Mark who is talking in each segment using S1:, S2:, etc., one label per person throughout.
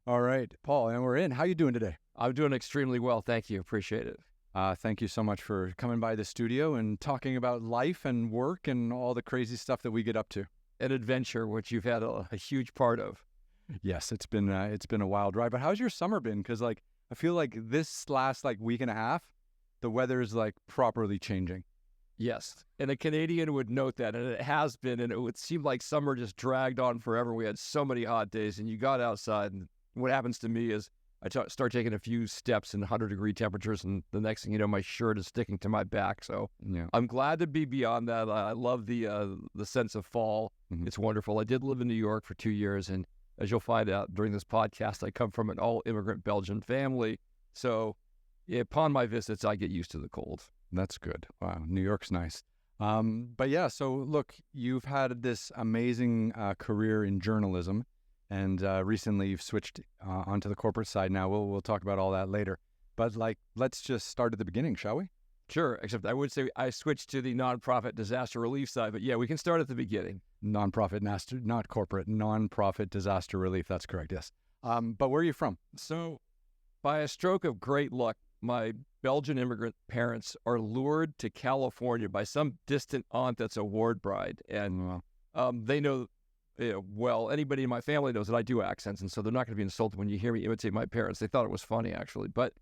S1: All right, Paul, and we're in. How you doing today?
S2: I'm doing extremely well. Thank you. Appreciate it.
S1: Thank you so much for coming by the studio and talking about life and work and all the crazy stuff that we get up to.
S2: An adventure, which you've had a huge part of.
S1: Yes, it's been a wild ride. But how's your summer been? Because I feel like this last week and a half, the weather's properly changing.
S2: Yes, and a Canadian would note that, and it has been, and it would seem like summer just dragged on forever. We had so many hot days, and you got outside, and what happens to me is I start taking a few steps in 100-degree temperatures, and the next thing you know, my shirt is sticking to my back. So
S1: Yeah.
S2: I'm glad to be beyond that. I love the sense of fall.
S1: Mhm.
S2: It's wonderful. I did live in New York for 2 years, and as you'll find out during this podcast, I come from an all-immigrant Belgian family. So upon my visits, I get used to the cold.
S1: That's good. Wow, New York's nice. But yeah, so look, you've had this amazing career in journalism, and recently you've switched onto the corporate side. Now we'll talk about all that later. But let's just start at the beginning, shall we?
S2: Sure, except I would say I switched to the nonprofit disaster relief side. But yeah, we can start at the beginning.
S1: Nonprofit, not corporate, nonprofit disaster relief. That's correct. Yes. But where are you from?
S2: So, by a stroke of great luck, my Belgian immigrant parents are lured to California by some distant aunt that's a ward bride. And they know, well, anybody in my family knows that I do accents, and so they're not going to be insulted when you hear me imitate my parents. They thought it was funny, actually. But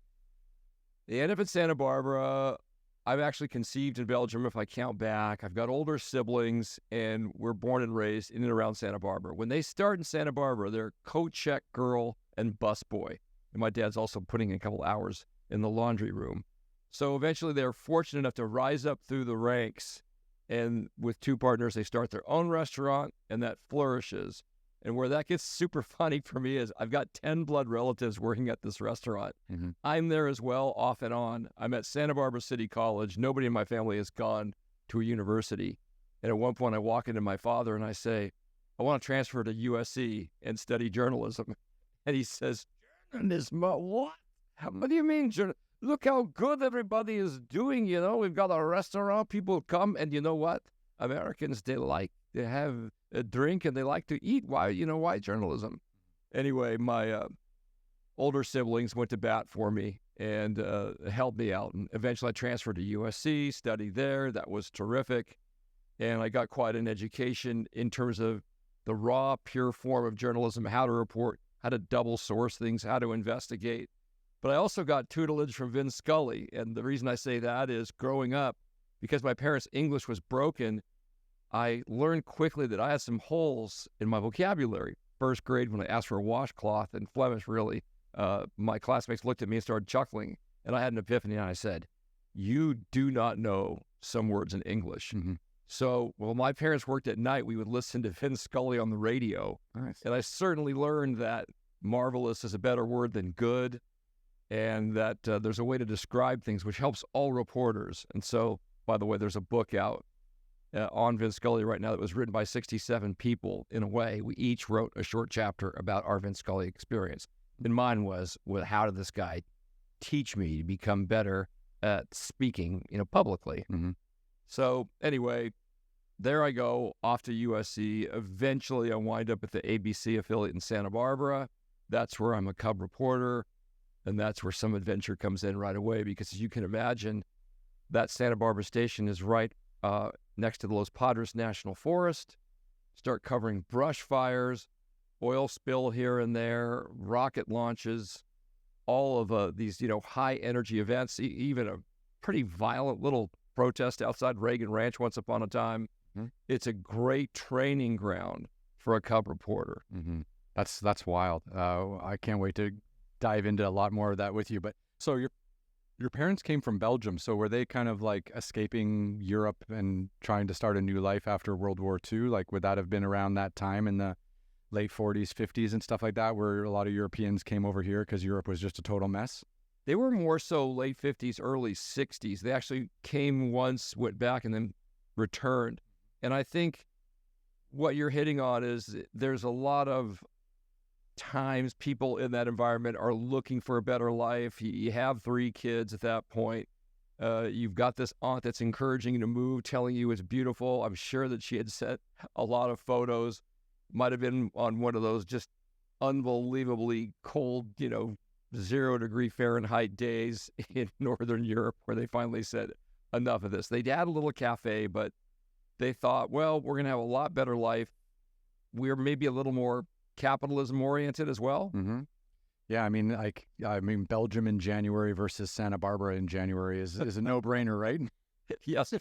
S2: they end up in Santa Barbara. I've actually conceived in Belgium, if I count back. I've got older siblings, and we're born and raised in and around Santa Barbara. When they start in Santa Barbara, they're coat check girl and bus boy. And my dad's also putting in a couple hours in the laundry room. So eventually they're fortunate enough to rise up through the ranks, and with two partners, they start their own restaurant, and that flourishes. And where that gets super funny for me is I've got 10 blood relatives working at this restaurant.
S1: Mm-hmm.
S2: I'm there as well, off and on. I'm at Santa Barbara City College. Nobody in my family has gone to a university. And at one point, I walk into my father and I say, I want to transfer to USC and study journalism. And he says, journalism? What? What do you mean, look how good everybody is doing, We've got a restaurant, people come, and you know what? Americans, they have a drink and they like to eat. Why journalism? Anyway, my older siblings went to bat for me and helped me out. And eventually I transferred to USC, studied there. That was terrific. And I got quite an education in terms of the raw, pure form of journalism, how to report, how to double source things, how to investigate. But I also got tutelage from Vin Scully. And the reason I say that is growing up, because my parents' English was broken, I learned quickly that I had some holes in my vocabulary. First grade, when I asked for a washcloth in Flemish, really, my classmates looked at me and started chuckling. And I had an epiphany, and I said, you do not know some words in English.
S1: Mm-hmm.
S2: So, while my parents worked at night, we would listen to Vin Scully on the radio.
S1: Nice.
S2: And I certainly learned that marvelous is a better word than good, and that there's a way to describe things which helps all reporters. And so, by the way, there's a book out on Vin Scully right now that was written by 67 people. In a way, we each wrote a short chapter about our Vin Scully experience. And mine was, how did this guy teach me to become better at speaking, publicly?
S1: Mm-hmm.
S2: So anyway, there I go, off to USC. Eventually, I wind up at the ABC affiliate in Santa Barbara. That's where I'm a cub reporter, and that's where some adventure comes in right away, because as you can imagine, that Santa Barbara station is right next to the Los Padres National Forest. Start covering brush fires, oil spill here and there, rocket launches, all of these, high energy events, even a pretty violent little protest outside Reagan Ranch once upon a time.
S1: Mm-hmm.
S2: It's a great training ground for a cub reporter.
S1: Mm-hmm. That's wild. I can't wait to dive into a lot more of that with you. But so your parents came from Belgium, so were they kind of escaping Europe and trying to start a new life after World War II? Would that have been around that time in the late 40s, 50s and stuff like that, where a lot of Europeans came over here because Europe was just a total mess?
S2: They were more so late 50s, early 60s. They actually came once, went back, and then returned. And I think what you're hitting on is there's a lot of times people in that environment are looking for a better life. You have 3 kids at that point. You've got this aunt that's encouraging you to move, telling you it's beautiful. I'm sure that she had sent a lot of photos. Might have been on one of those just unbelievably cold, 0 degree Fahrenheit days in Northern Europe where they finally said, enough of this. They had a little cafe, but they thought, well, we're going to have a lot better life. We're maybe a little more capitalism oriented as well.
S1: Mm-hmm. Yeah, I mean, Belgium in January versus Santa Barbara in January is a no-brainer, right?
S2: Yes.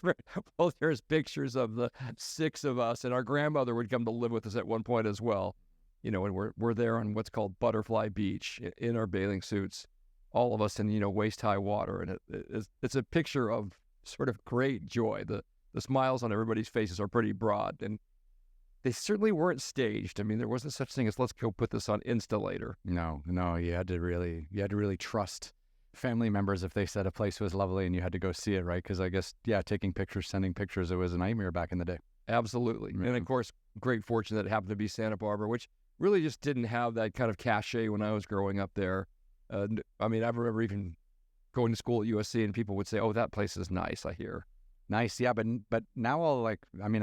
S2: Well, there's pictures of the 6 of us, and our grandmother would come to live with us at one point as well. And we're there on what's called Butterfly Beach in our bathing suits, all of us in, waist-high water. And it's a picture of sort of great joy. The smiles on everybody's faces are pretty broad, and they certainly weren't staged. I mean, there wasn't such thing as let's go put this on Insta later.
S1: No, you had to really trust family members if they said a place was lovely and you had to go see it, right? Because I guess, taking pictures, sending pictures, it was a nightmare back in the day.
S2: Absolutely. Mm-hmm. And of course, great fortune that it happened to be Santa Barbara, which really just didn't have that kind of cachet when I was growing up there. I remember even going to school at USC and people would say, oh, that place is nice, I hear.
S1: Nice, yeah, but now I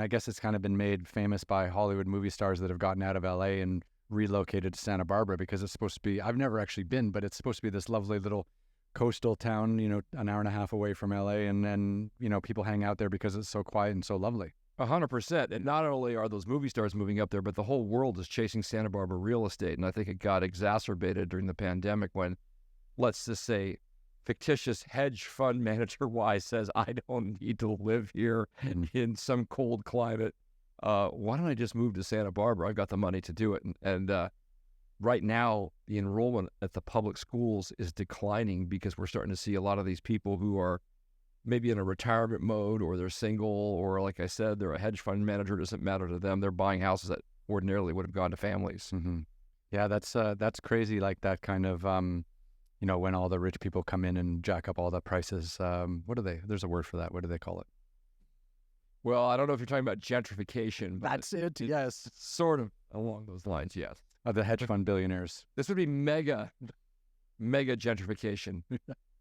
S1: guess it's kind of been made famous by Hollywood movie stars that have gotten out of LA and relocated to Santa Barbara because it's supposed to be, I've never actually been, but it's supposed to be this lovely little coastal town, an hour and a half away from LA, and then, people hang out there because it's so quiet and so lovely.
S2: 100%. And not only are those movie stars moving up there, but the whole world is chasing Santa Barbara real estate. And I think it got exacerbated during the pandemic when, let's just say, fictitious hedge fund manager Y says, I don't need to live here in some cold climate. Why don't I just move to Santa Barbara? I've got the money to do it. And right now, the enrollment at the public schools is declining because we're starting to see a lot of these people who are maybe in a retirement mode, or they're single, or like I said, they're a hedge fund manager. It doesn't matter to them. They're buying houses that ordinarily would have gone to families.
S1: Mm-hmm. Yeah, that's crazy. Like that kind of, when all the rich people come in and jack up all the prices. There's a word for that. What do they call it?
S2: Well, I don't know if you're talking about gentrification. But
S1: that's it. Yes.
S2: Sort of along those lines, yes.
S1: The hedge fund billionaires.
S2: This would be mega gentrification.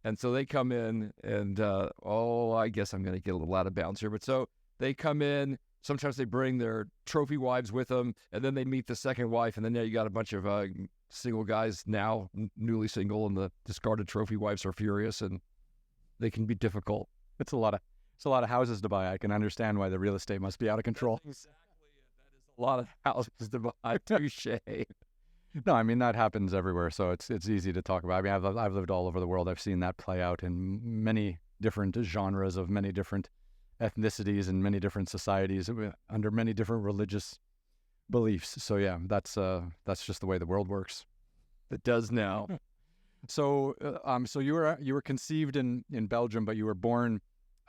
S2: And so they come in and, I guess I'm going to get a little out of bounds here. But so they come in, sometimes they bring their trophy wives with them, and then they meet the second wife. And then you got a bunch of single guys now, newly single, and the discarded trophy wives are furious, and they can be difficult.
S1: It's a lot of houses to buy. I can understand why the real estate must be out of control.
S2: That's exactly it. That is a lot of houses to buy. Touche.
S1: No, I mean, that happens everywhere, so it's easy to talk about. I mean, I've lived all over the world. I've seen that play out in many different genres of many different ethnicities and many different societies under many different religious beliefs. So yeah, that's just the way the world works.
S2: It does now.
S1: So you were conceived in Belgium, but you were born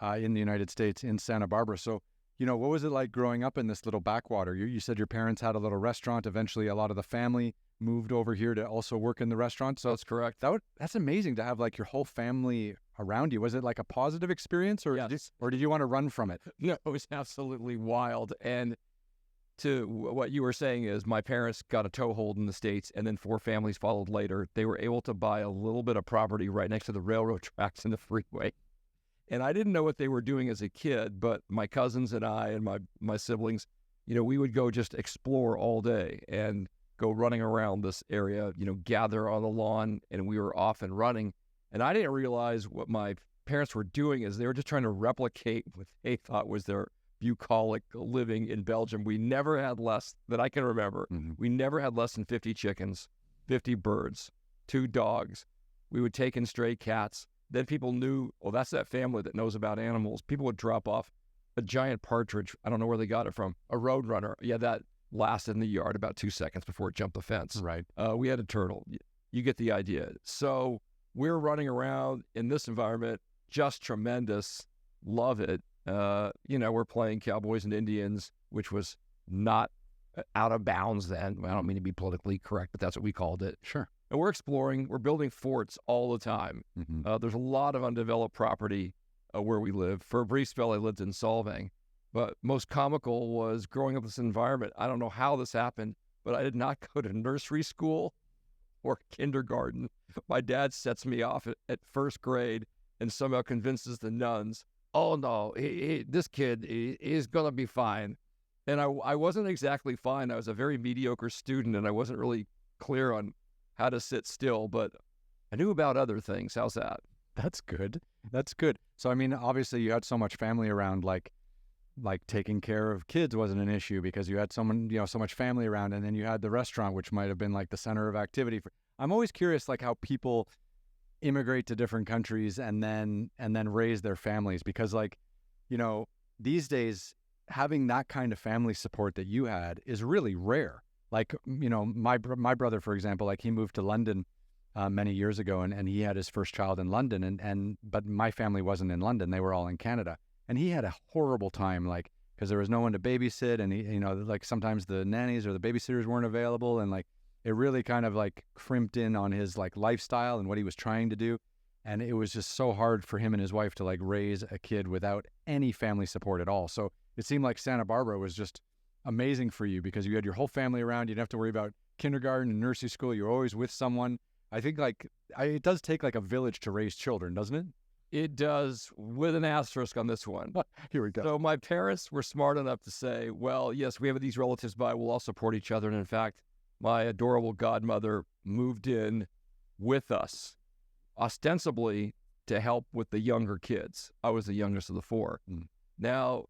S1: in the United States in Santa Barbara. So, what was it like growing up in this little backwater? You said your parents had a little restaurant. Eventually, a lot of the family moved over here to also work in the restaurant. So
S2: that's correct.
S1: That's amazing to have like your whole family around you. Was it like a positive experience, or
S2: yes.
S1: Did you want to run from it?
S2: No, it was absolutely wild. And to what you were saying is my parents got a toehold in the States, and then 4 families followed later. They were able to buy a little bit of property right next to the railroad tracks and the freeway. And I didn't know what they were doing as a kid, but my cousins and I and my siblings, we would go just explore all day and go running around this area, gather on the lawn, and we were off and running. And I didn't realize what my parents were doing is they were just trying to replicate what they thought was their bucolic living in Belgium. We never had less, that I can remember, we never had less than 50 chickens, 50 birds, 2 dogs. We would take in stray cats. Then people knew, that's that family that knows about animals. People would drop off a giant partridge. I don't know where they got it from. A roadrunner. Yeah, that lasted in the yard about 2 seconds before it jumped the fence.
S1: Right.
S2: We had a turtle. You get the idea. So we're running around in this environment, just tremendous. Love it. We're playing Cowboys and Indians, which was not out of bounds then. I don't mean to be politically correct, but that's what we called it.
S1: Sure.
S2: And we're exploring. We're building forts all the time. There's a lot of undeveloped property where we live. For a brief spell, I lived in Solvang. But most comical was growing up in this environment. I don't know how this happened, but I did not go to nursery school or kindergarten. My dad sets me off at first grade and somehow convinces the nuns, oh, no, this kid is going to be fine. And I wasn't exactly fine. I was a very mediocre student, and I wasn't really clear on how to sit still, but I knew about other things. How's that?
S1: That's good. That's good. So, I mean, obviously you had so much family around, like taking care of kids wasn't an issue because you had someone, so much family around, and then you had the restaurant, which might have been like the center of activity. I'm always curious, like how people immigrate to different countries and then raise their families, because like, these days having that kind of family support that you had is really rare. Like, my brother, for example, like he moved to London many years ago, and he had his first child in London, but my family wasn't in London; they were all in Canada, and he had a horrible time, like because there was no one to babysit, and he, like sometimes the nannies or the babysitters weren't available, and like it really kind of like crimped in on his like lifestyle and what he was trying to do, and it was just so hard for him and his wife to like raise a kid without any family support at all. So it seemed like Santa Barbara was just amazing for you because you had your whole family around. You didn't have to worry about kindergarten and nursery school. You're always with someone. I think it does take like a village to raise children, doesn't it?
S2: It does, with an asterisk on this one.
S1: Here we go.
S2: So my parents were smart enough to say, well, yes, we have these relatives, but we'll all support each other. And in fact, my adorable godmother moved in with us, ostensibly to help with the younger kids. I was the youngest of the four.
S1: Mm.
S2: Now,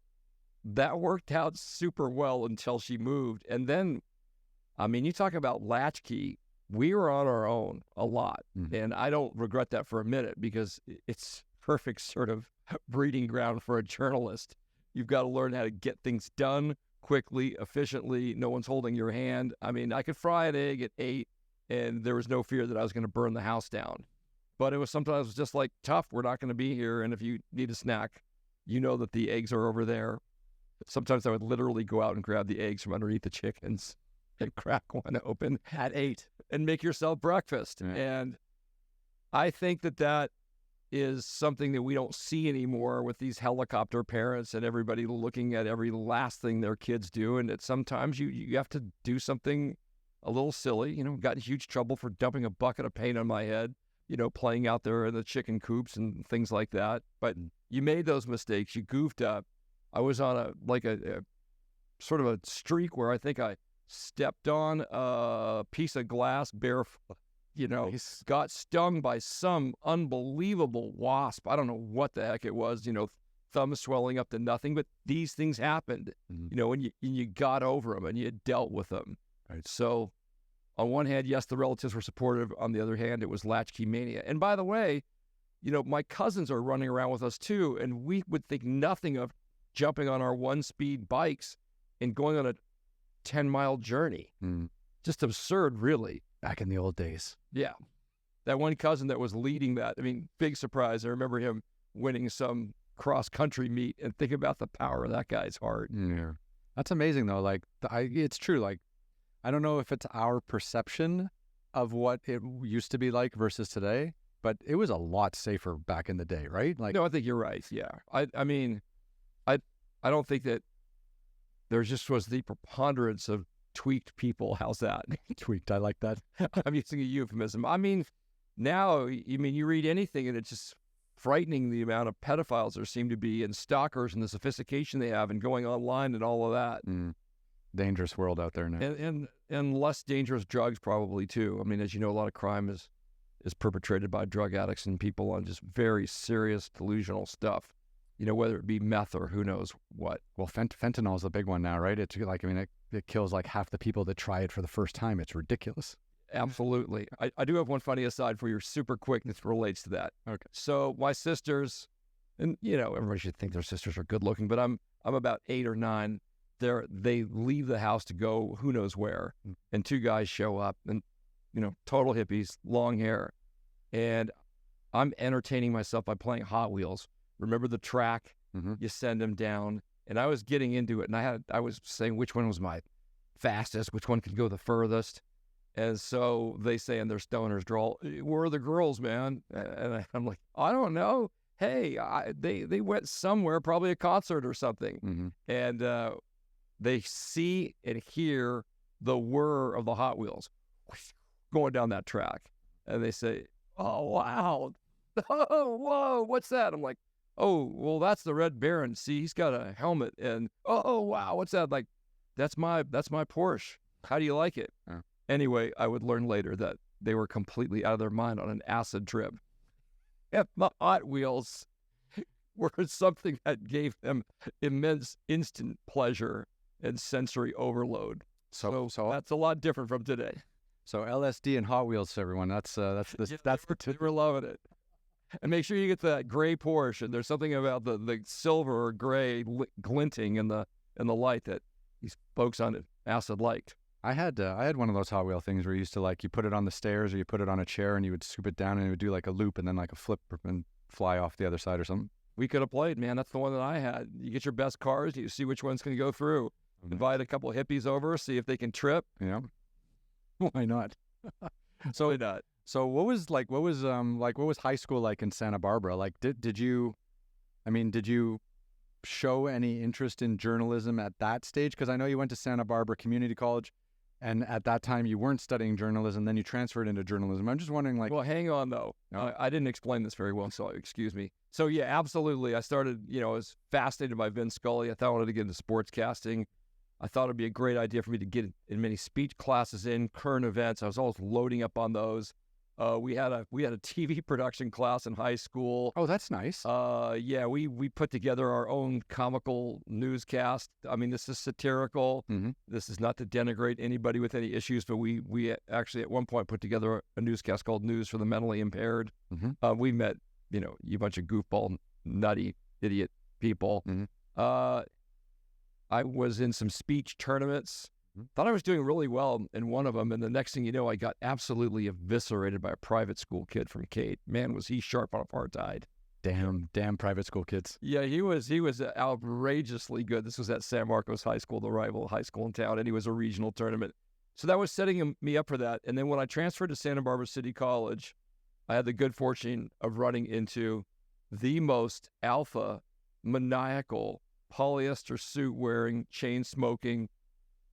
S2: that worked out super well until she moved. And then, I mean, you talk about latchkey. We were on our own a lot.
S1: Mm.
S2: And I don't regret that for a minute because it's perfect sort of breeding ground for a journalist. You've got to learn how to get things done quickly, efficiently. No one's holding your hand. I mean, I could fry an egg at 8 and there was no fear that I was going to burn the house down. But it was sometimes just like, tough, we're not going to be here. And if you need a snack, you know that the eggs are over there. Sometimes I would literally go out and grab the eggs from underneath the chickens and crack one open
S1: At 8
S2: and make yourself breakfast.
S1: Yeah.
S2: And I think that is something that we don't see anymore with these helicopter parents and everybody looking at every last thing their kids do. And that sometimes you have to do something a little silly. Got in huge trouble for dumping a bucket of paint on my head, playing out there in the chicken coops and things like that. But you made those mistakes. You goofed up. I was on a sort of a streak where I think I stepped on a piece of glass barefoot,
S1: Nice.
S2: got stung by some unbelievable wasp. I don't know what the heck it was, thumb swelling up to nothing, but these things happened,
S1: Mm-hmm.
S2: and you got over them and you dealt with them.
S1: Right.
S2: So on one hand, yes, the relatives were supportive. On the other hand, it was latchkey mania. And by the way, my cousins are running around with us too, and we would think nothing of jumping on our one-speed bikes and going on a 10-mile journey.
S1: Mm.
S2: Just absurd, really.
S1: Back in the old days.
S2: Yeah. That one cousin that was leading that, I mean, big surprise. I remember him winning some cross-country meet, and think about the power of that guy's heart.
S1: Yeah. That's amazing, though. Like, it's true. Like, I don't know if it's our perception of what it used to be like versus today, but it was a lot safer back in the day, right? Like,
S2: No, I think you're right. Yeah. I mean, I don't think that there just was the preponderance of tweaked people. How's that?
S1: tweaked. I like that.
S2: I'm using a euphemism. I mean, now, you read anything and it's just frightening the amount of pedophiles there seem to be and stalkers and the sophistication they have and going online and all of that.
S1: Mm. Dangerous world out there now.
S2: And less dangerous drugs probably too. I mean, as you know, a lot of crime is perpetrated by drug addicts and people on just very serious delusional stuff. Whether it be meth or who knows what.
S1: Well, fentanyl is the big one now, right? It's like, I mean, it kills like half the people that try it for the first time. It's ridiculous.
S2: Absolutely. I do have one funny aside for you, super quick, that relates to that.
S1: Okay.
S2: So my sisters, and everybody should think their sisters are good looking, but I'm about 8 or 9. They leave the house to go who knows where, and 2 guys show up, and total hippies, long hair, and I'm entertaining myself by playing Hot Wheels. Remember the track?
S1: Mm-hmm.
S2: You send them down, and I was getting into it, and I was saying which one was my fastest, which one could go the furthest. And so they say in their stoners drawl, "Where are the girls, man?" And I'm like, "I don't know. Hey, they went somewhere, probably a concert or something."
S1: Mm-hmm.
S2: And they see and hear the whir of the Hot Wheels going down that track, and they say, "Oh wow, oh whoa, what's that?" I'm like, "Oh well, that's the Red Baron. See, he's got a helmet." And oh wow, what's that? Like, that's my Porsche. How do you like it?
S1: Oh.
S2: Anyway, I would learn later that they were completely out of their mind on an acid trip. And the Hot Wheels were something that gave them immense instant pleasure and sensory overload. So that's a lot different from today.
S1: So LSD and Hot Wheels, everyone. That's
S2: Yeah, they were loving it. And make sure you get that gray portion. There's something about the silver or gray glinting in the light that these folks on acid liked.
S1: I had one of those Hot Wheel things where you used to like you put it on the stairs or you put it on a chair and you would scoop it down and it would do like a loop and then like a flip and fly off the other side or something.
S2: We could have played, man. That's the one that I had. You get your best cars, you see which one's going to go through. Invite a couple of hippies over, see if they can trip.
S1: Yeah, why not?
S2: So not.
S1: So what was high school like in Santa Barbara? Like, did you show any interest in journalism at that stage? Because I know you went to Santa Barbara Community College, and at that time you weren't studying journalism. Then you transferred into journalism. I'm just wondering, like,
S2: well, hang on though.
S1: No?
S2: I didn't explain this very well, so excuse me. So yeah, absolutely. I started, I was fascinated by Vin Scully. I thought I wanted to get into sportscasting. I thought it'd be a great idea for me to get in many speech classes in current events. I was always loading up on those. We had a TV production class in high school.
S1: Oh, that's nice.
S2: Yeah, we put together our own comical newscast. I mean, this is satirical.
S1: Mm-hmm.
S2: This is not to denigrate anybody with any issues, but we actually at one point put together a newscast called News for the Mentally Impaired.
S1: Mm-hmm.
S2: We met, you bunch of goofball, nutty, idiot people.
S1: Mm-hmm.
S2: I was in some speech tournaments. Thought I was doing really well in one of them, and the next thing you know, I got absolutely eviscerated by a private school kid from Kate. Man, was he sharp on apartheid.
S1: Damn private school kids.
S2: Yeah, he was outrageously good. This was at San Marcos High School, the rival high school in town, and he was a regional tournament. So that was setting me up for that. And then when I transferred to Santa Barbara City College, I had the good fortune of running into the most alpha, maniacal, polyester suit wearing, chain smoking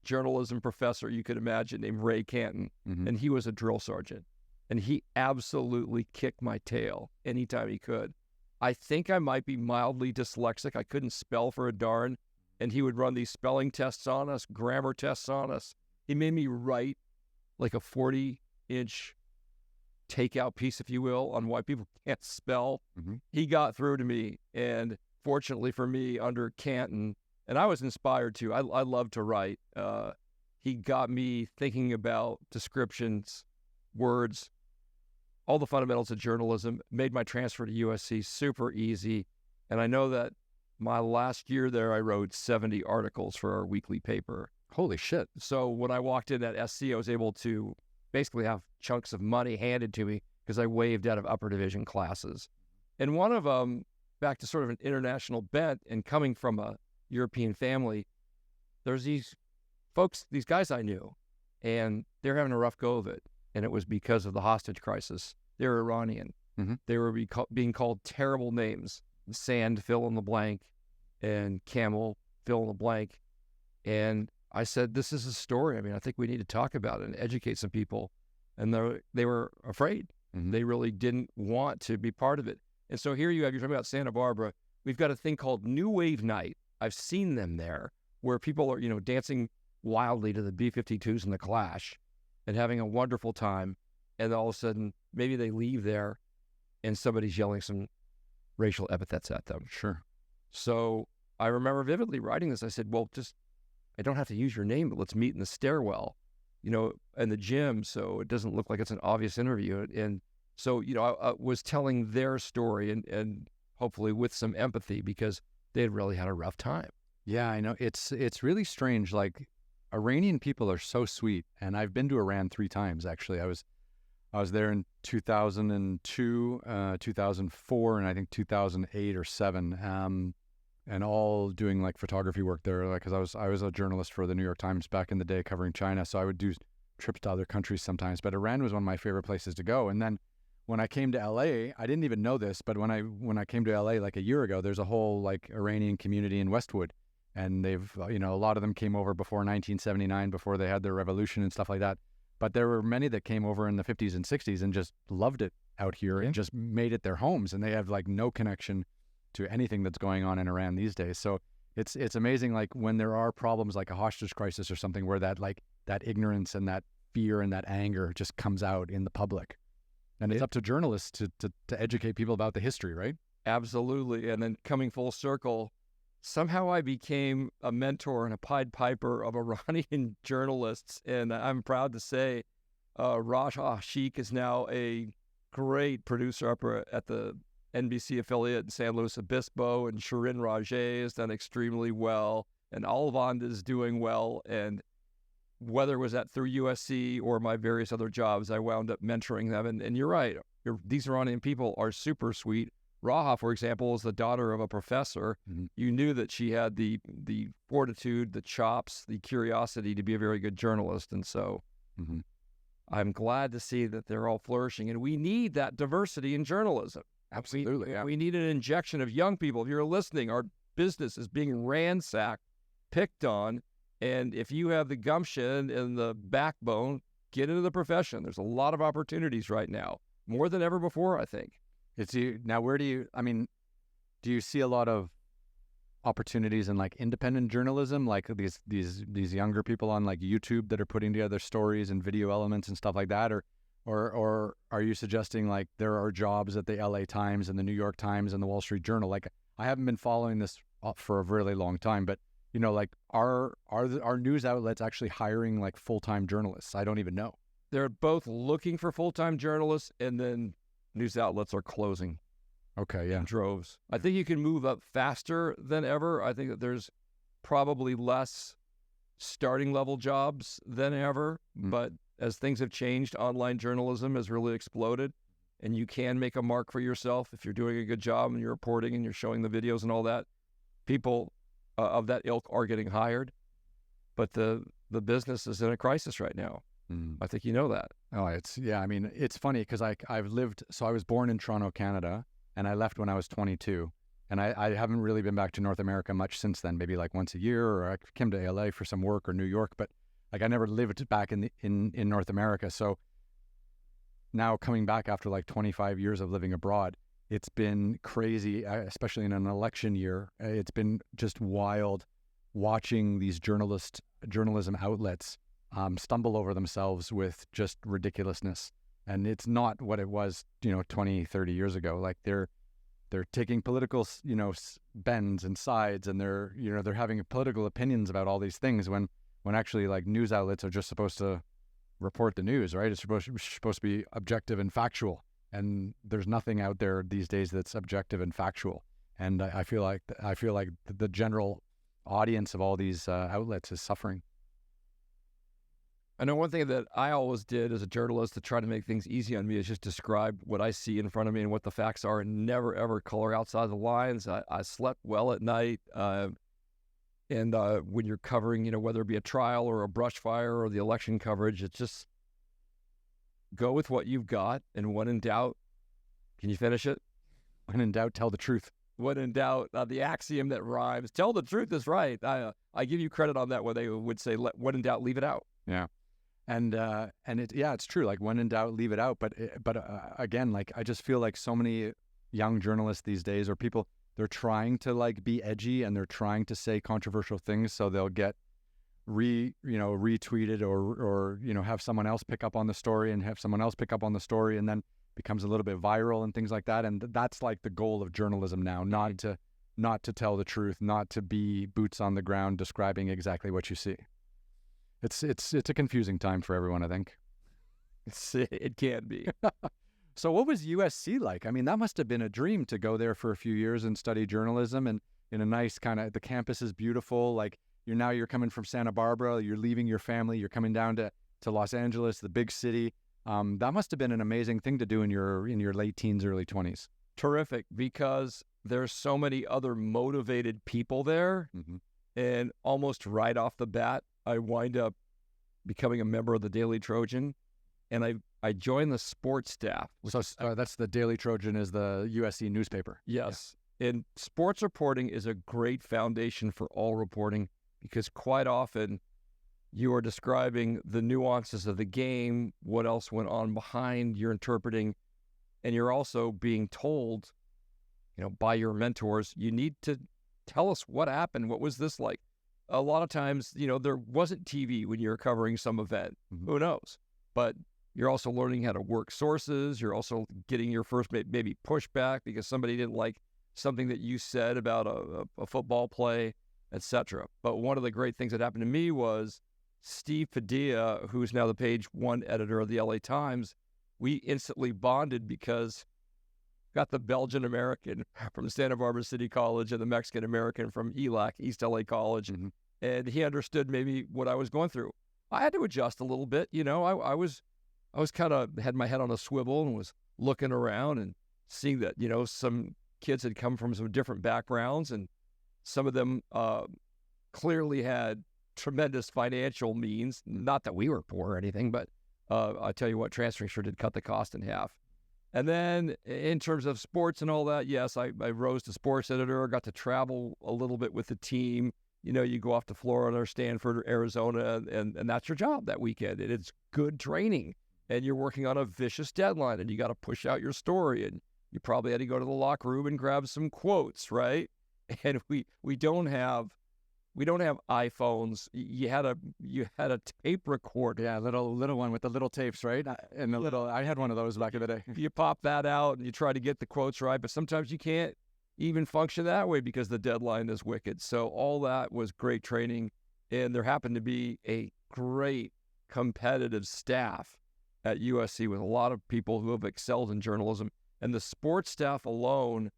S2: journalism professor you could imagine, named Ray Canton.
S1: Mm-hmm.
S2: And he was a drill sergeant, and he absolutely kicked my tail anytime he could. I think I might be mildly dyslexic. I couldn't spell for a darn, and he would run these spelling tests on us, grammar tests on us. He made me write like a 40-inch takeout piece, if you will, on why people can't spell.
S1: Mm-hmm.
S2: He got through to me, and fortunately for me, under Canton, and I was inspired too. I love to write. He got me thinking about descriptions, words, all the fundamentals of journalism, made my transfer to USC super easy. And I know that my last year there, I wrote 70 articles for our weekly paper.
S1: Holy shit.
S2: So when I walked in at SC, I was able to basically have chunks of money handed to me because I waived out of upper division classes. And one of them, back to sort of an international bent and coming from a European family, there's these folks, these guys I knew, and they're having a rough go of it. And it was because of the hostage crisis. They're Iranian.
S1: Mm-hmm.
S2: They were being called terrible names. Sand, fill in the blank, and camel, fill in the blank. And I said, this is a story. I mean, I think we need to talk about it and educate some people. And they were afraid.
S1: Mm-hmm.
S2: They really didn't want to be part of it. And so here you're talking about Santa Barbara. We've got a thing called New Wave Night. I've seen them there, where people are, dancing wildly to the B-52s and the Clash and having a wonderful time. And all of a sudden, maybe they leave there and somebody's yelling some racial epithets at them.
S1: Sure.
S2: So I remember vividly writing this. I said, well, I don't have to use your name, but let's meet in the stairwell, in the gym, so it doesn't look like it's an obvious interview. And so, I was telling their story and hopefully with some empathy, because they had really had a rough time.
S1: Yeah, I know. It's really strange. Like, Iranian people are so sweet, and I've been to Iran 3 times, actually. I was there in 2002, 2004, and I think 2008 or 7, and all doing like photography work there, because I was a journalist for the New York Times back in the day covering China, so I would do trips to other countries sometimes. But Iran was one of my favorite places to go. And then when I came to LA, I didn't even know this, but when I came to LA like a year ago, there's a whole like Iranian community in Westwood, and they've a lot of them came over before 1979, before they had their revolution and stuff like that. But there were many that came over in the 50s and 60s and just loved it out here and just made it their homes, and they have like no connection to anything that's going on in Iran these days. So it's amazing, like when there are problems like a hostage crisis or something, where that ignorance and that fear and that anger just comes out in the public. And it's up to journalists to educate people about the history, right?
S2: Absolutely. And then coming full circle, somehow I became a mentor and a Pied Piper of Iranian journalists. And I'm proud to say Raja Sheikh is now a great producer up at the NBC affiliate in San Luis Obispo, and Shirin Rajeh has done extremely well, and Alvand is doing well. And whether it was through USC or my various other jobs, I wound up mentoring them. And you're right, these Iranian people are super sweet. Raha, for example, is the daughter of a professor.
S1: Mm-hmm.
S2: You knew that she had the fortitude, the chops, the curiosity to be a very good journalist. And so I'm glad to see that they're all flourishing. And we need that diversity in journalism.
S1: Absolutely.
S2: We need an injection of young people. If you're listening, our business is being ransacked, picked on. And if you have the gumption and the backbone, get into the profession. There's a lot of opportunities right now, more than ever before, I think.
S1: Now, do you see a lot of opportunities in like independent journalism, like these younger people on like YouTube that are putting together stories and video elements and stuff like that, or are you suggesting like there are jobs at the LA Times and the New York Times and the Wall Street Journal? Like, I haven't been following this for a really long time, but you know, like are news outlets actually hiring like full-time journalists? I don't even know.
S2: They're both looking for full-time journalists, and then news outlets are closing.
S1: Okay, yeah.
S2: In droves. I think you can move up faster than ever. I think that there's probably less starting level jobs than ever, but as things have changed, online journalism has really exploded, and you can make a mark for yourself if you're doing a good job and you're reporting and you're showing the videos and all that. People of that ilk are getting hired, but the business is in a crisis right now. I think you know that.
S1: Oh, I mean, it's funny because I was born in Toronto, Canada, and I left when I was 22. And I haven't really been back to North America much since then, maybe like once a year, or I came to LA for some work, or New York, but like I never lived back in North America. So now coming back after like 25 years of living abroad, it's been crazy, especially in an election year. It's been just wild watching these journalism outlets stumble over themselves with just ridiculousness. And it's not what it was, 20, 30 years ago. Like they're taking political, bends and sides, and they're having political opinions about all these things when actually like news outlets are just supposed to report the news, right? It's supposed to be objective and factual. And there's nothing out there these days that's objective and factual. And I feel like the general audience of all these outlets is suffering.
S2: I know one thing that I always did as a journalist to try to make things easy on me is just describe what I see in front of me and what the facts are, and never, ever color outside the lines. I slept well at night. And when you're covering, whether it be a trial or a brush fire or the election coverage, it's just go with what you've got. And when in doubt, can you finish it?
S1: When in doubt, tell the truth.
S2: When in doubt, the axiom that rhymes, tell the truth is right. I give you credit on that when they would say, when in doubt, leave it out.
S1: Yeah. And it's true. Like when in doubt, leave it out. But again, like I just feel like so many young journalists these days, or people, they're trying to like be edgy and they're trying to say controversial things, so they'll get retweeted or have someone else pick up on the story and have someone else pick up on the story, and then becomes a little bit viral and things like that. And that's like the goal of journalism now, not to tell the truth, not to be boots on the ground describing exactly what you see. It's a confusing time for everyone, I think.
S2: It can be.
S1: So what was USC like? I mean, that must have been a dream to go there for a few years and study journalism, and in a nice kind of, the campus is beautiful. Like you're coming from Santa Barbara, you're leaving your family, you're coming down to Los Angeles, the big city. That must have been an amazing thing to do in your late teens, early 20s.
S2: Terrific, because there's so many other motivated people there. And almost right off the bat, I wind up becoming a member of the Daily Trojan, and I joined the sports staff.
S1: So that's the Daily Trojan, is the USC newspaper.
S2: Yes. Yeah. And sports reporting is a great foundation for all reporting, because quite often you are describing the nuances of the game, what else went on behind, you're interpreting, and you're also being told, by your mentors, you need to tell us what happened. What was this like? A lot of times, there wasn't TV when you're covering some event. Who knows? but you're also learning how to work sources. You're also getting your first maybe pushback because somebody didn't like something that you said about a football play, etc. But one of the great things that happened to me was Steve Padilla, who's now the page one editor of the LA Times, we instantly bonded because got the Belgian American from Santa Barbara City College and the Mexican American from ELAC, East LA College.
S1: Mm-hmm.
S2: And he understood maybe what I was going through. I had to adjust a little bit. I was kind of had my head on a swivel and was looking around and seeing that, some kids had come from some different backgrounds, and some of them clearly had tremendous financial means. Not that we were poor or anything, but I tell you what, transferring sure did cut the cost in half. And then in terms of sports and all that, yes, I rose to sports editor, got to travel a little bit with the team. You go off to Florida or Stanford or Arizona, and that's your job that weekend. And it's good training, and you're working on a vicious deadline, and you got to push out your story, and you probably had to go to the locker room and grab some quotes, right? And we don't have iPhones. You had a tape recorder.
S1: Yeah, little one with the little tapes, right? And the little, I had one of those back in the day.
S2: You pop that out and you try to get the quotes right, but sometimes you can't even function that way because the deadline is wicked. So all that was great training, and there happened to be a great competitive staff at USC with a lot of people who have excelled in journalism, and the sports staff alone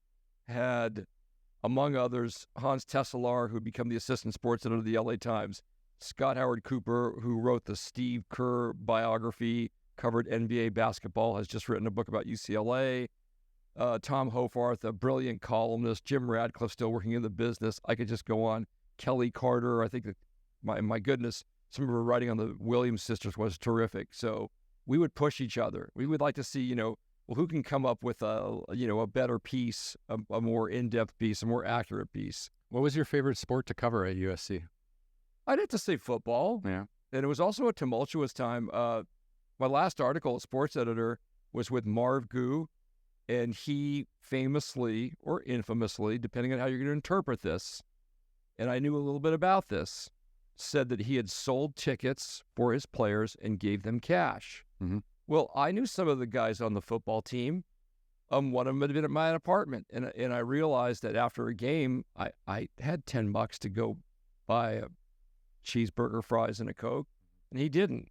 S2: had, among others, Hans Tesselar, who became the assistant sports editor of the LA Times, Scott Howard Cooper, who wrote the Steve Kerr biography, covered NBA basketball, has just written a book about UCLA, Tom Hofarth, a brilliant columnist, Jim Radcliffe, still working in the business. I could just go on. Kelly Carter, I think that, my goodness, some of her writing on the Williams sisters was terrific. So we would push each other. We would like to see, well, who can come up with a better piece, a more in-depth piece, a more accurate piece.
S1: What was your favorite sport to cover at USC?
S2: I'd have to say football.
S1: Yeah.
S2: And it was also a tumultuous time. My last article as sports editor was with Marv Gu, and he famously or infamously, depending on how you're going to interpret this, and I knew a little bit about this, said that he had sold tickets for his players and gave them cash.
S1: Mm-hmm.
S2: Well, I knew some of the guys on the football team. One of them had been at my apartment, and I realized that after a game, I had $10 to go buy a cheeseburger, fries, and a Coke, and he didn't.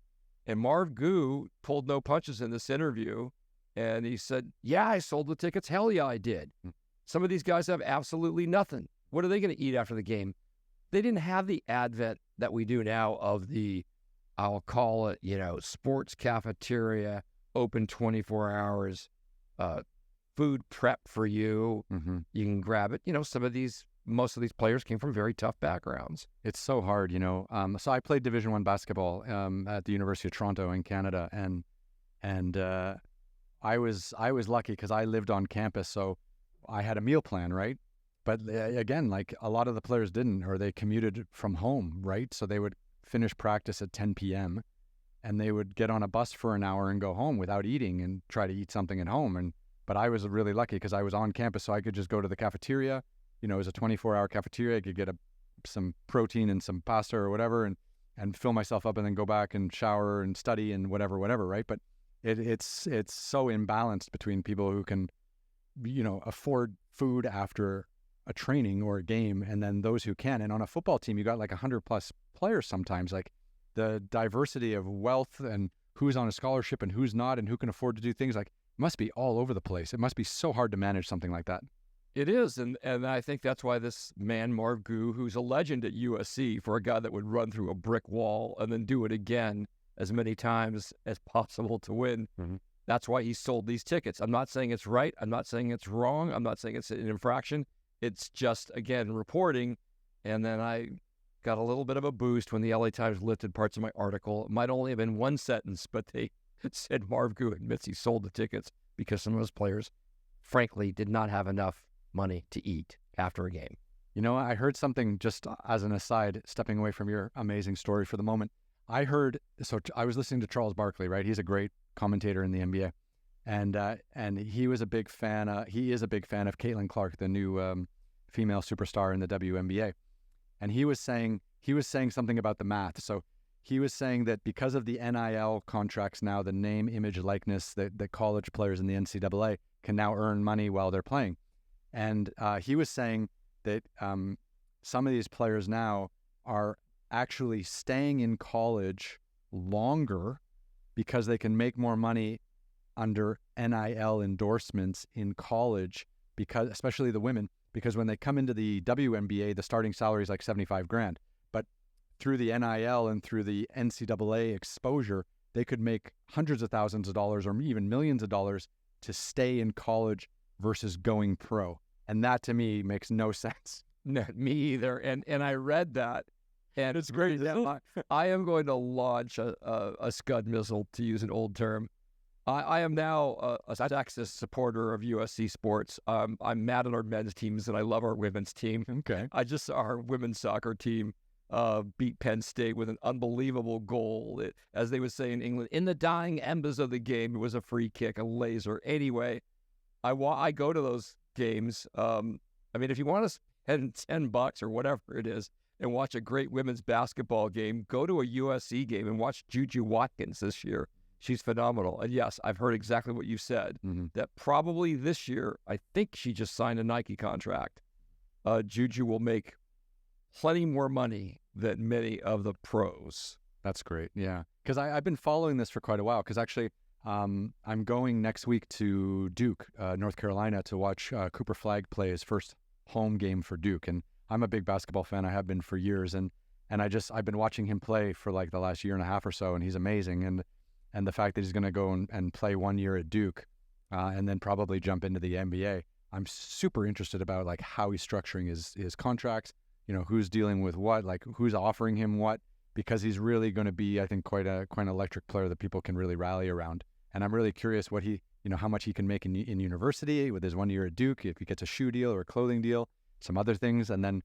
S2: And Marv Gu pulled no punches in this interview, and he said, "Yeah, I sold the tickets. Hell yeah, I did." Some of these guys have absolutely nothing. What are they going to eat after the game? They didn't have the advent that we do now of the, I'll call it, sports cafeteria, open 24 hours, food prep for you.
S1: Mm-hmm.
S2: You can grab it. Most of these players came from very tough backgrounds.
S1: It's so hard, So I played Division I basketball at the University of Toronto in Canada, and I was lucky because I lived on campus, so I had a meal plan, right? But again, like a lot of the players didn't, or they commuted from home, right? So they would finish practice at 10 p.m. and they would get on a bus for an hour and go home without eating and try to eat something at home. But I was really lucky because I was on campus, so I could just go to the cafeteria. It was a 24-hour cafeteria. I could get some protein and some pasta or whatever, and fill myself up, and then go back and shower and study and whatever, right? But it's so imbalanced between people who can, afford food after a training or a game, and then those who can. And on a football team, you got like 100+ players sometimes. Like the diversity of wealth and who's on a scholarship and who's not, and who can afford to do things, like must be all over the place. It must be so hard to manage something like that.
S2: It is, and I think that's why this man, Marv Gu, who's a legend at USC, for a guy that would run through a brick wall and then do it again as many times as possible to win, that's why he sold these tickets. I'm not saying it's right. I'm not saying it's wrong. I'm not saying it's an infraction. It's just, again, reporting. And then I got a little bit of a boost when the LA Times lifted parts of my article. It might only have been one sentence, but they said Marv Gu admits he sold the tickets because some of his players, frankly, did not have enough money to eat after a game.
S1: I heard something, just as an aside, stepping away from your amazing story for the moment. I was listening to Charles Barkley, right? He's a great commentator in the NBA. And he was a big fan, he is a big fan of Caitlin Clark, the new female superstar in the WNBA. And he was saying something about the math. So he was saying that because of the NIL contracts now, the name, image, likeness, that college players in the NCAA can now earn money while they're playing. And he was saying that some of these players now are actually staying in college longer because they can make more money under NIL endorsements in college, because especially the women, because when they come into the WNBA, the starting salary is like $75,000. But through the NIL and through the NCAA exposure, they could make hundreds of thousands of dollars or even millions of dollars to stay in college versus going pro. And that to me makes no sense.
S2: No, me either. And I read that, and
S1: It's great.
S2: Yeah, I am going to launch a Scud missile, to use an old term. I am now a sexist supporter of USC sports. I'm mad at our men's teams, and I love our women's team.
S1: Okay.
S2: I just saw our women's soccer team beat Penn State with an unbelievable goal. As they would say in England, in the dying embers of the game, it was a free kick, a laser. Anyway, I go to those games. I mean, if you want to spend $10 or whatever it is and watch a great women's basketball game, go to a USC game and watch Juju Watkins this year. She's phenomenal. And yes, I've heard exactly what you said, that probably this year, I think she just signed a Nike contract. Juju will make plenty more money than many of the pros.
S1: That's great. Yeah. Because I've been following this for quite a while, because actually I'm going next week to Duke, North Carolina, to watch Cooper Flagg play his first home game for Duke. And I'm a big basketball fan. I have been for years. And I've been watching him play for like the last year and a half or so, and he's amazing. And the fact that he's going to go and play 1 year at Duke and then probably jump into the NBA, I'm super interested about like how he's structuring his contracts, who's dealing with what, like who's offering him what, because he's really going to be, I think, quite an electric player that people can really rally around. And I'm really curious what how much he can make in university with his 1 year at Duke, if he gets a shoe deal or a clothing deal, some other things, and then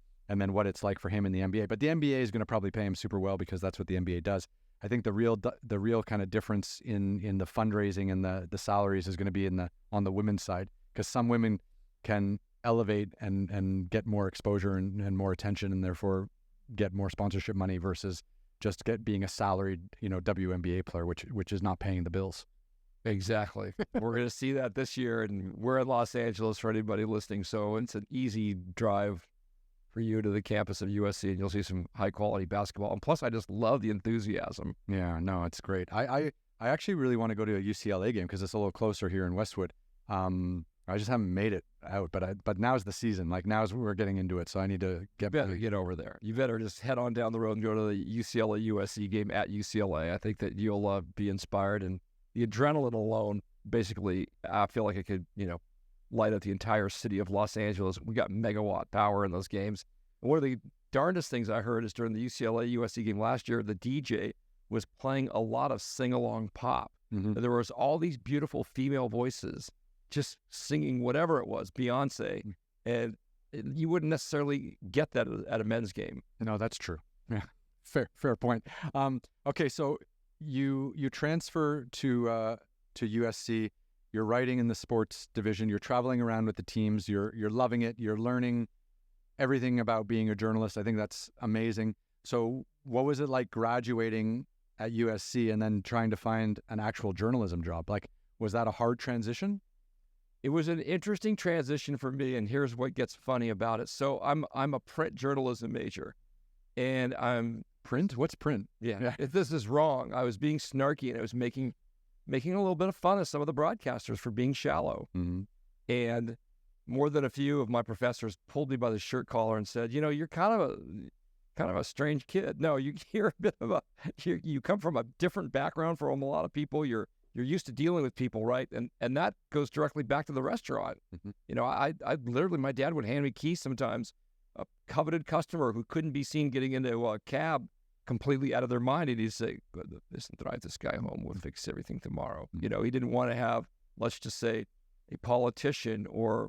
S1: what it's like for him in the NBA. But the NBA is going to probably pay him super well because that's what the NBA does. I think the real kind of difference in the fundraising and the salaries is going to be on the women's side, because some women can elevate and get more exposure and more attention, and therefore get more sponsorship money versus just being a salaried WNBA player, which is not paying the bills.
S2: Exactly. We're going to see that this year, and we're in Los Angeles for anybody listening, so it's an easy drive for you to the campus of USC, and you'll see some high-quality basketball. And plus, I just love the enthusiasm.
S1: Yeah, no, it's great. I actually really want to go to a UCLA game because it's a little closer here in Westwood. I just haven't made it out, but now's the season. Like, now's we're getting into it, so I need to get
S2: over there. You better just head on down the road and go to the UCLA-USC game at UCLA. I think that you'll be inspired, and the adrenaline alone, basically, I feel like it could, light up the entire city of Los Angeles. We got megawatt power in those games. And one of the darndest things I heard is during the UCLA-USC game last year, the DJ was playing a lot of sing-along pop.
S1: Mm-hmm.
S2: There was all these beautiful female voices just singing whatever it was, Beyonce, and you wouldn't necessarily get that at a men's game.
S1: No, that's true. Yeah, fair point. Okay, so you transfer to USC. You're writing in the sports division. You're traveling around with the teams. You're loving it. You're learning everything about being a journalist. I think that's amazing. So what was it like graduating at USC and then trying to find an actual journalism job? Like, was that a hard transition?
S2: It was an interesting transition for me, and here's what gets funny about it. So I'm a print journalism major, and I'm
S1: print. What's print?
S2: Yeah. If this is wrong, I was being snarky, and I was making a little bit of fun of some of the broadcasters for being shallow.
S1: Mm-hmm.
S2: And more than a few of my professors pulled me by the shirt collar and said, you're kind of a strange kid. No, you're a bit of you come from a different background from a lot of people. You're used to dealing with people, right? And that goes directly back to the restaurant.
S1: Mm-hmm.
S2: I literally, my dad would hand me keys sometimes. A coveted customer who couldn't be seen getting into a cab completely out of their mind, and he'd say, "Listen, drive this guy home. We'll fix everything tomorrow."
S1: Mm-hmm.
S2: He didn't want to have, let's just say, a politician or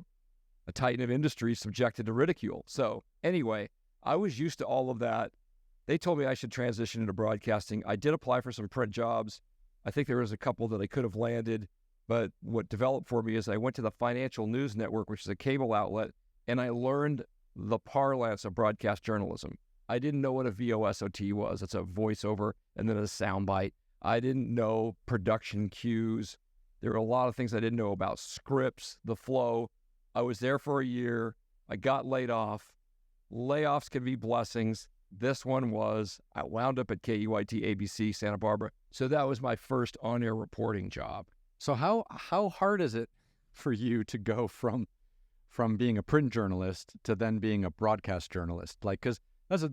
S2: a titan of industry subjected to ridicule. So anyway, I was used to all of that. They told me I should transition into broadcasting. I did apply for some print jobs. I think there was a couple that I could have landed, but what developed for me is I went to the Financial News Network, which is a cable outlet, and I learned the parlance of broadcast journalism. I didn't know what a VOSOT was. It's a voiceover and then a soundbite. I didn't know production cues. There were a lot of things I didn't know about scripts, the flow. I was there for a year. I got laid off. Layoffs can be blessings. This one was, I wound up at KUIT ABC Santa Barbara. So that was my first on-air reporting job.
S1: So how hard is it for you to go from being a print journalist to then being a broadcast journalist? Like, because that's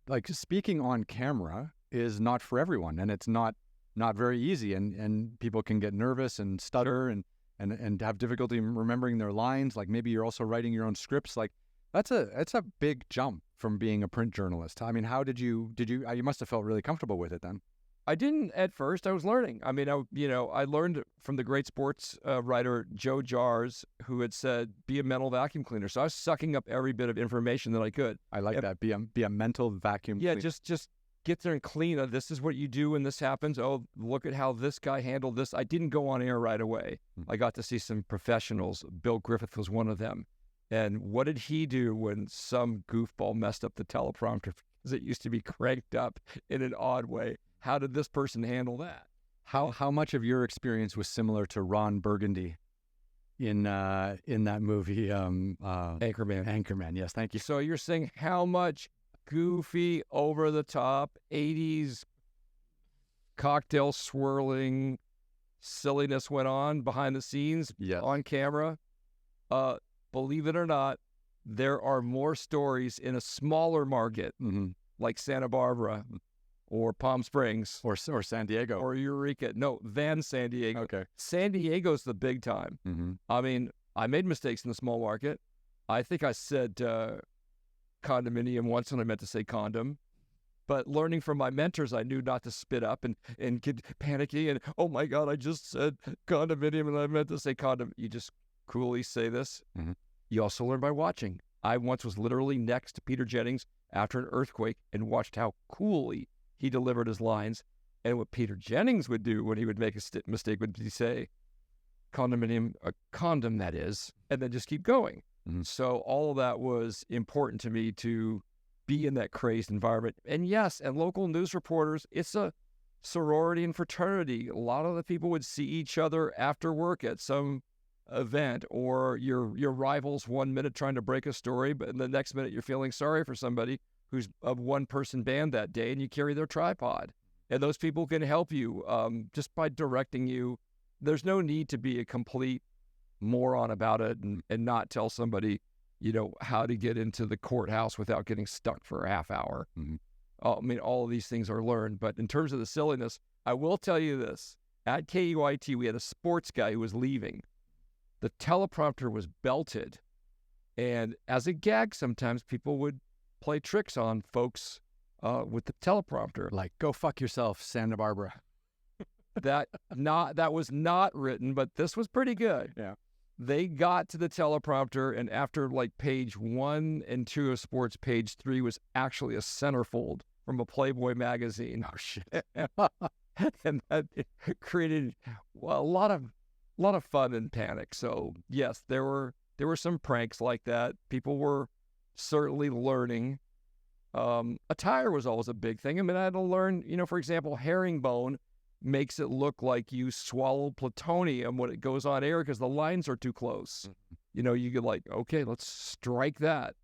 S1: like speaking on camera is not for everyone, and it's not very easy, and people can get nervous and stutter and have difficulty remembering their lines. Like maybe you're also writing your own scripts. Like that's a big jump from being a print journalist. I mean, how did you you must have felt really comfortable with it then?
S2: I didn't at first. I was learning. I mean, I learned from the great sports writer Joe Jars, who had said, "Be a mental vacuum cleaner." So I was sucking up every bit of information that I could.
S1: I like that. Be a mental vacuum cleaner.
S2: Just get there and clean. This is what you do when this happens. Oh, look at how this guy handled this. I didn't go on air right away. I got to see some professionals. Bill Griffith was one of them. And what did he do when some goofball messed up the teleprompter because it used to be cranked up in an odd way? How did this person handle that?
S1: How much of your experience was similar to Ron Burgundy in that movie
S2: Anchorman?
S1: Anchorman, yes, thank you.
S2: So you're saying how much goofy, over the top, 80s cocktail swirling silliness went on behind the scenes,
S1: yes,
S2: on camera? Believe it or not, there are more stories in a smaller market like Santa Barbara or Palm Springs
S1: or San Diego
S2: or Eureka. No, than San Diego.
S1: Okay.
S2: San Diego's the big time. I mean, I made mistakes in the small market. I think I said condominium once when I meant to say condom. But learning from my mentors, I knew not to spit up and get panicky and, oh my God, I just said condominium and I meant to say condom. You just coolly say this. You also learn by watching. I once was literally next to Peter Jennings after an earthquake and watched how coolly he delivered his lines. And what Peter Jennings would do when he would make a mistake would be say, condominium, a condom that is, and then just keep going. So all of that was important to me to be in that crazed environment. And yes, and local news reporters, it's a sorority and fraternity. A lot of the people would see each other after work at some event, or your rivals 1 minute trying to break a story, but in the next minute you're feeling sorry for somebody who's a one-person band that day, and you carry their tripod. And those people can help you just by directing you. There's no need to be a complete moron about it and not tell somebody, how to get into the courthouse without getting stuck for a half hour. I mean, all of these things are learned. But in terms of the silliness, I will tell you this. At KUIT, we had a sports guy who was leaving. The teleprompter was belted. And as a gag, sometimes people would play tricks on folks with the teleprompter.
S1: Like, go fuck yourself, Santa Barbara.
S2: That was not written, but this was pretty good.
S1: Yeah.
S2: They got to the teleprompter, and after like page 1 and 2 of sports, page 3 was actually a centerfold from a Playboy magazine.
S1: Oh shit!
S2: And that created a lot of fun and panic. So yes, there were some pranks like that. People were certainly learning. Attire was always a big thing. I mean, I had to learn. For example, herringbone makes it look like you swallowed plutonium when it goes on air because the lines are too close. You get like, okay, let's strike that.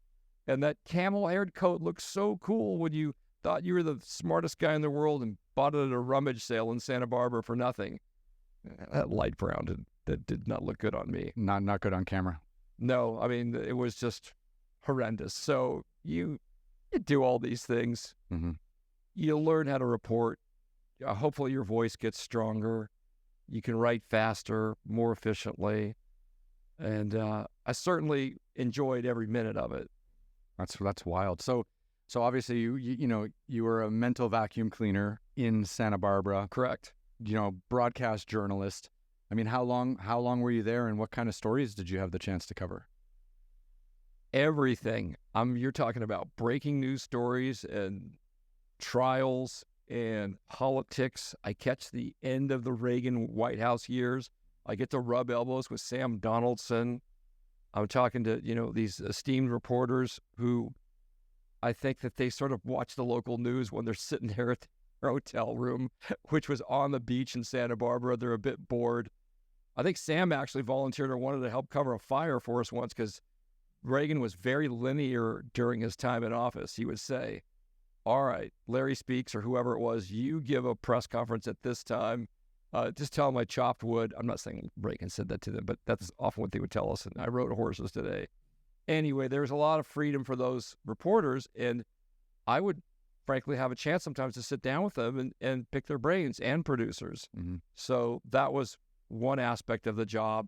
S2: And that camel-haired coat looks so cool when you thought you were the smartest guy in the world and bought it at a rummage sale in Santa Barbara for nothing. That light brown that did not look good on me.
S1: Not good on camera.
S2: No, I mean, it was just horrendous. So you do all these things. You learn how to report. Hopefully your voice gets stronger. You can write faster, more efficiently. And I certainly enjoyed every minute of it.
S1: That's wild. So obviously you were a mental vacuum cleaner in Santa Barbara.
S2: Correct.
S1: Broadcast journalist. I mean, how long were you there, and what kind of stories did you have the chance to cover?
S2: Everything. You're talking about breaking news stories and trials and politics. I catch the end of the Reagan White House years. I get to rub elbows with Sam Donaldson. I'm talking to, these esteemed reporters who I think that they sort of watch the local news when they're sitting there at their hotel room, which was on the beach in Santa Barbara. They're a bit bored. I think Sam actually volunteered or wanted to help cover a fire for us once because Reagan was very linear during his time in office. He would say, all right, Larry Speaks or whoever it was, you give a press conference at this time. Just tell them I chopped wood. I'm not saying Reagan said that to them, but that's often what they would tell us. And I rode horses today. Anyway, there's a lot of freedom for those reporters. And I would frankly have a chance sometimes to sit down with them and pick their brains and producers.
S1: Mm-hmm.
S2: So that was one aspect of the job.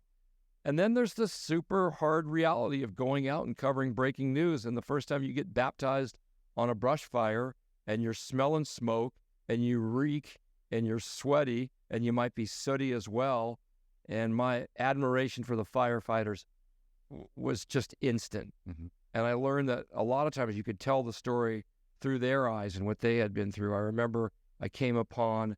S2: And then there's the super hard reality of going out and covering breaking news. And the first time you get baptized on a brush fire and you're smelling smoke and you reek and you're sweaty and you might be sooty as well. And my admiration for the firefighters was just instant.
S1: Mm-hmm.
S2: And I learned that a lot of times you could tell the story through their eyes and what they had been through. I remember I came upon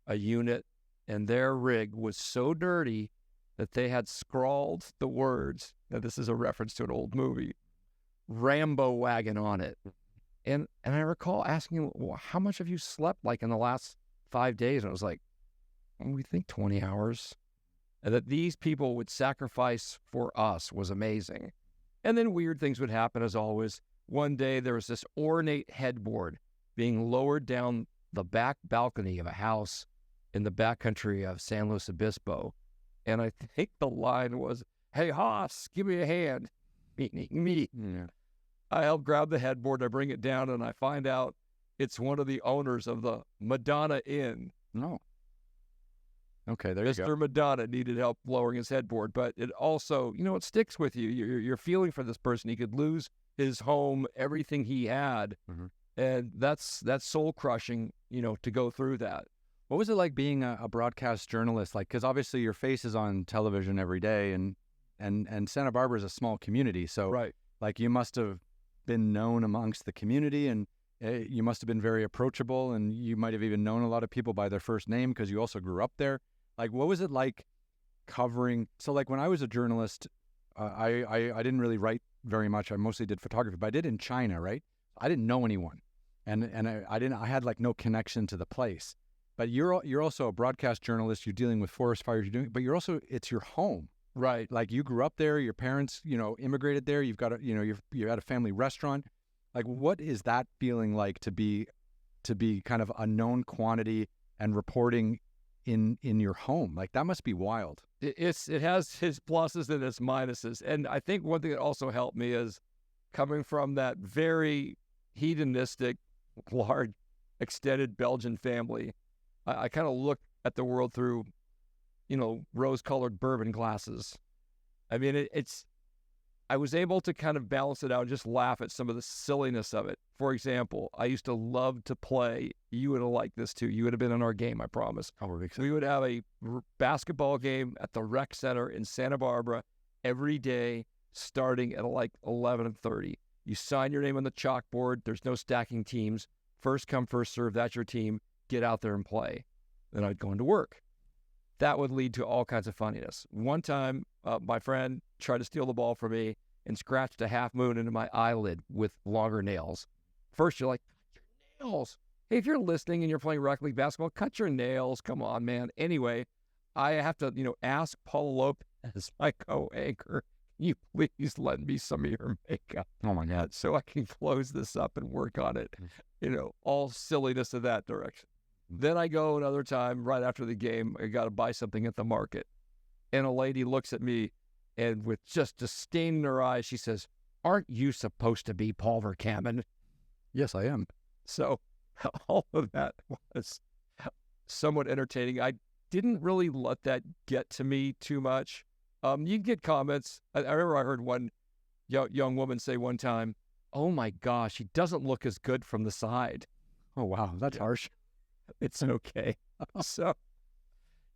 S2: a unit and their rig was so dirty that they had scrawled the words, now this is a reference to an old movie, Rambo wagon on it. And I recall asking him, well, how much have you slept like in the last 5 days? And I was like, we think 20 hours. And that these people would sacrifice for us was amazing. And then weird things would happen as always. One day there was this ornate headboard being lowered down the back balcony of a house in the backcountry of San Luis Obispo. And I think the line was, hey, Haas, give me a hand. Me.
S1: Yeah.
S2: I help grab the headboard, I bring it down, and I find out it's one of the owners of the Madonna Inn.
S1: No. Okay, there you go.
S2: Mr. Madonna needed help lowering his headboard, but it also, it sticks with you. You're feeling for this person. He could lose his home, everything he had,
S1: Mhm.
S2: and that's soul-crushing, to go through that.
S1: What was it like being a broadcast journalist? Like, because obviously your face is on television every day, and Santa Barbara is a small community, so
S2: Right.
S1: like you must have been known amongst the community, and you must have been very approachable, and you might have even known a lot of people by their first name because you also grew up there. Like, what was it like covering? So, like, when I was a journalist, I didn't really write very much. I mostly did photography, but I did in China, right? I didn't know anyone, and I had like no connection to the place. But you're also a broadcast journalist. You're dealing with forest fires. But it's your home.
S2: Right.
S1: Like, you grew up there, your parents, immigrated there. You've got you had a family restaurant. Like, what is that feeling like to be kind of a known quantity and reporting in your home? Like, that must be wild.
S2: It has its pluses and its minuses. And I think one thing that also helped me is coming from that very hedonistic, large, extended Belgian family. I kind of look at the world through, rose-colored bourbon glasses. I mean, I was able to kind of balance it out and just laugh at some of the silliness of it. For example, I used to love to play. You would have liked this too. You would have been in our game, I promise.
S1: Oh, we're
S2: We would have a basketball game at the rec center in Santa Barbara every day, starting at like 11:30. You sign your name on the chalkboard. There's no stacking teams. First come, first serve. That's your team. Get out there and play. Then I'd go into work. That would lead to all kinds of funniness. One time, my friend tried to steal the ball from me and scratched a half moon into my eyelid with longer nails. First, you're like, cut your nails. Hey, if you're listening and you're playing rec league basketball, cut your nails. Come on, man. Anyway, I have to, ask Paul Lopez, my co-anchor, can you please lend me some of your makeup?
S1: Oh, my God.
S2: So I can close this up and work on it. All silliness in that direction. Then I go another time right after the game. I got to buy something at the market. And a lady looks at me and with just disdain in her eyes, she says, aren't you supposed to be Paul Vercammen?
S1: Yes, I am.
S2: So all of that was somewhat entertaining. I didn't really let that get to me too much. You get comments. I remember I heard one young woman say one time, oh my gosh, he doesn't look as good from the side.
S1: Oh, wow. That's harsh.
S2: It's okay. So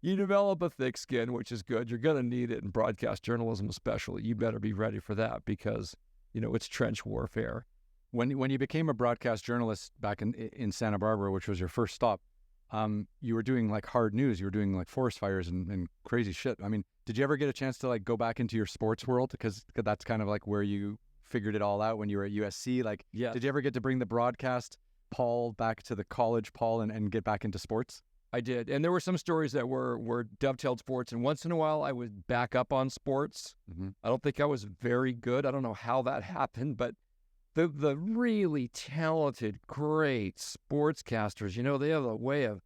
S2: you develop a thick skin, which is good. You're going to need it in broadcast journalism especially. You better be ready for that because, it's trench warfare.
S1: When you became a broadcast journalist back in Santa Barbara, which was your first stop, you were doing like hard news. You were doing like forest fires and crazy shit. I mean, did you ever get a chance to like go back into your sports world? Because that's kind of like where you figured it all out when you were at USC. Like,
S2: Yeah,
S1: did you ever get to bring the broadcast Paul back to the college Paul and get back into sports?
S2: I did. And there were some stories that were dovetailed sports. And once in a while, I would back up on sports.
S1: Mm-hmm.
S2: I don't think I was very good. I don't know how that happened, but the really talented, great sportscasters, they have a way of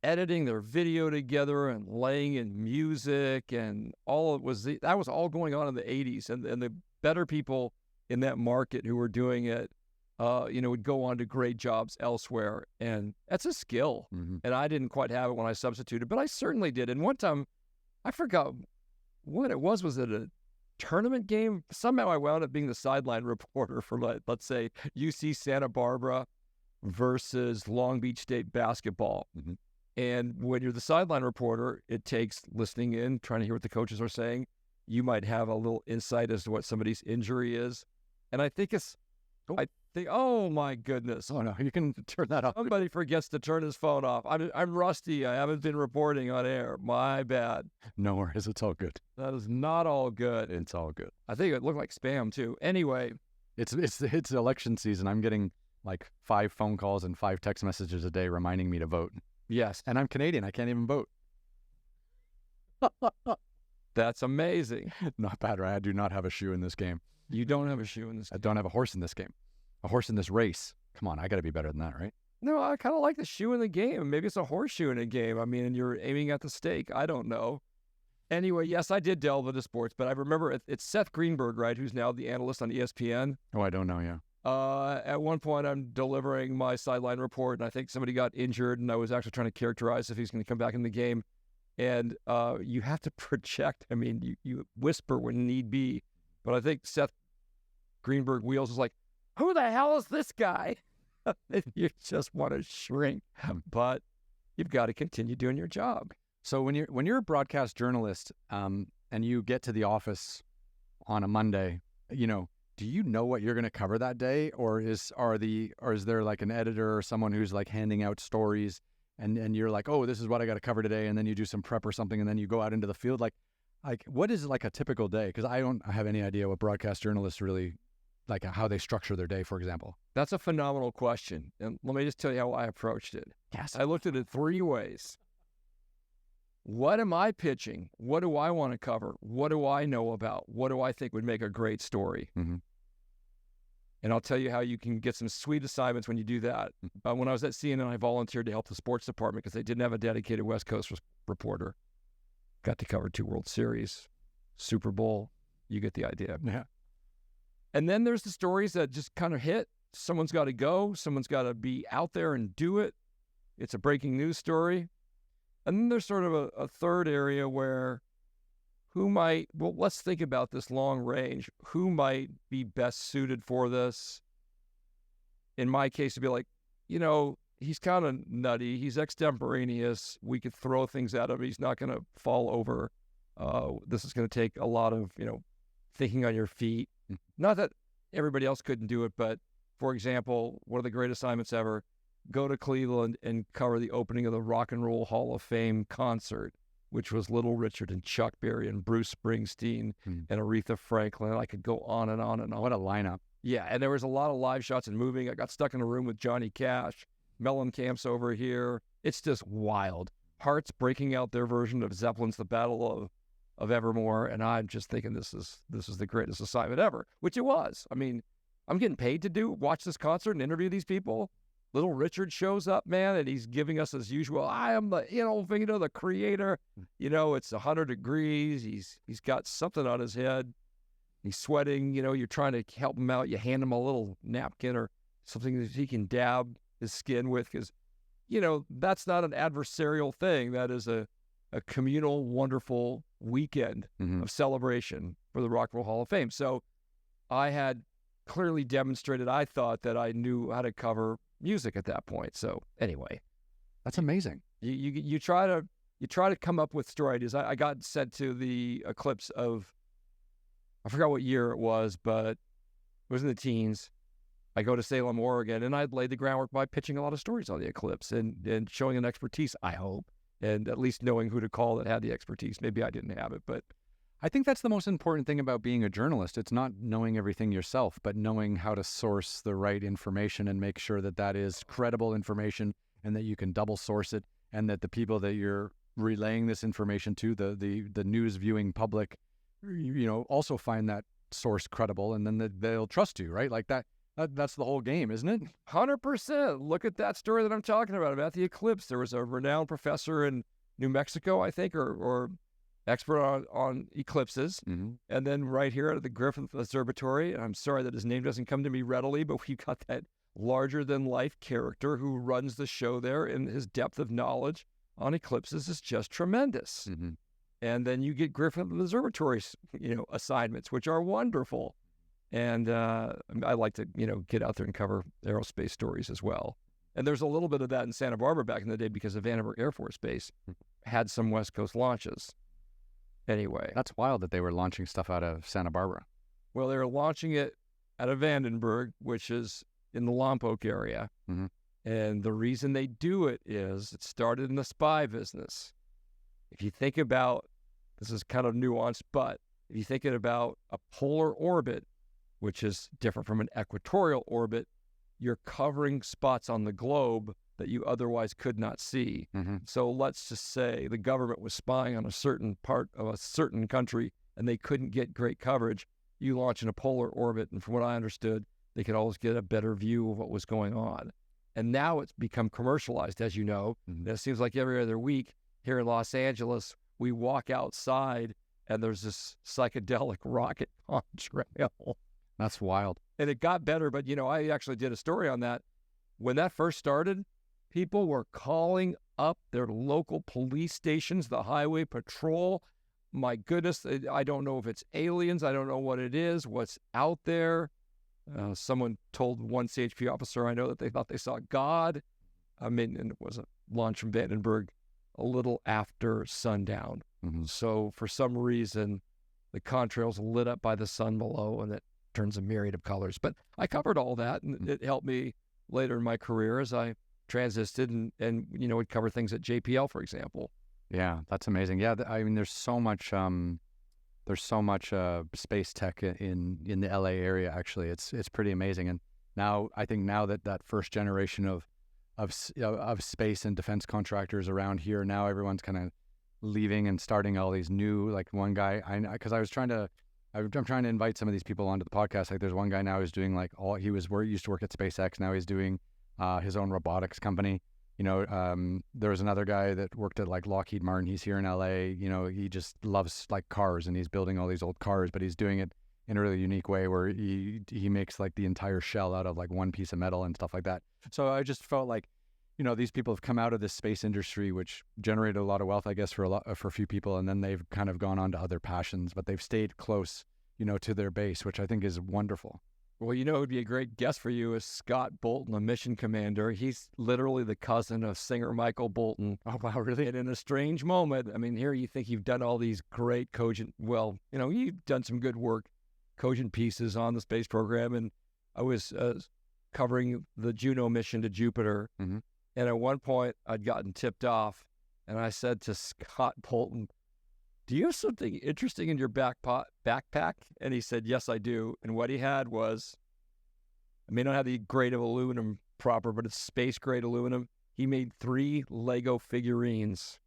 S2: editing their video together and laying in music, and that was all going on in the 80s. And the better people in that market who were doing it, would go on to great jobs elsewhere. And that's a skill.
S1: Mm-hmm.
S2: And I didn't quite have it when I substituted, but I certainly did. And one time, I forgot what it was. Was it a tournament game? Somehow I wound up being the sideline reporter for, let's say, UC Santa Barbara versus Long Beach State basketball.
S1: Mm-hmm.
S2: And when you're the sideline reporter, it takes listening in, trying to hear what the coaches are saying. You might have a little insight as to what somebody's injury is. And I think oh my goodness.
S1: Oh no, you can turn that off.
S2: Somebody forgets to turn his phone off. I'm rusty. I haven't been reporting on air. My bad.
S1: No worries. It's all good.
S2: That is not all good.
S1: It's all good.
S2: I think it looked like spam too. Anyway.
S1: It's election season. I'm getting like 5 phone calls and 5 text messages a day reminding me to vote.
S2: Yes.
S1: And I'm Canadian. I can't even vote.
S2: That's amazing.
S1: Not bad, right? I do not have a shoe in this game.
S2: You don't have a shoe in this game.
S1: I don't have a horse in this game. A horse in this race. Come on, I got to be better than that, right?
S2: No, I kind of like the shoe in the game. Maybe it's a horseshoe in a game. I mean, and you're aiming at the stake. I don't know. Anyway, yes, I did delve into sports, but I remember it's Seth Greenberg, right, who's now the analyst on ESPN.
S1: Oh, I don't know, yeah.
S2: At one point, I'm delivering my sideline report, and I think somebody got injured, and I was actually trying to characterize if he's going to come back in the game. And you have to project. I mean, you whisper when need be. But I think Seth Greenberg Wheels was like, who the hell is this guy? You just want to shrink. But you've got to continue doing your job.
S1: So when you're a broadcast journalist and you get to the office on a Monday, do you know what you're going to cover that day, or is there like an editor or someone who's like handing out stories and you're like, oh, this is what I got to cover today, and then you do some prep or something, and then you go out into the field? Like what is like a typical day? Because I don't have any idea what broadcast journalists really like, how they structure their day, for example.
S2: That's a phenomenal question, and let me just tell you how I approached it.
S1: Yes,
S2: I looked at it 3 ways. What am I pitching? What do I want to cover? What do I know about? What do I think would make a great story?
S1: Mm-hmm.
S2: And I'll tell you how you can get some sweet assignments when you do that. When I was at CNN, I volunteered to help the sports department because they didn't have a dedicated West Coast reporter. Got to cover 2 World Series, Super Bowl. You get the idea.
S1: Yeah.
S2: And then there's the stories that just kind of hit. Someone's got to go. Someone's got to be out there and do it. It's a breaking news story. And then there's sort of a third area where let's think about this long range. Who might be best suited for this? In my case, it'd be like, he's kind of nutty. He's extemporaneous. We could throw things at him. He's not going to fall over. This is going to take a lot of, thinking on your feet. Not that everybody else couldn't do it, but for example, one of the great assignments ever, go to Cleveland and cover the opening of the Rock and Roll Hall of Fame concert, which was Little Richard and Chuck Berry and Bruce Springsteen and Aretha Franklin. I could go on and on and on.
S1: What a lineup.
S2: Yeah, and there was a lot of live shots and moving. I got stuck in a room with Johnny Cash, Mellencamp's over here. It's just wild. Hearts breaking out their version of Zeppelin's The Battle of Evermore, and I'm just thinking this is the greatest assignment ever, which it was. I mean, I'm getting paid to watch this concert and interview these people. Little Richard shows up, man, and he's giving us as usual. I am the, the creator. It's 100 degrees. He's got something on his head. He's sweating. You're trying to help him out. You hand him a little napkin or something that he can dab his skin with, because, that's not an adversarial thing. That is a communal, wonderful weekend of celebration for the Rock and Roll Hall of Fame. So I had clearly demonstrated, I thought, that I knew how to cover music at that point. So anyway,
S1: that's amazing.
S2: You try to come up with story ideas. I got sent to the eclipse of, I forgot what year it was, but it was in the teens. I go to Salem, Oregon, and I'd laid the groundwork by pitching a lot of stories on the eclipse and showing an expertise, I hope, and at least knowing who to call that had the expertise. Maybe I didn't have it, but
S1: I think that's the most important thing about being a journalist. It's not knowing everything yourself, but knowing how to source the right information and make sure that that is credible information and that you can double source it, and that the people that you're relaying this information to, the news viewing public, also find that source credible, and then they'll trust you, right? Like that's the whole game, isn't it?
S2: 100%. Look at that story that I'm talking about the eclipse. There was a renowned professor in New Mexico, I think, or expert on eclipses.
S1: Mm-hmm.
S2: And then right here at the Griffith Observatory, and I'm sorry that his name doesn't come to me readily, but we've got that larger-than-life character who runs the show there, and his depth of knowledge on eclipses is just tremendous.
S1: Mm-hmm.
S2: And then you get Griffith Observatory, assignments, which are wonderful. And I like to, get out there and cover aerospace stories as well. And there's a little bit of that in Santa Barbara back in the day because of Vandenberg Air Force Base had some West Coast launches. Anyway.
S1: That's wild that they were launching stuff out of Santa Barbara.
S2: Well, they were launching it out of Vandenberg, which is in the Lompoc area.
S1: Mm-hmm.
S2: And the reason they do it is it started in the spy business. If you think about, this is kind of nuanced, but if you think about a polar orbit, which is different from an equatorial orbit, you're covering spots on the globe that you otherwise could not see.
S1: Mm-hmm.
S2: So let's just say the government was spying on a certain part of a certain country and they couldn't get great coverage. You launch in a polar orbit, and from what I understood, they could always get a better view of what was going on. And now it's become commercialized, as you know.
S1: Mm-hmm.
S2: And it seems like every other week here in Los Angeles, we walk outside and there's this psychedelic rocket contrail.
S1: That's wild.
S2: And it got better, but, I actually did a story on that. When that first started, people were calling up their local police stations, the highway patrol. My goodness, I don't know if it's aliens. I don't know what it is, what's out there. Someone told one CHP officer I know that they thought they saw God. And it was a launch from Vandenberg a little after sundown.
S1: Mm-hmm.
S2: So for some reason, the contrail's lit up by the sun below, and it turns a myriad of colors. But I covered all that, and it helped me later in my career as I transited and would cover things at JPL, for example.
S1: Yeah, that's amazing. Yeah, there's so much space tech in the LA area. Actually, it's pretty amazing. And now I think that first generation of space and defense contractors around here, now everyone's kind of leaving and starting all these new, like one guy, because I'm trying to invite some of these people onto the podcast. Like there's one guy now who's doing he used to work at SpaceX. Now he's doing his own robotics company. There was another guy that worked at Lockheed Martin. He's here in LA. He just loves cars, and he's building all these old cars, but he's doing it in a really unique way where he makes the entire shell out of one piece of metal and stuff like that. So I just felt like, these people have come out of this space industry, which generated a lot of wealth, I guess, for a few people, and then they've kind of gone on to other passions, but they've stayed close, to their base, which I think is wonderful.
S2: Well, it would be a great guest for you is Scott Bolton, a mission commander. He's literally the cousin of singer Michael Bolton.
S1: Oh, wow, really?
S2: And in a strange moment, here you think you've done all these great cogent, you've done some good work, cogent pieces on the space program. And I was covering the Juno mission to Jupiter.
S1: Mm-hmm.
S2: And at one point, I'd gotten tipped off, and I said to Scott Bolton, "Do you have something interesting in your backpack?" And he said, "Yes, I do." And what he had was, I may not have the grade of aluminum proper, but it's space-grade aluminum. He made 3 Lego figurines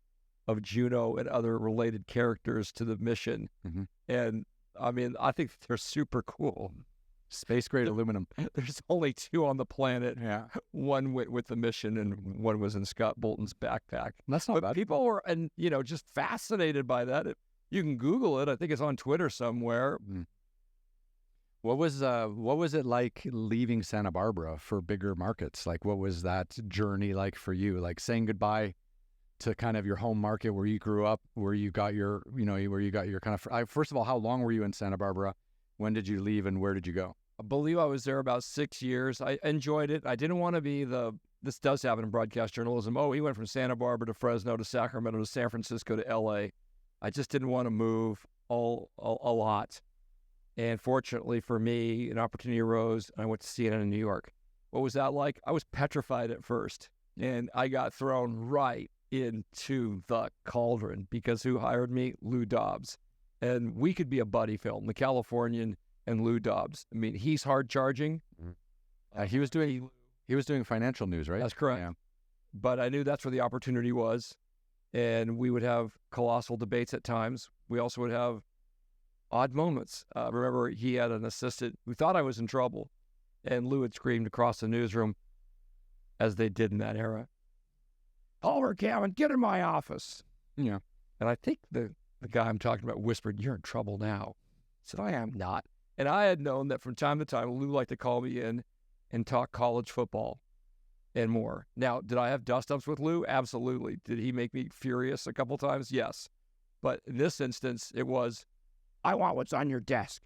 S2: of Juno and other related characters to the mission.
S1: Mm-hmm.
S2: And, I think they're super cool.
S1: Space-grade aluminum.
S2: There's only 2 on the planet.
S1: Yeah.
S2: One went with the mission, and one was in Scott Bolton's backpack.
S1: That's not bad.
S2: People were, just fascinated by that. You can Google it. I think it's on Twitter somewhere.
S1: Mm. What was it like leaving Santa Barbara for bigger markets? What was that journey like for you? Saying goodbye to kind of your home market where you grew up, where you got your kind of. First of all, how long were you in Santa Barbara? When did you leave, and where did you go?
S2: I believe I was there about 6 years. I enjoyed it. I didn't want to be this does happen in broadcast journalism. Oh, he went from Santa Barbara to Fresno to Sacramento to San Francisco to LA. I just didn't want to move a lot. And fortunately for me, an opportunity arose, and I went to CNN in New York. What was that like? I was petrified at first, and I got thrown right into the cauldron because who hired me? Lou Dobbs. and we could be a buddy film, The Californian and Lou Dobbs. I mean, he's hard charging.
S1: He was doing financial news, right?
S2: That's correct.
S1: Yeah.
S2: But I knew that's where the opportunity was, and we would have colossal debates at times. We also would have odd moments. Remember, he had an assistant who thought I was in trouble, and Lou had screamed across the newsroom, as they did in that era, "Paul Vercammen, get in my office."
S1: Yeah.
S2: And I think the guy I'm talking about whispered, "You're in trouble now." I said, "I am not." And I had known that from time to time, Lou liked to call me in and talk college football and more. Now, did I have dust-ups with Lou? Absolutely. Did he make me furious a couple times? Yes. But in this instance, it was, "I want what's on your desk."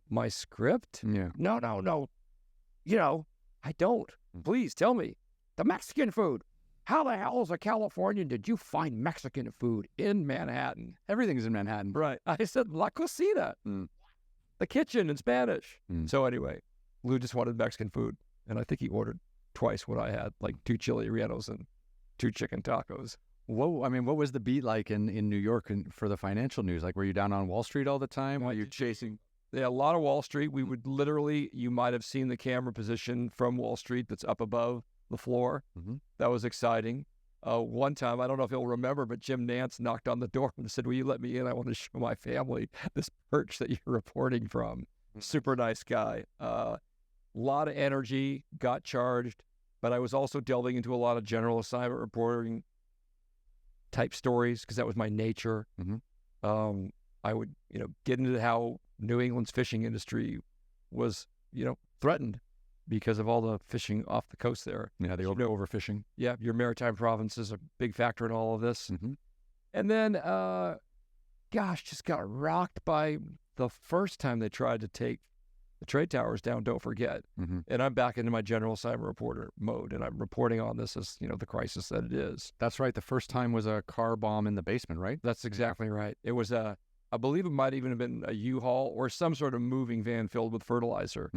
S2: My script?
S1: Yeah.
S2: No. I don't. Please tell me. The Mexican food. How the hell, as a Californian, did you find Mexican food in Manhattan?
S1: Everything's in Manhattan.
S2: Right. I said, "La cocina." The kitchen in Spanish. So anyway, Lou just wanted Mexican food. And I think he ordered twice what I had, like 2 chili rellenos and 2 chicken tacos.
S1: What was the beat like in New York for the financial news? Like, were you down on Wall Street all the time? Were you chasing?
S2: Yeah, a lot of Wall Street. We would literally, you might have seen the camera position from Wall Street that's up above the floor. That was exciting. One time, I don't know if you'll remember, but Jim Nance knocked on the door and said, "Will you let me in? I want to show my family this perch that you're reporting from." Super nice guy. Lot of energy, got charged, but I was also delving into a lot of general assignment reporting type stories because that was my nature. I would, get into how New England's fishing industry was, threatened because of all the fishing off the coast there.
S1: Yeah, the overfishing.
S2: Yeah, your maritime province is a big factor in all of this. And then, just got rocked by the first time they tried to take the trade towers down, don't forget. And I'm back into my general assignment reporter mode, and I'm reporting on this as, the crisis that it is.
S1: That's right. The first time was a car bomb in the basement, right?
S2: That's exactly right. It was I believe it might even have been a U-Haul or some sort of moving van filled with fertilizer.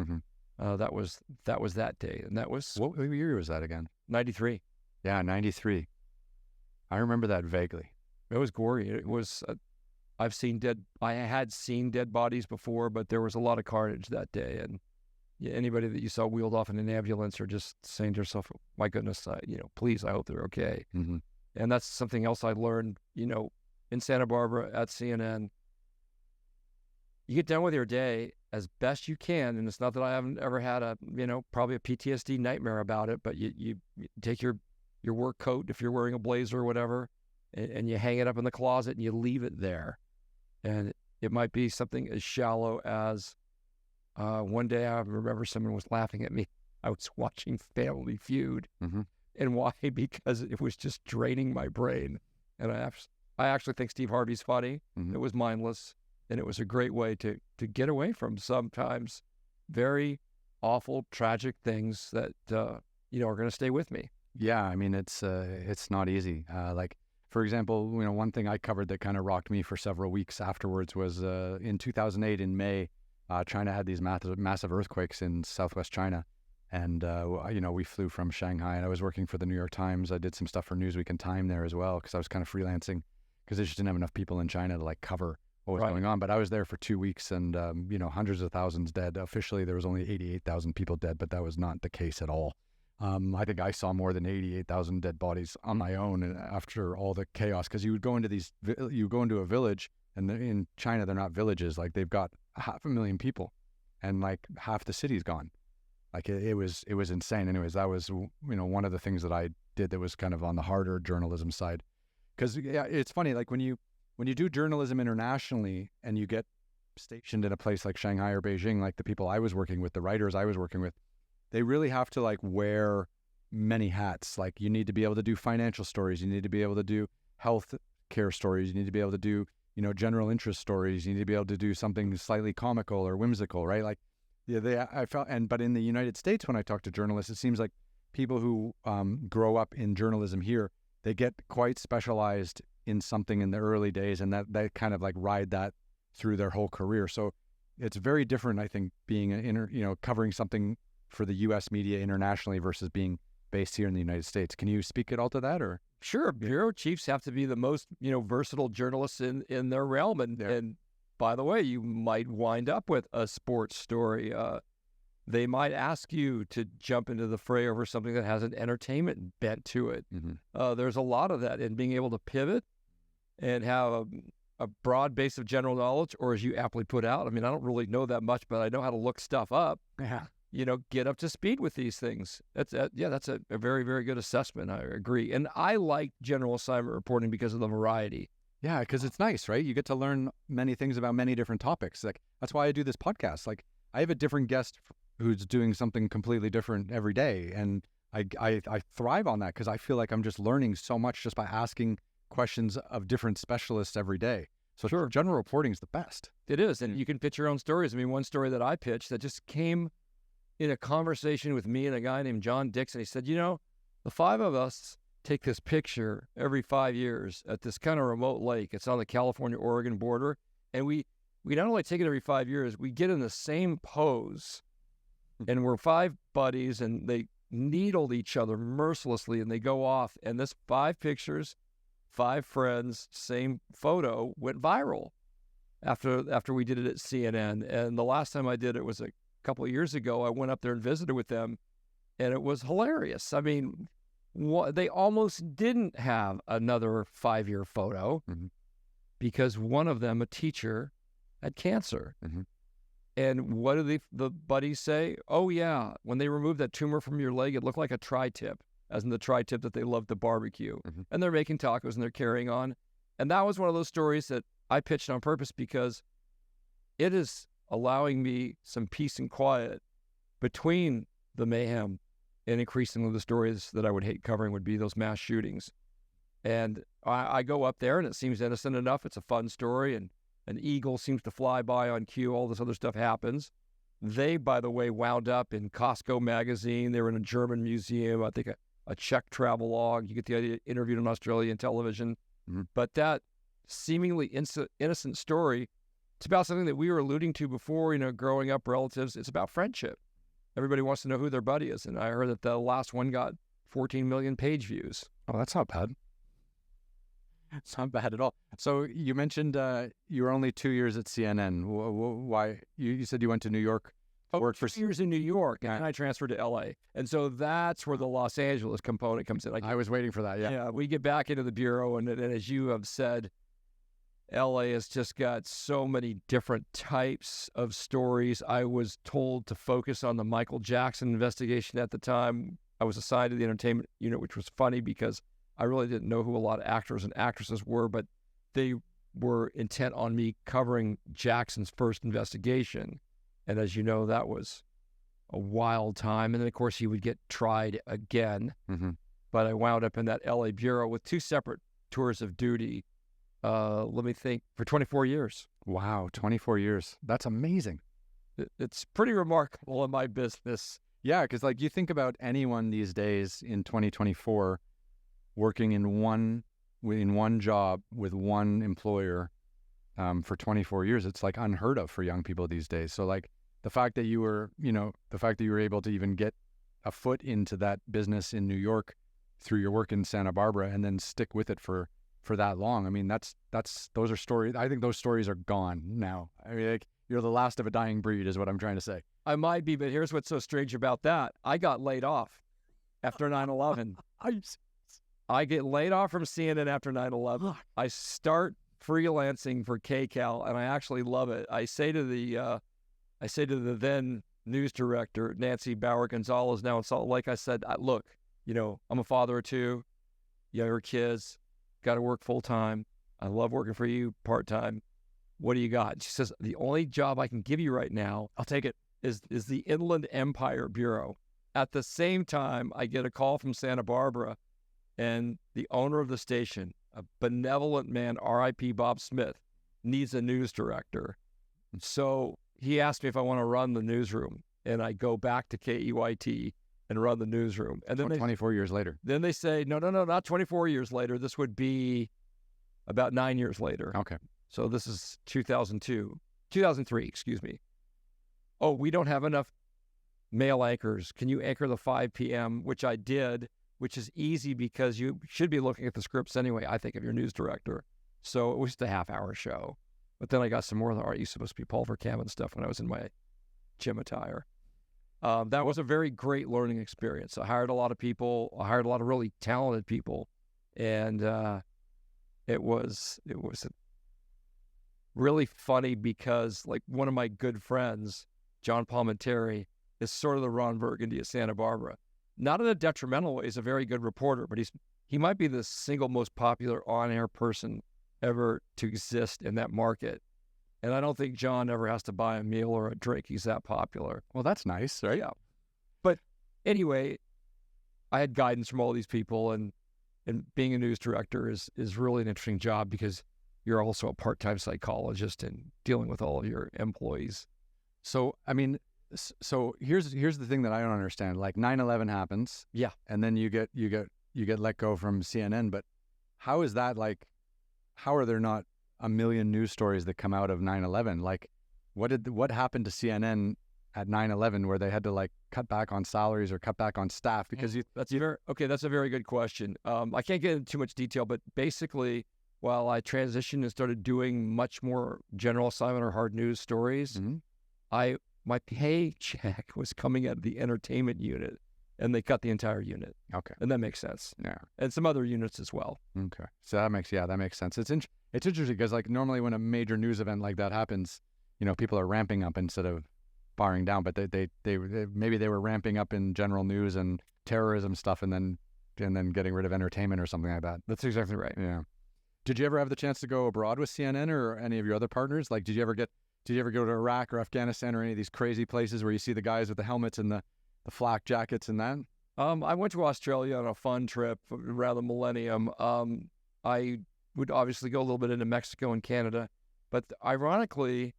S2: That was that day, and that was
S1: what year was that again?
S2: 93.
S1: Yeah, 93. I remember that vaguely.
S2: It was gory. It was. I had seen dead bodies before, but there was a lot of carnage that day, and anybody that you saw wheeled off in an ambulance or just saying to yourself, "My goodness, please, I hope they're okay." And that's something else I learned, in Santa Barbara at CNN. You get done with your day as best you can, and it's not that I haven't ever had probably a PTSD nightmare about it, but you take your work coat, if you're wearing a blazer or whatever, and you hang it up in the closet and you leave it there. And it might be something as shallow as one day I remember someone was laughing at me. I was watching Family Feud. And why? Because it was just draining my brain. And I actually think Steve Harvey's funny. It was mindless. And it was a great way to get away from sometimes very awful, tragic things that, are going to stay with me.
S1: Yeah, I mean, it's not easy. Like, for example, one thing I covered that kind of rocked me for several weeks afterwards was in 2008 in May, China had these massive earthquakes in southwest China. And, we flew from Shanghai, and I was working for the New York Times. I did some stuff for Newsweek and Time there as well because I was kind of freelancing because they just didn't have enough people in China to cover what was going on. But I was there for 2 weeks and, hundreds of thousands dead. Officially, there was only 88,000 people dead, but that was not the case at all. I think I saw more than 88,000 dead bodies on my own after all the chaos. Because you would go into a village, and in China, they're not villages. Like, they've got 500,000 people, and half the city's gone. It was insane. Anyways, that was, one of the things that I did that was kind of on the harder journalism side. Because, yeah, it's funny, when you do journalism internationally and you get stationed in a place like Shanghai or Beijing, like the people I was working with, the writers I was working with, they really have to wear many hats. You need to be able to do financial stories. You need to be able to do health care stories. You need to be able to do, general interest stories. You need to be able to do something slightly comical or whimsical, right? But in the United States, when I talk to journalists, it seems like people who grow up in journalism here, they get quite specialized in something in the early days, and that kind of ride that through their whole career. So it's very different, I think, being covering something for the U.S. media internationally versus being based here in the United States. Can you speak at all to that, or?
S2: Sure, bureau chiefs have to be the most, versatile journalists in their realm. And by the way, you might wind up with a sports story. They might ask you to jump into the fray over something that has an entertainment bent to it. There's a lot of that, and being able to pivot and have a broad base of general knowledge, or as you aptly put out, I mean, I don't really know that much, but I know how to look stuff up.
S1: Yeah.
S2: Get up to speed with these things. That's a very, very good assessment. I agree. And I like general assignment reporting because of the variety.
S1: Yeah, because it's nice, right? You get to learn many things about many different topics. Like, that's why I do this podcast. Like, I have a different guest who's doing something completely different every day. And I thrive on that because I feel like I'm just learning so much just by asking questions of different specialists every day. So
S2: Sure.
S1: General reporting is the best.
S2: It is. And you can pitch your own stories. I mean, one story that I pitched that just came in a conversation with me and a guy named John Dixon. He said, the five of us take this picture every 5 years at this kind of remote lake. It's on the California-Oregon border. And we not only take it every 5 years, we get in the same pose. And we're five buddies, and they needled each other mercilessly, and they go off. And this 5 pictures, 5 friends, same photo, went viral after we did it at CNN. And the last time I did it was a couple of years ago. I went up there and visited with them, and it was hilarious. I mean, they almost didn't have another 5-year photo because one of them, a teacher, had cancer. And what do the buddies say? Oh, yeah, when they removed that tumor from your leg, it looked like a tri-tip, as in the tri-tip that they love to barbecue. And they're making tacos and they're carrying on. And that was one of those stories that I pitched on purpose because it is allowing me some peace and quiet between the mayhem, and increasingly the stories that I would hate covering would be those mass shootings. And I go up there, and it seems innocent enough. It's a fun story, and an eagle seems to fly by on cue. All this other stuff happens. They, by the way, wound up in Costco magazine. They were in a German museum, I think a Czech travelogue. You get the idea, interviewed on Australian television. But that seemingly innocent story, it's about something that we were alluding to before, growing up relatives. It's about friendship. Everybody wants to know who their buddy is. And I heard that the last one got 14 million page views.
S1: Oh, that's not bad. It's not bad at all. So you mentioned you were only 2 years at CNN. Why? You said you went to New York.
S2: Worked for 2 years in New York, and then I transferred to LA. And so that's where the Los Angeles component comes in.
S1: I was waiting for that, yeah.
S2: Yeah, we get back into the bureau, and as you have said, LA has just got so many different types of stories. I was told to focus on the Michael Jackson investigation at the time. I was assigned to the entertainment unit, which was funny because I really didn't know who a lot of actors and actresses were, but they were intent on me covering Jackson's first investigation. And as you know, that was a wild time. And then, of course, he would get tried again. But I wound up in that LA bureau with 2 separate tours of duty. Let me think, for 24 years.
S1: Wow, 24 years. That's amazing.
S2: It's pretty remarkable in my business.
S1: Yeah, because you think about anyone these days in 2024 working in one job with one employer for 24 years, it's unheard of for young people these days. So the fact that you were able to even get a foot into that business in New York through your work in Santa Barbara and then stick with it for that long. I mean, those are stories. I think those stories are gone now. I mean, you're the last of a dying breed is what I'm trying to say.
S2: I might be, but here's what's so strange about that. I got laid off after 9/11. I get laid off from CNN after 9/11. I start freelancing for KCAL, and I actually love it. I say to the then news director, Nancy Bauer Gonzalez, now in Salt Lake, I said, look, I'm a father of 2 younger kids, got to work full time. I love working for you part time. What do you got? And she says, the only job I can give you right now, I'll take it, is the Inland Empire Bureau. At the same time, I get a call from Santa Barbara, and the owner of the station, a benevolent man, R.I.P. Bob Smith, needs a news director. So he asked me if I want to run the newsroom, and I go back to KEYT and run the newsroom. And then
S1: 24 years later.
S2: Then they say, no, not 24 years later. This would be about 9 years later.
S1: Okay.
S2: So this is 2003, excuse me. Oh, we don't have enough male anchors. Can you anchor the 5 p.m., which I did which is easy because you should be looking at the scripts anyway, I think, if you're a news director. So it was just a half-hour show. But then I got some more of the art. Used supposed to be Paul Vercammen stuff when I was in my gym attire. That was a very great learning experience. I hired a lot of people. I hired a lot of really talented people. And it was really funny because, like, one of my good friends, John Palminteri, is sort of the Ron Burgundy of Santa Barbara. Not in a detrimental way. He's a very good reporter, but he might be the single most popular on-air person ever to exist in that market. And I don't think John ever has to buy a meal or a drink. He's that popular.
S1: Well, that's nice, right?
S2: Yeah. But anyway, I had guidance from all these people, and being a news director is really an interesting job because you're also a part-time psychologist and dealing with all of your employees.
S1: So, I mean, so here's the thing that I don't understand. Like 9/11 happens.
S2: Yeah.
S1: And then you get let go from CNN, but how is that like, how are there not a million news stories that come out of 9/11? Like, what happened to CNN at 9/11 where they had to like cut back on salaries or cut back on staff? Because
S2: that's a very good question. I can't get into too much detail, but basically, while I transitioned and started doing much more general assignment or hard news stories, my paycheck was coming out of the entertainment unit, and they cut the entire unit.
S1: Okay.
S2: And that makes sense.
S1: Yeah.
S2: And some other units as well.
S1: Okay. So that makes sense. It's interesting because like normally when a major news event like that happens, people are ramping up instead of barring down, but they maybe they were ramping up in general news and terrorism stuff and then getting rid of entertainment or something like that.
S2: That's exactly right.
S1: Yeah. Did you ever have the chance to go abroad with CNN or any of your other partners? Like, did you ever go to Iraq or Afghanistan or any of these crazy places where you see the guys with the helmets and the flak jackets and that?
S2: I went to Australia on a fun trip around the millennium. I would obviously go a little bit into Mexico and Canada, but ironically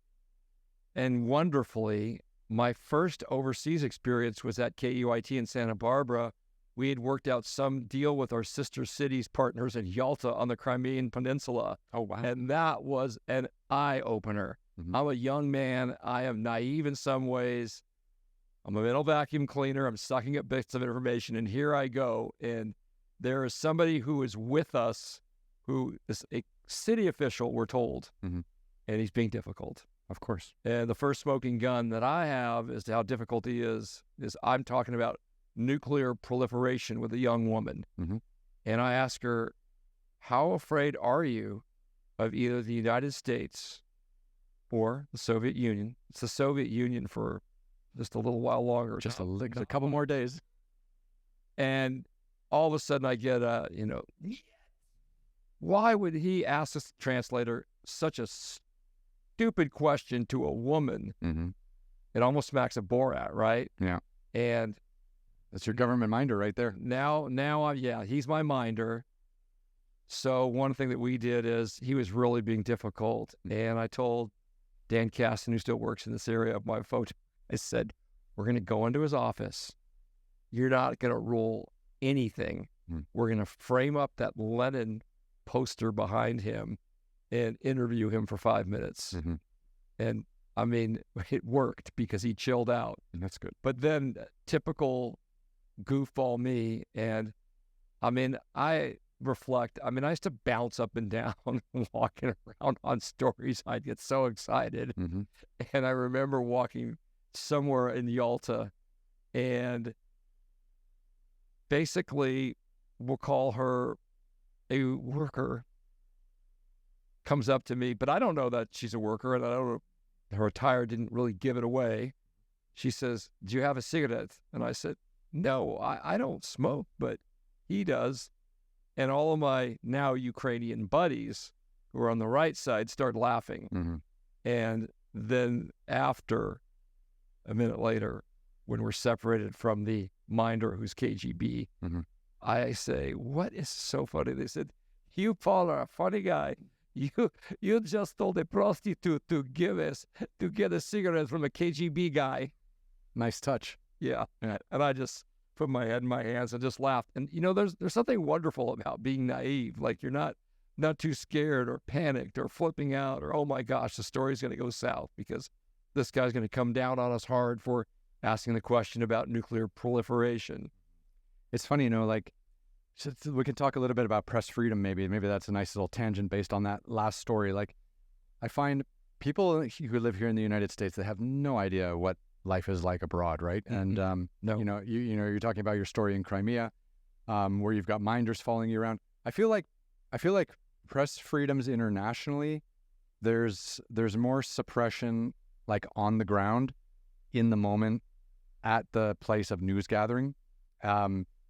S2: and wonderfully, my first overseas experience was at KUIT in Santa Barbara. We had worked out some deal with our sister cities partners in Yalta on the Crimean Peninsula.
S1: Oh, wow.
S2: And that was an eye-opener. Mm-hmm. I'm a young man. I am naive in some ways. I'm a mental vacuum cleaner. I'm sucking up bits of information, and here I go. And there is somebody who is with us, who is a city official, we're told, and he's being difficult.
S1: Of course.
S2: And the first smoking gun that I have as to how difficult he is I'm talking about nuclear proliferation with a young woman.
S1: Mm-hmm.
S2: And I ask her, how afraid are you of either the United States or the Soviet Union? It's the Soviet Union for just a little while longer.
S1: Just a couple more days.
S2: And all of a sudden I get why would he ask this translator such a stupid question to a woman?
S1: Mm-hmm.
S2: It almost smacks of Borat, right?
S1: Yeah.
S2: And
S1: that's your government minder right there.
S2: Now, he's my minder. So one thing that we did is he was really being difficult. And I told Dan Caston, who still works in this area of my photo, I said, we're going to go into his office. You're not going to rule anything. We're going to frame up that Lenin poster behind him and interview him for 5 minutes.
S1: Mm-hmm.
S2: And I mean, it worked because he chilled out.
S1: That's good.
S2: But then typical goofball me, and I mean, I reflect. I mean, I used to bounce up and down walking around on stories. I'd get so excited.
S1: Mm-hmm.
S2: And I remember walking somewhere in Yalta, and basically we'll call her a worker, comes up to me, but I don't know that she's a worker, and I don't know, her attire didn't really give it away. She says, do you have a cigarette? And I said, no, I don't smoke, but he does. And all of my now Ukrainian buddies who are on the right side start laughing.
S1: Mm-hmm.
S2: And then after, a minute later, when we're separated from the minder who's KGB, I say, what is so funny? They said, you, Paul, are a funny guy. You just told a prostitute to get a cigarette from a KGB guy.
S1: Nice touch.
S2: Yeah. And I just put my head in my hands and just laughed. And, there's something wonderful about being naive. Like, you're not too scared or panicked or flipping out or, oh, my gosh, the story's going to go south because this guy's going to come down on us hard for asking the question about nuclear proliferation.
S1: It's funny, like So we can talk a little bit about press freedom. Maybe that's a nice little tangent based on that last story. Like, I find people who live here in the United States, they have no idea what life is like abroad, right?
S2: Mm-hmm.
S1: And
S2: No.
S1: you're talking about your story in Crimea, where you've got minders following you around. I feel like press freedoms internationally, there's more suppression, like on the ground, in the moment, at the place of news gathering.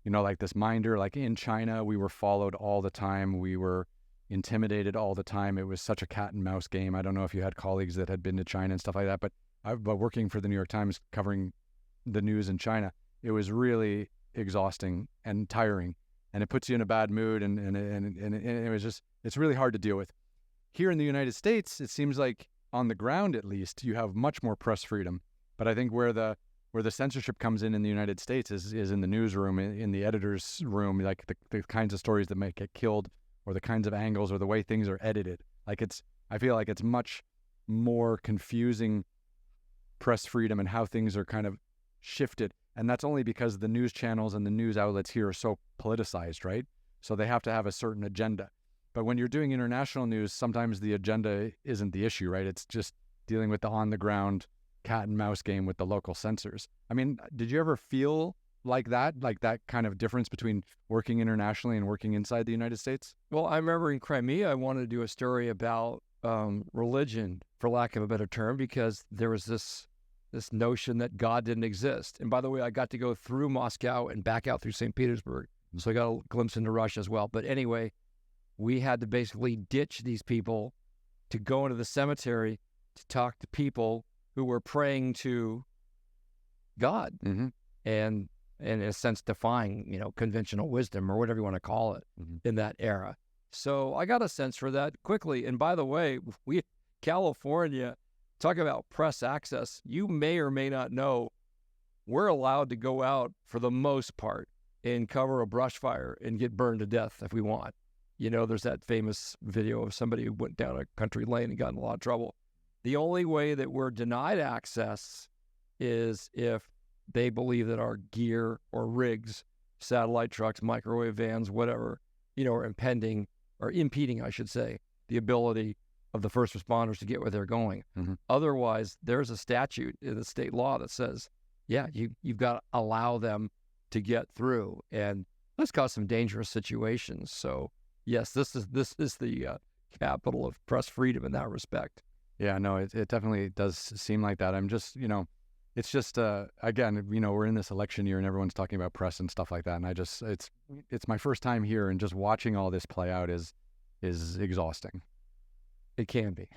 S1: Like this minder, like in China, we were followed all the time. We were intimidated all the time. It was such a cat and mouse game. I don't know if you had colleagues that had been to China and stuff like that, but working for the New York Times covering the news in China, it was really exhausting and tiring, and it puts you in a bad mood, and it was just, it's really hard to deal with. Here in the United States, it seems like on the ground, at least, you have much more press freedom. But I think where the censorship comes in the United States is in the newsroom, in the editor's room, like the kinds of stories that might get killed, or the kinds of angles, or the way things are edited. I feel like it's much more confusing press freedom and how things are kind of shifted. And that's only because the news channels and the news outlets here are so politicized, right? So they have to have a certain agenda. But when you're doing international news, sometimes the agenda isn't the issue, right? It's just dealing with the on-the-ground cat and mouse game with the local censors. I mean, did you ever feel like that kind of difference between working internationally and working inside the United States?
S2: Well, I remember in Crimea, I wanted to do a story about religion, for lack of a better term, because there was this notion that God didn't exist. And by the way, I got to go through Moscow and back out through St. Petersburg. So I got a glimpse into Russia as well. But anyway, we had to basically ditch these people to go into the cemetery to talk to people who were praying to God,
S1: mm-hmm.
S2: and in a sense defying, conventional wisdom, or whatever you want to call it,
S1: Mm-hmm.
S2: in that era. So I got a sense for that quickly. And by the way, California, talk about press access. You may or may not know, we're allowed to go out for the most part and cover a brush fire and get burned to death if we want. There's that famous video of somebody who went down a country lane and got in a lot of trouble. The only way that we're denied access is if they believe that our gear or rigs, satellite trucks, microwave vans, whatever, are impeding, I should say, the ability of the first responders to get where they're going.
S1: Mm-hmm.
S2: Otherwise, there's a statute in the state law that says, yeah, you've got to allow them to get through, and that's caused some dangerous situations. So yes, this is the capital of press freedom in that respect.
S1: Yeah, no, it definitely does seem like that. I'm just, it's just, again, we're in this election year and everyone's talking about press and stuff like that. And it's my first time here, and just watching all this play out is exhausting.
S2: It can be.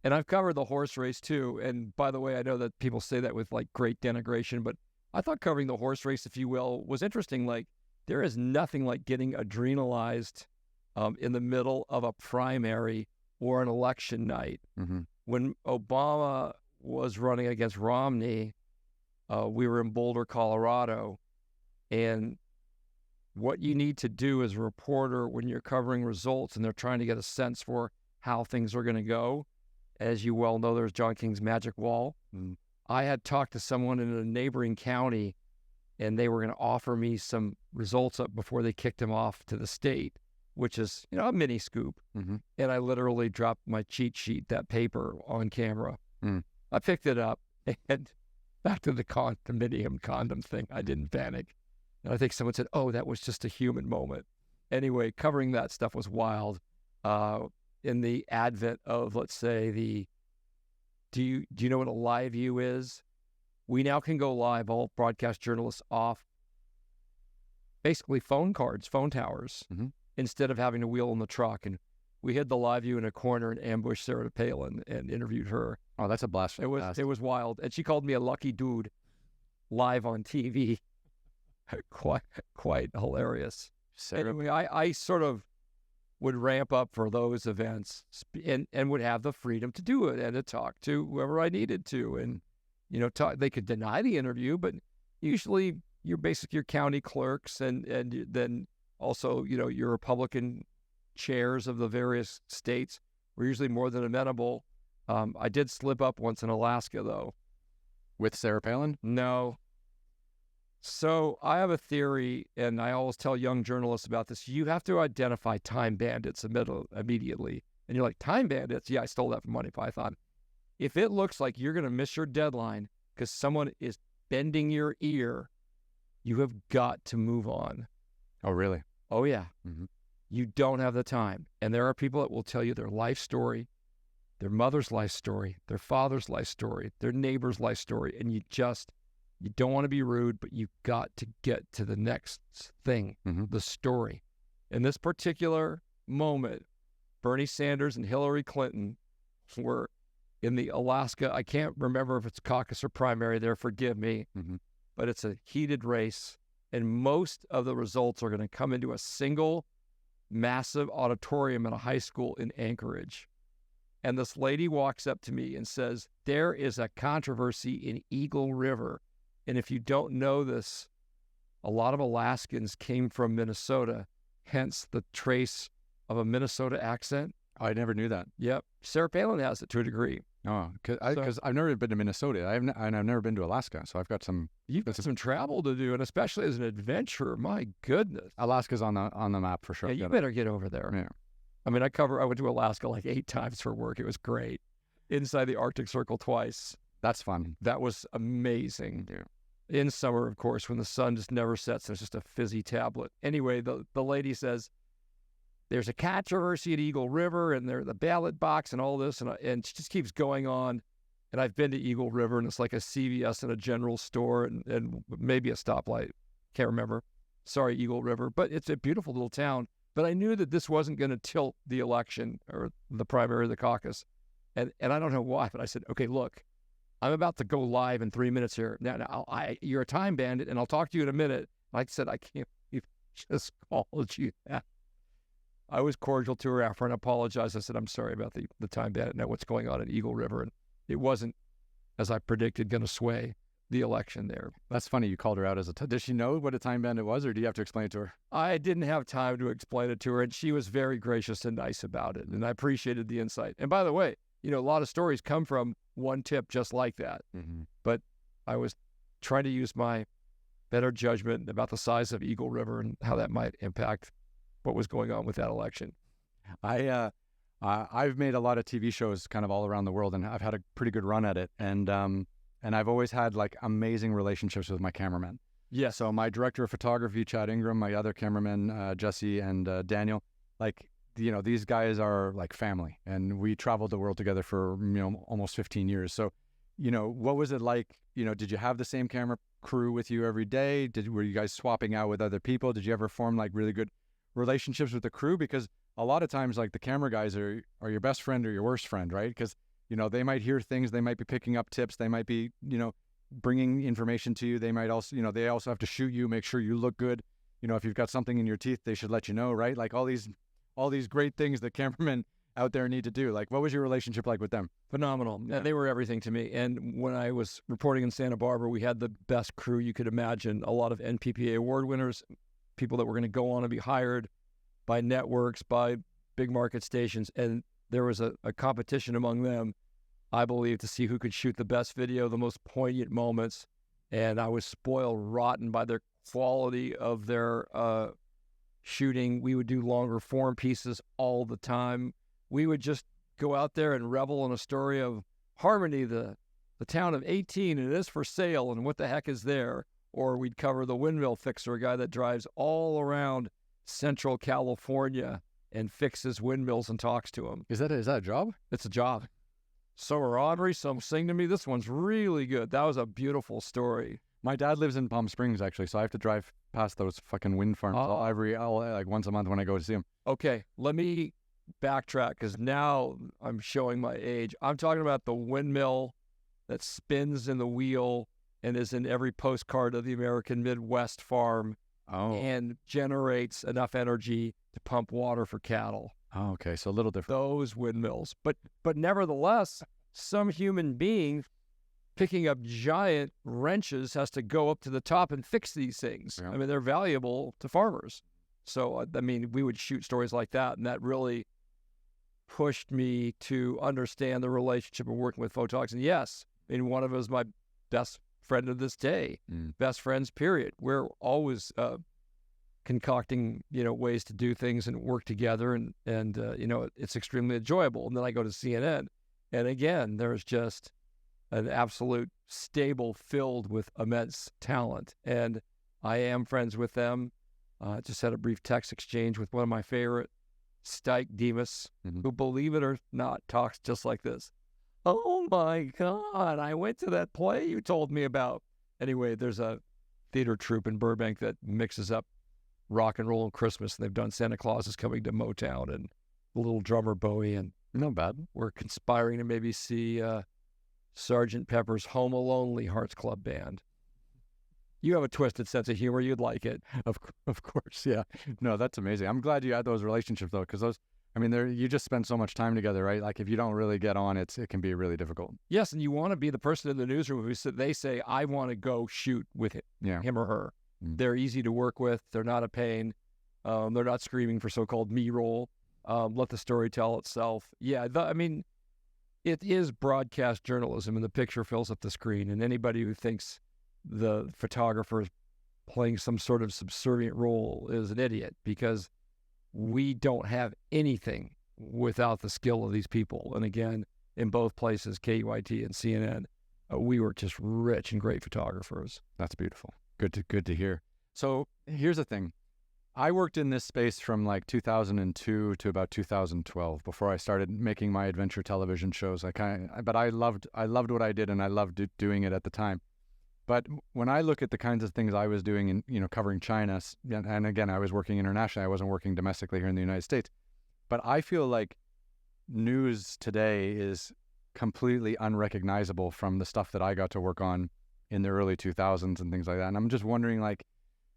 S2: And I've covered the horse race too. And by the way, I know that people say that with like great denigration, but I thought covering the horse race, if you will, was interesting. Like, there is nothing like getting adrenalized in the middle of a primary or an election night.
S1: Mm-hmm.
S2: When Obama was running against Romney, we were in Boulder, Colorado. And what you need to do as a reporter when you're covering results and they're trying to get a sense for how things are going to go, as you well know, there's John King's magic wall.
S1: Mm-hmm.
S2: I had talked to someone in a neighboring county, and they were going to offer me some results up before they kicked him off to the state, which is, a mini scoop.
S1: Mm-hmm.
S2: And I literally dropped my cheat sheet, that paper, on camera.
S1: Mm.
S2: I picked it up, and back to the condominium condom thing, I didn't panic. And I think someone said, oh, that was just a human moment. Anyway, covering that stuff was wild. In the advent of, let's say, do you know what a live view is? We now can go live, all broadcast journalists, off basically phone towers,
S1: mm-hmm.
S2: instead of having to wheel in the truck. And we hid the live view in a corner and ambushed Sarah Palin and interviewed her.
S1: Oh, that's a blast.
S2: It was wild. And she called me a lucky dude live on TV. quite hilarious.
S1: Sarah.
S2: Anyway, I sort of would ramp up for those events and would have the freedom to do it and to talk to whoever I needed to. And, they could deny the interview, but usually your county clerks and then also, your Republican chairs of the various states were usually more than amenable. I did slip up once in Alaska, though.
S1: With Sarah Palin?
S2: No. So I have a theory, and I always tell young journalists about this. You have to identify time bandits immediately. And you're like, time bandits? Yeah, I stole that from Monty Python. If it looks like you're going to miss your deadline because someone is bending your ear, you have got to move on.
S1: Oh, really?
S2: Oh, yeah.
S1: Mm-hmm.
S2: You don't have the time. And there are people that will tell you their life story, their mother's life story, their father's life story, their neighbor's life story. And you don't want to be rude, but you've got to get to the next thing, the story. In this particular moment, Bernie Sanders and Hillary Clinton were in the Alaska, I can't remember if it's caucus or primary there, forgive me, but it's a heated race. And most of the results are going to come into a single massive auditorium at a high school in Anchorage. And this lady walks up to me and says, there is a controversy in Eagle River. And if you don't know this, a lot of Alaskans came from Minnesota, hence the trace of a Minnesota accent.
S1: Oh, I never knew that.
S2: Yep. Sarah Palin has it to a degree.
S1: Oh, because I've never been to Minnesota. I've never been to Alaska, so I've got some.
S2: You've got some travel to do, and especially as an adventurer. My goodness,
S1: Alaska's on the map for sure.
S2: Yeah, you better get over there.
S1: Yeah.
S2: I mean, I went to Alaska like 8 times for work. It was great. Inside the Arctic Circle twice.
S1: That's fun.
S2: That was amazing.
S1: Yeah.
S2: In summer, of course, when the sun just never sets, there's just a fizzy tablet. Anyway, the lady says, there's a controversy at Eagle River, and there's the ballot box and all this, and she just keeps going on. And I've been to Eagle River, and it's like a CVS and a general store and maybe a stoplight. Can't remember. Sorry, Eagle River. But it's a beautiful little town. But I knew that this wasn't going to tilt the election or the primary or the caucus. And I don't know why, but I said, okay, look, I'm about to go live in 3 minutes here. Now you're a time bandit, and I'll talk to you in a minute. Like I said, I can't believe I just called you that. I was cordial to her after and apologized. I said, I'm sorry about the time bandit. Now what's going on in Eagle River? And it wasn't, as I predicted, going to sway the election there.
S1: That's funny. You called her out as does she know what a time bandit was, or do you have to explain it to her?
S2: I didn't have time to explain it to her, and she was very gracious and nice about it. And I appreciated the insight. And by the way, a lot of stories come from one tip just like that. But I was trying to use my better judgment about the size of Eagle River and how that might impact what was going on with that election.
S1: I've made a lot of TV shows kind of all around the world, and I've had a pretty good run at it. And I've always had like amazing relationships with my cameramen.
S2: Yeah.
S1: So my director of photography, Chad Ingram, my other cameramen, Jesse and Daniel, like, these guys are like family, and we traveled the world together for, almost 15 years. So, what was it like? Did you have the same camera crew with you every day? Were you guys swapping out with other people? Did you ever form like really good relationships with the crew? Because a lot of times, like, the camera guys are your best friend or your worst friend, right? Because they might hear things, they might be picking up tips, they might be bringing information to you. They might also they also have to shoot you, make sure you look good. If you've got something in your teeth, they should let you know, right? Like all these great things that cameramen out there need to do. Like, what was your relationship like with them?
S2: Phenomenal. Yeah. They were everything to me. And when I was reporting in Santa Barbara, we had the best crew you could imagine. A lot of NPPA award winners, people that were going to go on and be hired by networks, by big market stations. And there was a competition among them, I believe, to see who could shoot the best video, the most poignant moments. And I was spoiled rotten by their quality of their shooting. We would do longer form pieces all the time. We would just go out there and revel in a story of Harmony, the town of 18, and it is for sale, and what the heck is there? Or we'd cover the windmill fixer, a guy that drives all around Central California and fixes windmills and talks to them.
S1: Is that a job?
S2: It's a job. So are Audrey. Some sing to me. This one's really good. That was a beautiful story.
S1: My dad lives in Palm Springs, actually, so I have to drive past those fucking wind farms like once a month when I go to see them.
S2: Okay, let me backtrack, because now I'm showing my age. I'm talking about the windmill that spins in the wheel and is in every postcard of the American Midwest farm and generates enough energy to pump water for cattle.
S1: Oh, okay, so a little different.
S2: Those windmills. But nevertheless, some human being picking up giant wrenches has to go up to the top and fix these things. Yeah. I mean, they're valuable to farmers. So, we would shoot stories like that, and that really pushed me to understand the relationship of working with photographers. And yes, one of them is my best friend to this day, best friends, period. We're always concocting, ways to do things and work together, and it's extremely enjoyable. And then I go to CNN, and again, there's just an absolute stable filled with immense talent, and I am friends with them. Just had a brief text exchange with one of my favorite, Stike Demas, who, believe it or not, talks just like this. Oh my God, I went to that play you told me about. Anyway, there's a theater troupe in Burbank that mixes up rock and roll and Christmas, and they've done Santa Claus is Coming to Motown and the Little Drummer Bowie, and
S1: not bad.
S2: We're conspiring to maybe see Sgt. Pepper's Home Alone Hearts Club Band. You have a twisted sense of humor. You'd like it.
S1: Of course, yeah. No, that's amazing. I'm glad you had those relationships, though, because you just spend so much time together, right? Like, if you don't really get on, it can be really difficult.
S2: Yes, and you want to be the person in the newsroom they say, I want to go shoot with him or her. They're easy to work with. They're not a pain. They're not screaming for so-called me-roll. Let the story tell itself. Yeah, it is broadcast journalism, and the picture fills up the screen, and anybody who thinks the photographer is playing some sort of subservient role is an idiot, because we don't have anything without the skill of these people. And again, in both places, KUIT and CNN, we were just rich and great photographers.
S1: That's beautiful. Good to hear. So here's the thing. I worked in this space from like 2002 to about 2012 before I started making my adventure television shows. But I loved what I did, and I loved doing it at the time. But when I look at the kinds of things I was doing in, covering China, and again, I was working internationally, I wasn't working domestically here in the United States, but I feel like news today is completely unrecognizable from the stuff that I got to work on in the early 2000s and things like that. And I'm just wondering, like,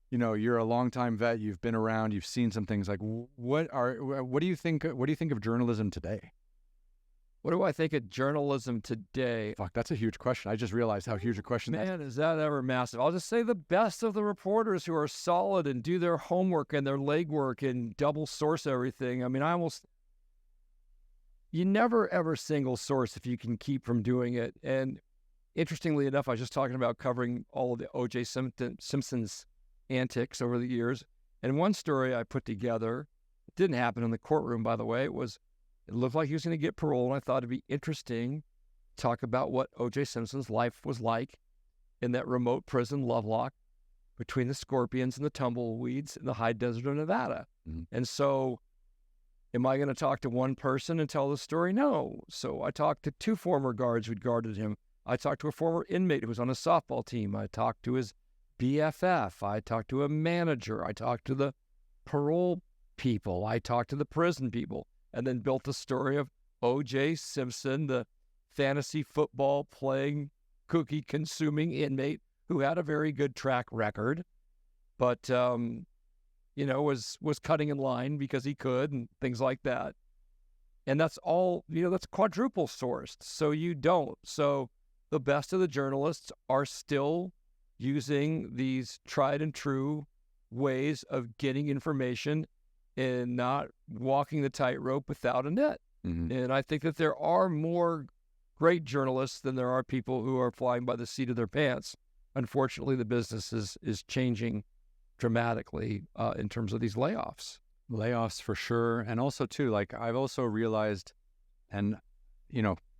S1: you're a longtime vet, you've been around, you've seen some things. Like, what do you think of journalism today?
S2: What do I think of journalism today?
S1: Fuck, that's a huge question. I just realized how huge a question that is.
S2: Man, is that ever massive? I'll just say the best of the reporters who are solid and do their homework and their legwork and double source everything. I mean, you never ever single source if you can keep from doing it. And interestingly enough, I was just talking about covering all of the O.J. Simpson's antics over the years. And one story I put together, it didn't happen in the courtroom, by the way. It looked like he was going to get parole, and I thought it'd be interesting to talk about what O.J. Simpson's life was like in that remote prison lovelock between the scorpions and the tumbleweeds in the high desert of Nevada. And so, am I going to talk to one person and tell the story? No. So I talked to two former guards who'd guarded him. I talked to a former inmate who was on a softball team. I talked to his BFF. I talked to a manager. I talked to the parole people. I talked to the prison people. And then built the story of O.J. Simpson, the fantasy football playing, cookie consuming inmate who had a very good track record, but was cutting in line because he could and things like that. And that's all, that's quadruple sourced. So you don't. So the best of the journalists are still using these tried and true ways of getting information and not walking the tightrope without a net. And I think that there are more great journalists than there are people who are flying by the seat of their pants. Unfortunately, the business is changing dramatically in terms of these layoffs.
S1: Layoffs for sure. And also, too, like, I've also realized, and,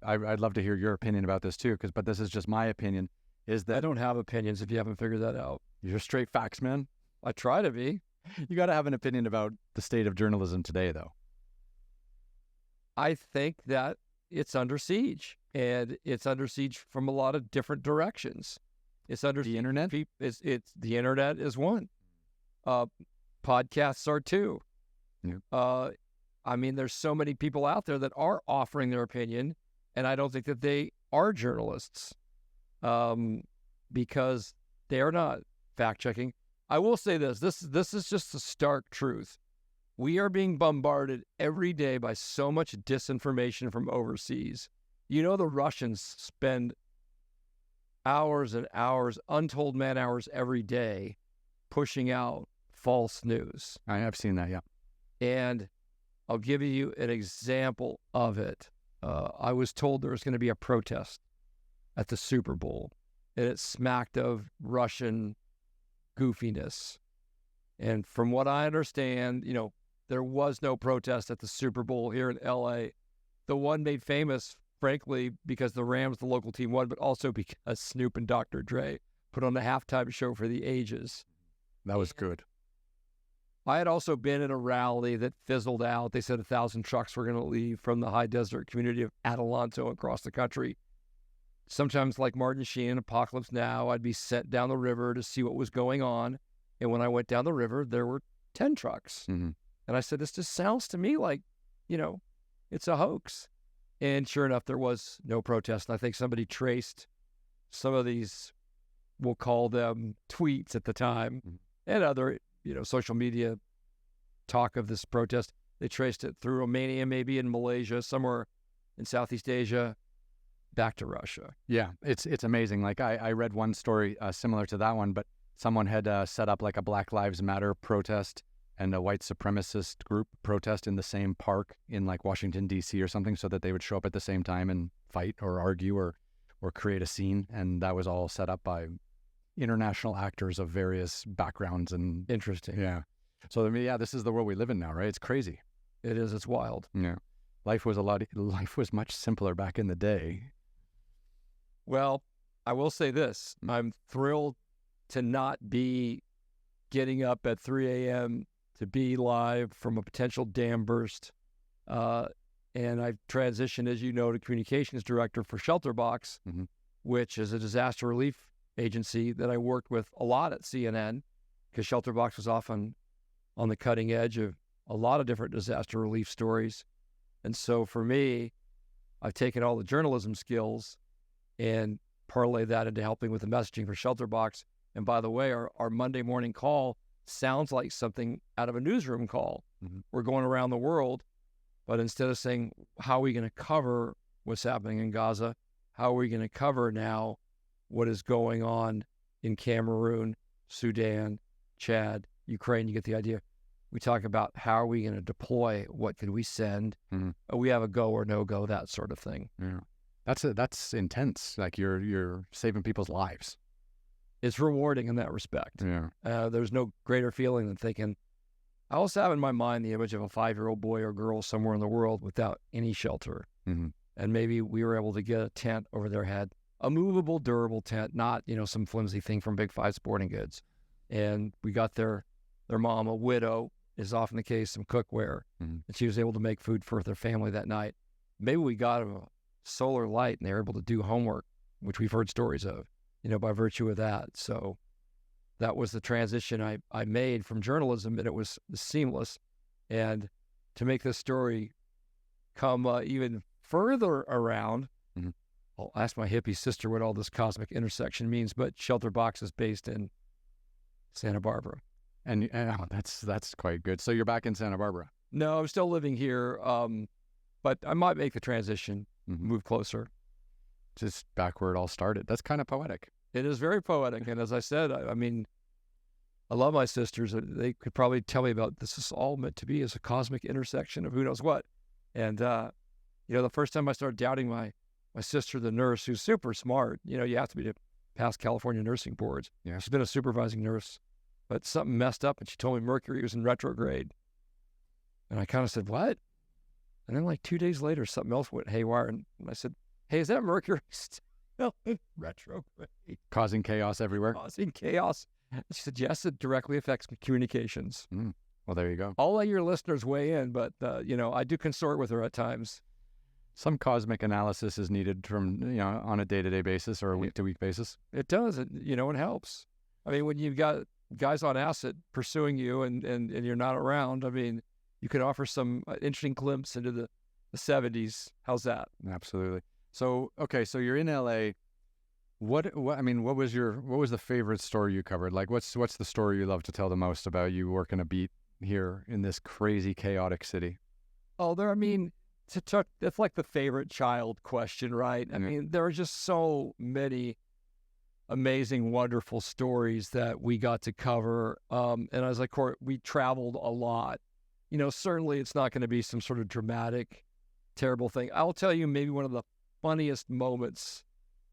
S1: I'd love to hear your opinion about this, too, but this is just my opinion, is that...
S2: I don't have opinions if you haven't figured that out.
S1: You're straight facts, man.
S2: I try to be.
S1: You got to have an opinion about the state of journalism today, though.
S2: I think that it's under siege, and it's under siege from a lot of different directions. It's under
S1: the internet.
S2: It's the internet is one. Podcasts are two.
S1: Yeah.
S2: There's so many people out there that are offering their opinion, and I don't think that they are journalists, because they are not fact checking. I will say this. This is just the stark truth. We are being bombarded every day by so much disinformation from overseas. The Russians spend hours and hours, untold man hours every day, pushing out false news.
S1: I have seen that, yeah.
S2: And I'll give you an example of it. I was told there was going to be a protest at the Super Bowl, and it smacked of Russian goofiness. And from what I understand, there was no protest at the Super Bowl here in LA. The one made famous, frankly, because the Rams, the local team, won, but also because Snoop and Dr. Dre put on a halftime show for the ages.
S1: That was good.
S2: I had also been in a rally that fizzled out. They said 1,000 trucks were going to leave from the high desert community of Adelanto across the country. Sometimes, like Martin Sheen, Apocalypse Now, I'd be sent down the river to see what was going on. And when I went down the river, there were 10 trucks.
S1: Mm-hmm.
S2: And I said, this just sounds to me like, it's a hoax. And sure enough, there was no protest. And I think somebody traced some of these, we'll call them tweets at the time, and other, social media talk of this protest. They traced it through Romania, maybe in Malaysia, somewhere in Southeast Asia, back to Russia.
S1: Yeah, it's amazing. Like I read one story similar to that one, but someone had set up like a Black Lives Matter protest and a white supremacist group protest in the same park in like Washington, D.C. or something, so that they would show up at the same time and fight or argue or create a scene. And that was all set up by international actors of various backgrounds. And
S2: Interesting.
S1: Yeah. So, this is the world we live in now, right? It's crazy.
S2: It is. It's wild.
S1: Yeah. Life was much simpler back in the day.
S2: Well, I will say this. I'm thrilled to not be getting up at 3 a.m. to be live from a potential dam burst. And I've transitioned, as you know, to communications director for Shelterbox, which is a disaster relief agency that I worked with a lot at CNN, because Shelterbox was often on the cutting edge of a lot of different disaster relief stories. And so for me, I've taken all the journalism skills and parlay that into helping with the messaging for Shelterbox. And by the way, our Monday morning call sounds like something out of a newsroom call. We're going around the world, but instead of saying, how are we going to cover what's happening in Gaza? How are we going to cover now what is going on in Cameroon, Sudan, Chad, Ukraine? You get the idea. We talk about how are we going to deploy? What could we send? We have a go or no go, that sort of thing.
S1: Yeah. That's intense. Like you're saving people's lives.
S2: It's rewarding in that respect.
S1: Yeah.
S2: There's no greater feeling than thinking, I also have in my mind the image of a 5-year-old boy or girl somewhere in the world without any shelter. And maybe we were able to get a tent over their head, a movable, durable tent, not, some flimsy thing from Big Five Sporting Goods. And we got their mom, a widow, is often the case, some cookware. And she was able to make food for their family that night. Maybe we got them a solar light and they were able to do homework, which we've heard stories of, by virtue of that. So that was the transition I made from journalism, and it was seamless. And to make this story come even further around, I'll ask my hippie sister what all this cosmic intersection means, but Shelterbox is based in Santa Barbara.
S1: And that's quite good. So you're back in Santa Barbara?
S2: No, I'm still living here, but I might make the transition, move closer.
S1: Just back where it all started. That's kind of poetic.
S2: It is very poetic. And as I said, I mean, I love my sisters. They could probably tell me about this is all meant to be as a cosmic intersection of who knows what. And, the first time I started doubting my sister, the nurse, who's super smart, you have to be to pass California nursing boards.
S1: Yeah.
S2: She's been a supervising nurse, but something messed up and she told me Mercury was in retrograde. And I kind of said, what? And then like 2 days later, something else went haywire. And I said, hey, is that Mercury still in retrograde?
S1: Causing chaos everywhere?
S2: Causing chaos. And she said, yes, it directly affects communications.
S1: Well, there you go.
S2: I'll let your listeners weigh in, but, I do consort with her at times.
S1: Some cosmic analysis is needed from, on a day-to-day basis or a week-to-week basis.
S2: It does. It helps. I mean, when you've got guys on acid pursuing you and you're not around, I mean, you can offer some interesting glimpse into the 70s. How's that?
S1: Absolutely. So, okay, so you're in LA. What was the favorite story you covered? Like, what's the story you love to tell the most about you working a beat here in this crazy, chaotic city?
S2: Oh, it's like the favorite child question, right? I mean, there are just so many amazing, wonderful stories that we got to cover. And as we traveled a lot. Certainly it's not going to be some sort of dramatic, terrible thing. I'll tell you maybe one of the funniest moments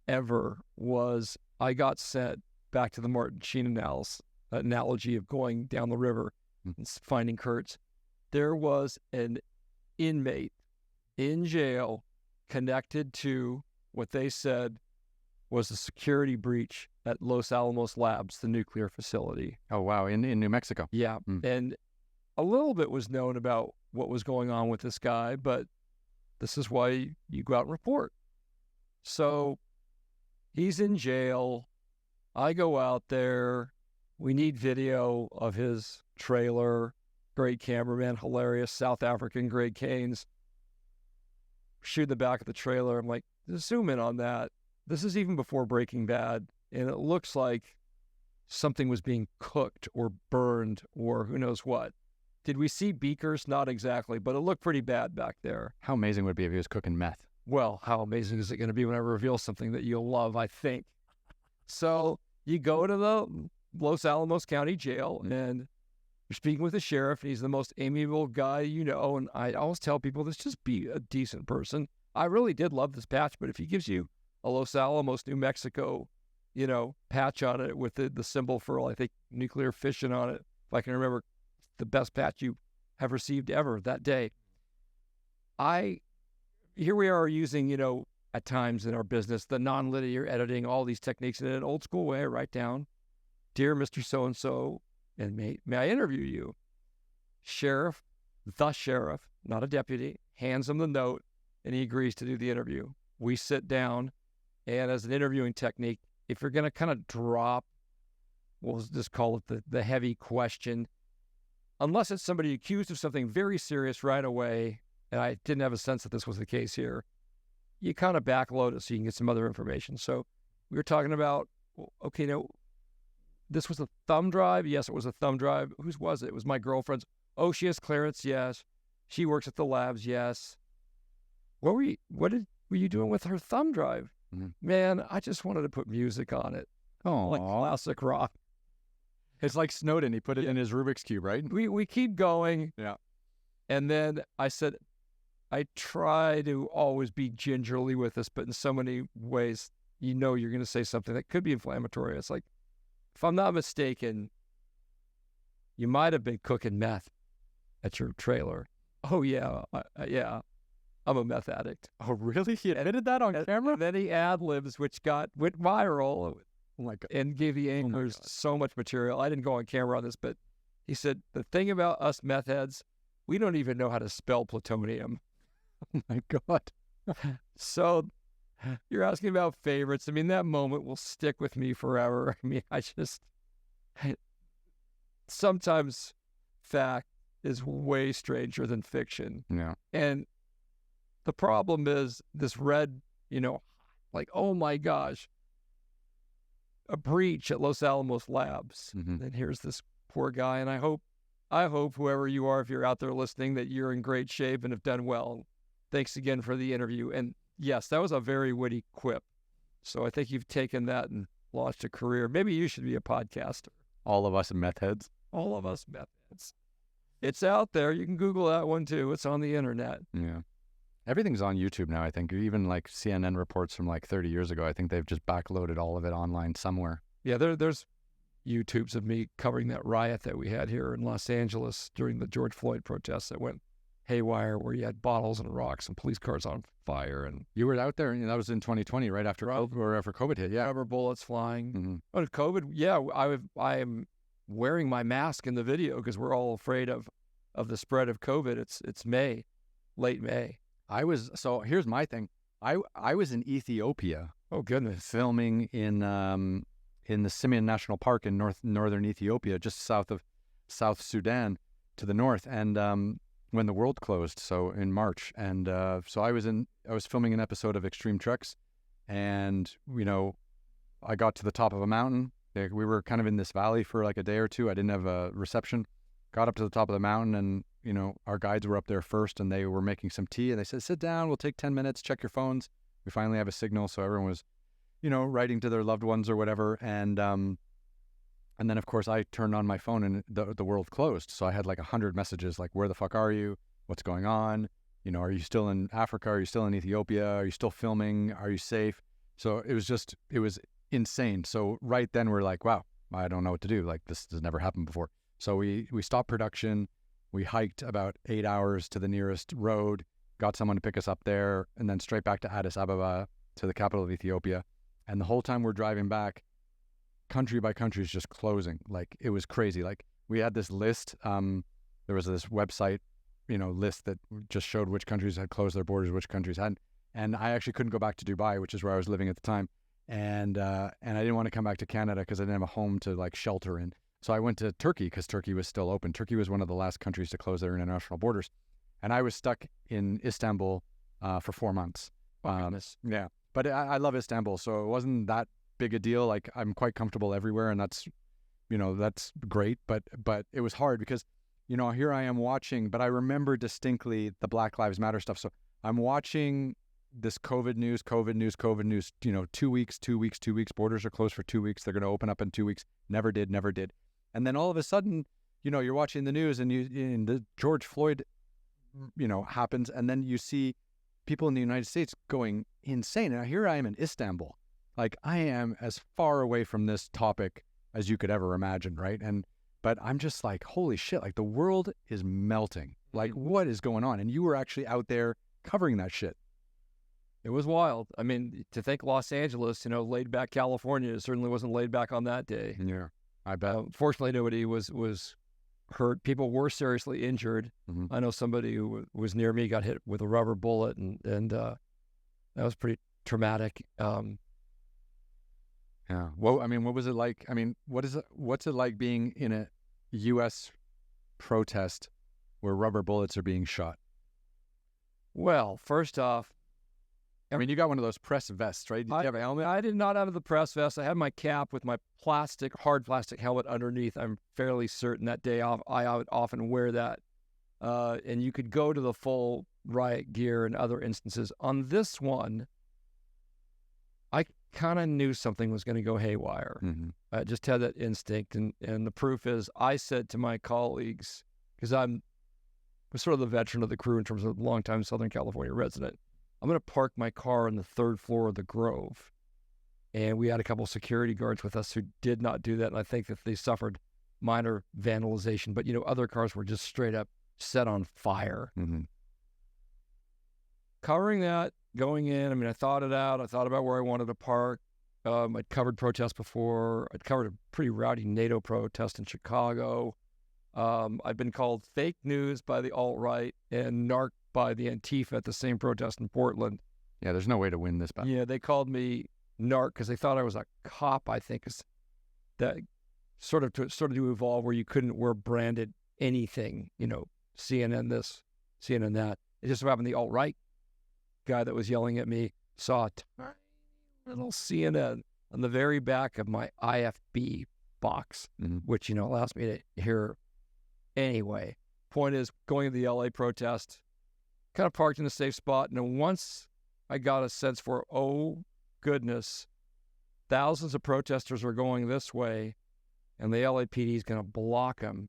S2: ever was I got sent back to the Martin Sheen analogy of going down the river and finding Kurtz. There was an inmate in jail connected to what they said was a security breach at Los Alamos Labs, the nuclear facility.
S1: Oh, wow. In New Mexico.
S2: Yeah. And a little bit was known about what was going on with this guy, but this is why you go out and report. So he's in jail. I go out there. We need video of his trailer. Great cameraman, hilarious South African Great Canes. Shoot the back of the trailer. I'm like, zoom in on that. This is even before Breaking Bad, and it looks like something was being cooked or burned or who knows what. Did we see beakers? Not exactly, but it looked pretty bad back there.
S1: How amazing would it be if he was cooking meth?
S2: Well, how amazing is it going to be when I reveal something that you'll love, I think. So you go to the Los Alamos County Jail, and you're speaking with the sheriff, and he's the most amiable guy you know, and I always tell people, let's just be a decent person. I really did love this patch, but if he gives you a Los Alamos, New Mexico, patch on it with the symbol for, I think, nuclear fission on it, if I can remember, the best patch you have received ever that day. Here we are using, at times in our business, the non-linear editing, all these techniques in an old school way. I write down, dear Mr. So-and-so, and may I interview you? Sheriff, the sheriff, not a deputy, hands him the note, and he agrees to do the interview. We sit down, and as an interviewing technique, if you're going to kind of drop, we'll just call it the heavy question, unless it's somebody accused of something very serious right away, and I didn't have a sense that this was the case here, you kind of backload it so you can get some other information. So we were talking about, okay, this was a thumb drive. Yes, it was a thumb drive. Whose was it? It was my girlfriend's. Oh, she has clearance. Yes. She works at the labs. Yes. What were you doing with her thumb drive? Mm-hmm. Man, I just wanted to put music on it.
S1: Oh,
S2: like classic rock.
S1: It's like Snowden. He put it in his Rubik's Cube, right?
S2: We keep going.
S1: Yeah.
S2: And then I said, I try to always be gingerly with this, but in so many ways, you're going to say something that could be inflammatory. It's like, if I'm not mistaken, you might have been cooking meth at your trailer. Oh, yeah. Yeah. I'm a meth addict.
S1: Oh, really? He admitted that on camera?
S2: And then he ad-libs, which went viral.
S1: Oh, my God.
S2: And gave the anchors so much material. I didn't go on camera on this, but he said, the thing about us meth heads, we don't even know how to spell plutonium.
S1: Oh, my God.
S2: So you're asking about favorites. I mean, that moment will stick with me forever. I mean, sometimes fact is way stranger than fiction.
S1: Yeah.
S2: And the problem is this red, like, oh my gosh, a breach at Los Alamos Labs.
S1: Mm-hmm.
S2: And here's this poor guy. And I hope whoever you are, if you're out there listening, that you're in great shape and have done well. Thanks again for the interview. And yes, that was a very witty quip. So I think you've taken that and launched a career. Maybe you should be a podcaster.
S1: All of us meth heads.
S2: All of us meth heads. It's out there. You can Google that one too. It's on the internet.
S1: Yeah. Everything's on YouTube now, I think. Even like CNN reports from like 30 years ago, I think they've just backloaded all of it online somewhere.
S2: Yeah, there's YouTubes of me covering that riot that we had here in Los Angeles during the George Floyd protests that went haywire, where you had bottles and rocks and police cars on fire. And
S1: you were out there, and that was in 2020, right after COVID hit. Yeah,
S2: rubber bullets flying.
S1: Mm-hmm.
S2: Oh, COVID. Yeah, I am wearing my mask in the video because we're all afraid of the spread of COVID. It's May, late May.
S1: So here's my thing. I was in Ethiopia.
S2: Oh goodness.
S1: Filming in the Simien National Park in northern Ethiopia, just south of South Sudan to the north, and when the world closed, so in March, and so I was filming an episode of Extreme Treks, and I got to the top of a mountain. We were kind of in this valley for like a day or two. I didn't have a reception. Got up to the top of the mountain, and our guides were up there first, and they were making some tea, and they said, sit down, we'll take 10 minutes, check your phones. We finally have a signal, so everyone was writing to their loved ones or whatever, and then of course I turned on my phone, and the world closed. So I had like 100 messages like, where the fuck are you? What's going on? Are you still in Africa? Are you still in Ethiopia? Are you still filming? Are you safe? So it was insane. So right then we're like, wow, I don't know what to do. Like this has never happened before. So we stopped production. We hiked about 8 hours to the nearest road, got someone to pick us up there, and then straight back to Addis Ababa, to the capital of Ethiopia. And the whole time we're driving back, country by country is just closing. Like it was crazy. Like we had this list. There was this website, list that just showed which countries had closed their borders, which countries hadn't. And I actually couldn't go back to Dubai, which is where I was living at the time. And I didn't want to come back to Canada because I didn't have a home to like shelter in. So I went to Turkey because Turkey was still open. Turkey was one of the last countries to close their international borders. And I was stuck in Istanbul for 4 months. Yeah. But I love Istanbul, so it wasn't that big a deal. Like I'm quite comfortable everywhere, and that's great. But it was hard because, here I am watching, but I remember distinctly the Black Lives Matter stuff. So I'm watching this COVID news, 2 weeks, borders are closed for 2 weeks. They're going to open up in 2 weeks. Never did. And then all of a sudden, you're watching the news and the George Floyd, happens. And then you see people in the United States going insane. Now here I am in Istanbul. Like I am as far away from this topic as you could ever imagine. Right. But I'm just like, holy shit, like the world is melting. Like what is going on? And you were actually out there covering that shit.
S2: It was wild. I mean, to think Los Angeles, laid back California, it certainly wasn't laid back on that day.
S1: Yeah, I bet.
S2: Fortunately, nobody was hurt. People were seriously injured.
S1: Mm-hmm.
S2: I know somebody who was near me got hit with a rubber bullet, and that was pretty traumatic.
S1: Yeah. Well, I mean, what was it like? I mean, what's it like being in a U.S. protest where rubber bullets are being shot?
S2: Well, first off,
S1: I mean, you got one of those press vests, right? Did you have a helmet?
S2: I did not have the press vest. I had my cap with my hard plastic helmet underneath. I'm fairly certain that day I would often wear that. And you could go to the full riot gear in other instances. On this one, I kind of knew something was going to go haywire.
S1: Mm-hmm.
S2: I just had that instinct. And the proof is I said to my colleagues, because I'm sort of the veteran of the crew in terms of longtime Southern California resident, I'm going to park my car on the 3rd floor of the Grove. And we had a couple of security guards with us who did not do that. And I think that they suffered minor vandalization. But, other cars were just straight up set on fire.
S1: Mm-hmm.
S2: Covering that, going in, I mean, I thought it out. I thought about where I wanted to park. I'd covered protests before. I'd covered a pretty rowdy NATO protest in Chicago. I've been called fake news by the alt-right and narc by the Antifa at the same protest in Portland.
S1: Yeah, there's no way to win this battle.
S2: Yeah, they called me narc because they thought I was a cop, I think, is that sort of to evolve where you couldn't wear branded anything, CNN this, CNN that. It just so happened the alt-right guy that was yelling at me saw a tiny little CNN on the very back of my IFB box,
S1: mm-hmm.
S2: which, allows me to hear. Anyway, point is, going to the LA protest, kind of parked in a safe spot. And once I got a sense for, oh, goodness, thousands of protesters are going this way, and the LAPD is going to block them.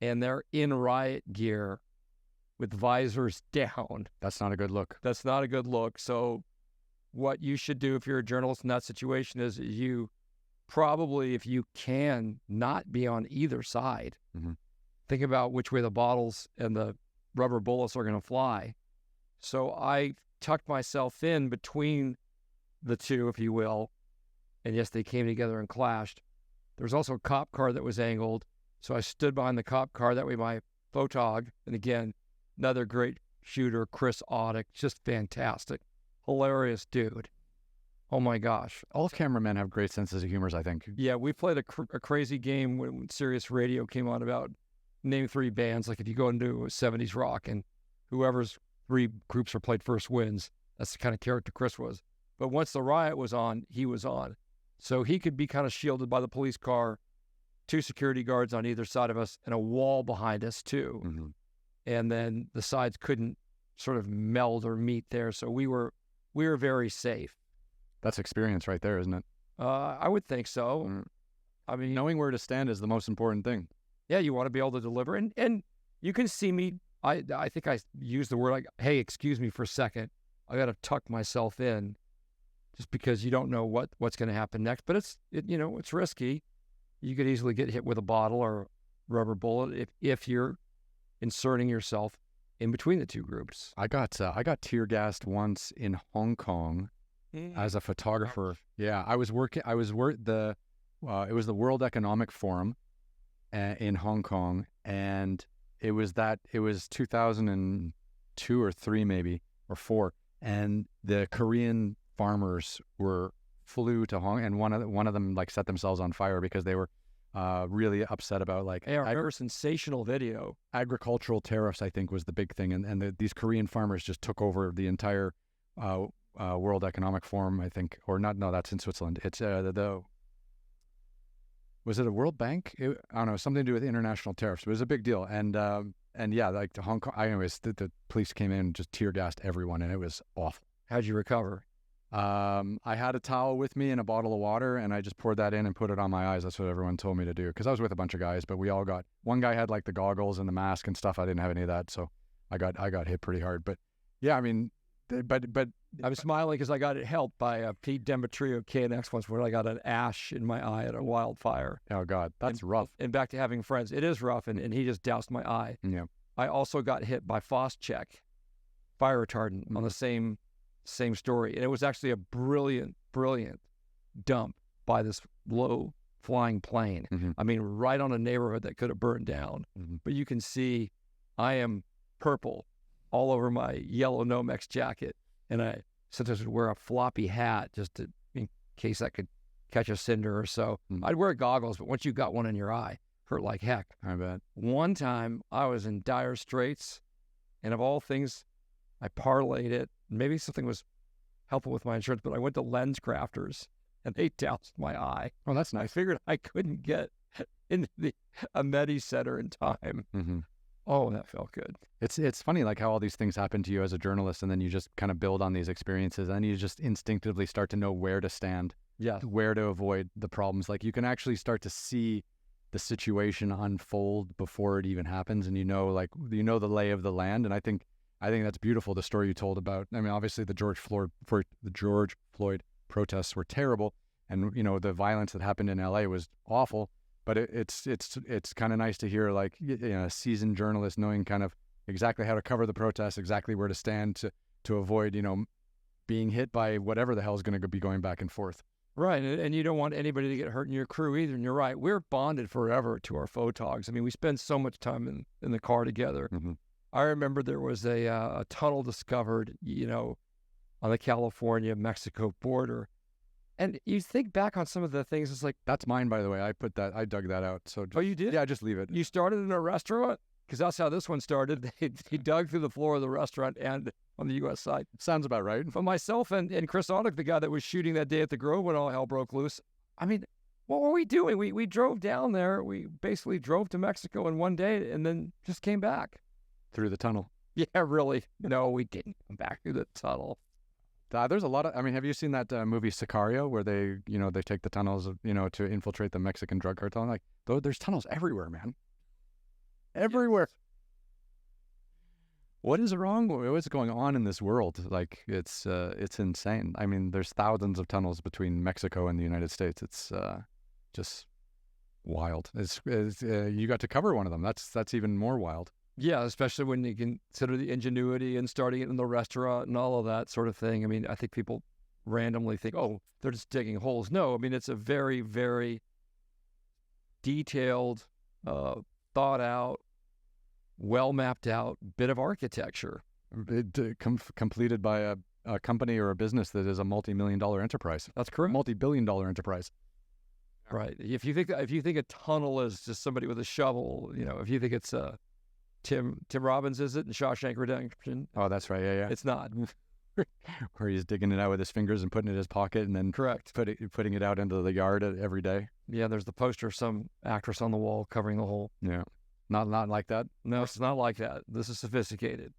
S2: And they're in riot gear with visors down.
S1: That's not a good look.
S2: That's not a good look. So what you should do if you're a journalist in that situation is you probably, if you can, not be on either side.
S1: Mm-hmm.
S2: Think about which way the bottles and the rubber bullets are going to fly. So I tucked myself in between the two, if you will. And yes, they came together and clashed. There was also a cop car that was angled. So I stood behind the cop car. That way my photog, and again, another great shooter, Chris Audick, just fantastic. Hilarious dude. Oh my gosh.
S1: All cameramen have great senses of humor, I think.
S2: Yeah, we played a crazy game when Sirius Radio came on about name 3 bands. Like if you go into 70s rock and whoever's 3 groups are played first wins, that's the kind of character Chris was. But once the riot was on, he was on. So he could be kind of shielded by the police car, 2 security guards on either side of us, and a wall behind us too.
S1: Mm-hmm.
S2: And then the sides couldn't sort of meld or meet there. So we were very safe.
S1: That's experience right there, isn't it?
S2: I would think so.
S1: Mm.
S2: I mean,
S1: knowing where to stand is the most important thing.
S2: Yeah, you want to be able to deliver. And you can see me, I think I used the word like, hey, excuse me for a second. I got to tuck myself in. just because you don't know what's going to happen next. But it's risky. You could easily get hit with a bottle or rubber bullet if you're inserting yourself in between the two groups.
S1: I got tear gassed once in Hong Kong as a photographer. Yeah, it was the World Economic Forum in Hong Kong, and it was 2002 or 3 maybe or 4, and the Korean farmers flew to Hong, and one of them like set themselves on fire because they were really upset about like
S2: I remember sensational video.
S1: Agricultural tariffs, I think, was the big thing, and these Korean farmers just took over the entire World Economic Forum, I think, or not? No, that's in Switzerland. It's was it a World Bank? I don't know, something to do with international tariffs. It was a big deal, and yeah, like the Hong Kong. Anyways, the police came in and just tear gassed everyone, and it was awful.
S2: How'd you recover?
S1: I had a towel with me and a bottle of water, and I just poured that in and put it on my eyes. That's what everyone told me to do, because I was with a bunch of guys, but we all got, one guy had like the goggles and the mask and stuff. I didn't have any of that, so I got hit pretty hard. But yeah, I mean, but
S2: I'm smiling because I got it helped by Pete Demetrio KNX once, where I got an ash in my eye at a wildfire.
S1: Oh God, that's rough.
S2: And back to having friends, it is rough, and he just doused my eye.
S1: Yeah.
S2: I also got hit by Phos-Chek fire retardant on the same story, and it was actually a brilliant dump by this low flying plane.
S1: Mm-hmm.
S2: I mean, right on a neighborhood that could have burned down.
S1: Mm-hmm.
S2: But you can see I am purple all over my yellow Nomex jacket, and I sometimes would wear a floppy hat just in case I could catch a cinder or so.
S1: Mm-hmm.
S2: I'd wear goggles, but once you got one in your eye, hurt like heck.
S1: I bet.
S2: One time I was in dire straits, and of all things, I parlayed it. Maybe something was helpful with my insurance, but I went to Lens Crafters, and they doused my eye.
S1: Oh, that's nice.
S2: I figured I couldn't get into the Ameti Center in time.
S1: Mm-hmm.
S2: Oh, that felt good.
S1: It's funny, like how all these things happen to you as a journalist, and then you just kind of build on these experiences, and you just instinctively start to know where to stand, where to avoid the problems. Like you can actually start to see the situation unfold before it even happens, and you know the lay of the land. And I think that's beautiful, the story you told about. I mean, obviously the George Floyd protests were terrible, and the violence that happened in LA was awful. But it's kind of nice to hear like a seasoned journalist knowing kind of exactly how to cover the protests, exactly where to stand to avoid being hit by whatever the hell is going to be going back and forth.
S2: Right, and you don't want anybody to get hurt in your crew either. And you're right, we're bonded forever to our photogs. I mean, we spend so much time in the car together.
S1: Mm-hmm.
S2: I remember there was a tunnel discovered, on the California-Mexico border. And you think back on some of the things, it's like...
S1: That's mine, by the way. I dug that out. So
S2: oh, you did?
S1: Yeah, just leave it.
S2: You started in a restaurant? Because that's how this one started. He dug through the floor of the restaurant and on the U.S. side.
S1: Sounds about right.
S2: But myself and Chris Audick, the guy that was shooting that day at the Grove when all hell broke loose, I mean, what were we doing? We drove down there. We basically drove to Mexico in one day and then just came back.
S1: Through the tunnel.
S2: Yeah, really. No, we didn't come back through the tunnel.
S1: There's a lot of, I mean, have you seen that movie Sicario, where they take the tunnels, to infiltrate the Mexican drug cartel? Like, there's tunnels everywhere, man. Everywhere. Yes. What is wrong? What's going on in this world? Like, it's insane. I mean, there's thousands of tunnels between Mexico and the United States. It's just wild. You got to cover one of them. That's even more wild.
S2: Yeah, especially when you consider the ingenuity and starting it in the restaurant and all of that sort of thing. I mean, I think people randomly think, oh, they're just digging holes. No, I mean, it's a very, very detailed, thought out, well mapped out bit of architecture.
S1: Completed by a company or a business that is a multi-million-dollar enterprise.
S2: That's correct.
S1: Multi-billion-dollar enterprise.
S2: Right. If you think a tunnel is just somebody with a shovel, if you think it's Tim Robbins, is it, in Shawshank Redemption?
S1: Oh, that's right. Yeah.
S2: It's not.
S1: Where he's digging it out with his fingers and putting it in his pocket, and then
S2: correct
S1: putting it out into the yard every day.
S2: Yeah, there's the poster of some actress on the wall covering the hole.
S1: Yeah, not like that.
S2: No, it's not like that. This is sophisticated.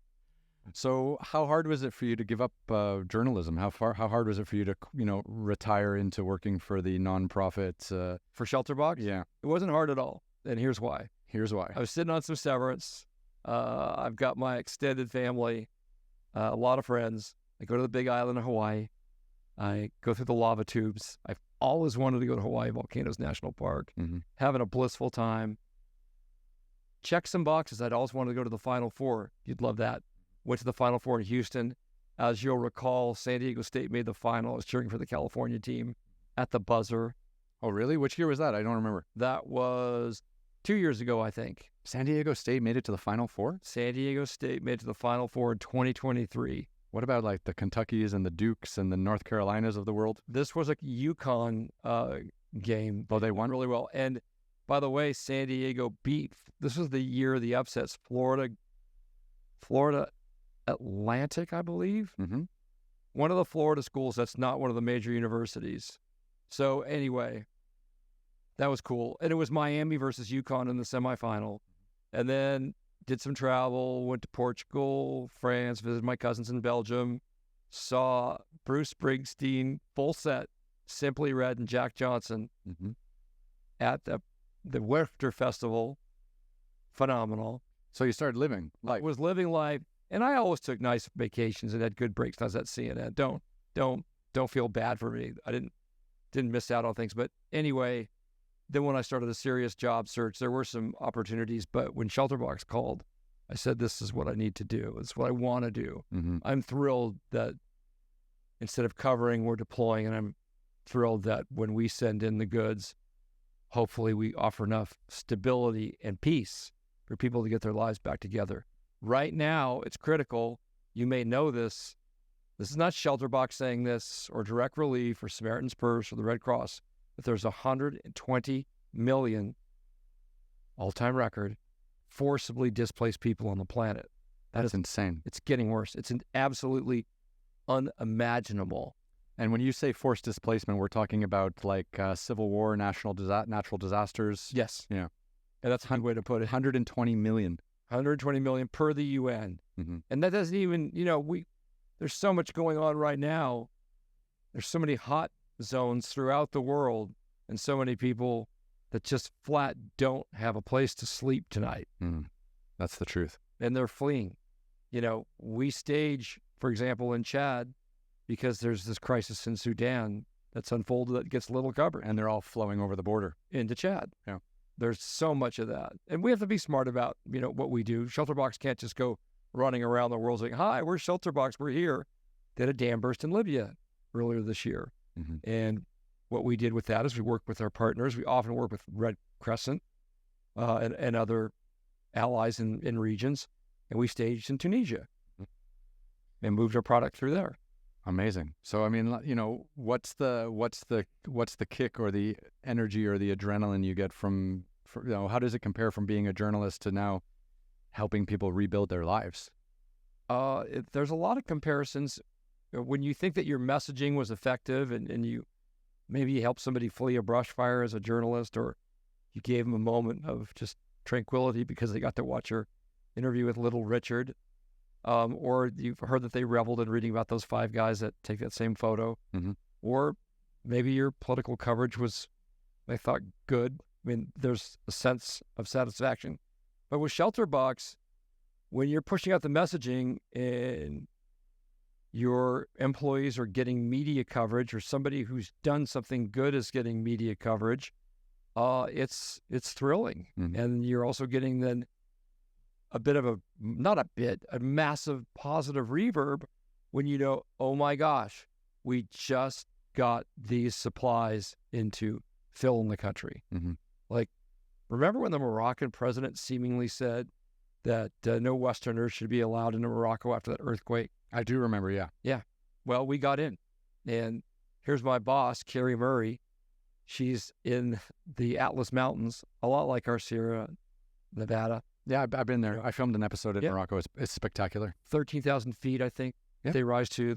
S1: So, how hard was it for you to give up journalism? How hard was it for you to retire into working for the nonprofit
S2: for Shelterbox?
S1: Yeah,
S2: it wasn't hard at all, and here's why.
S1: I
S2: was sitting on some severance. I've got my extended family, a lot of friends. I go to the big island of Hawaii. I go through the lava tubes. I've always wanted to go to Hawaii Volcanoes National Park,
S1: Mm-hmm.
S2: having a blissful time. Check some boxes. I'd always wanted to go to the Final Four. You'd love that. Went to the Final Four in Houston. As you'll recall, San Diego State made the final. I was cheering for the California team at the buzzer.
S1: Oh, really? Which year was that? I don't remember.
S2: That was 2 years ago, I think.
S1: San Diego State made it to the Final Four?
S2: San Diego State made it to the Final Four in 2023.
S1: What about like the Kentuckys and the Dukes and the North Carolinas of the world?
S2: This was a UConn game.
S1: Oh, they won?
S2: Really well. And by the way, San Diego this was the year of the upsets, Florida Atlantic, I believe.
S1: Mm-hmm.
S2: One of the Florida schools that's not one of the major universities. So anyway, that was cool. And it was Miami versus UConn in the semifinal. And then did some travel, went to Portugal, France, visited my cousins in Belgium, saw Bruce Springsteen, full set, Simply Red and Jack Johnson
S1: Mm-hmm.
S2: at the Werchter Festival. Phenomenal.
S1: So you started living life.
S2: Was living life. And I always took nice vacations and had good breaks when I was at CNN. Don't feel bad for me. I didn't miss out on things. But anyway, then when I started a serious job search, there were some opportunities. But when Shelterbox called, I said, this is what I need to do. It's what I want to do.
S1: Mm-hmm.
S2: I'm thrilled that instead of covering, we're deploying. And I'm thrilled that when we send in the goods, hopefully we offer enough stability and peace for people to get their lives back together. Right now, it's critical. You may know this. This is not Shelterbox saying this or Direct Relief or Samaritan's Purse or the Red Cross, but there's 120 million, all-time record, forcibly displaced people on the planet.
S1: That's insane.
S2: It's getting worse. It's absolutely unimaginable.
S1: And when you say forced displacement, we're talking about like civil war, natural disasters.
S2: Yes.
S1: Yeah.
S2: And that's a good way to put it.
S1: 120 million.
S2: 120 million per the UN.
S1: Mm-hmm.
S2: And that doesn't even, there's so much going on right now. There's so many hot zones throughout the world and so many people that just flat don't have a place to sleep tonight.
S1: Mm. That's the truth.
S2: And they're fleeing. We stage, for example, in Chad, because there's this crisis in Sudan that's unfolded that gets little coverage.
S1: And they're all flowing over the border.
S2: Into Chad.
S1: Yeah.
S2: There's so much of that. And we have to be smart about, what we do. Shelterbox can't just go running around the world saying, hi, we're Shelterbox, we're here. They had a dam burst in Libya earlier this year.
S1: Mm-hmm.
S2: And what we did with that is we worked with our partners. We often work with Red Crescent and other allies in regions. And we staged in Tunisia and moved our product through there.
S1: Amazing. So, I mean, what's the kick or the energy or the adrenaline you get from how does it compare from being a journalist to now helping people rebuild their lives?
S2: There's a lot of comparisons. When you think that your messaging was effective and you maybe helped somebody flee a brush fire as a journalist, or you gave them a moment of just tranquility because they got to watch your interview with Little Richard, or you've heard that they reveled in reading about those 5 guys that take that same photo,
S1: mm-hmm.
S2: or maybe your political coverage was, they thought, good. I mean, there's a sense of satisfaction. But with Shelterbox, when you're pushing out the messaging and your employees are getting media coverage, or somebody who's done something good is getting media coverage, it's thrilling.
S1: Mm-hmm.
S2: And you're also getting then a massive positive reverb when oh my gosh, we just got these supplies into fill in the country.
S1: Mm-hmm.
S2: Like, remember when the Moroccan president seemingly said that no Westerners should be allowed into Morocco after that earthquake?
S1: I do remember, yeah.
S2: Yeah. Well, we got in. And here's my boss, Carrie Murray. She's in the Atlas Mountains, a lot like our Sierra Nevada.
S1: Yeah, I've been there. I filmed an episode in Morocco. It's spectacular.
S2: 13,000 feet, I think. Yeah. They rise to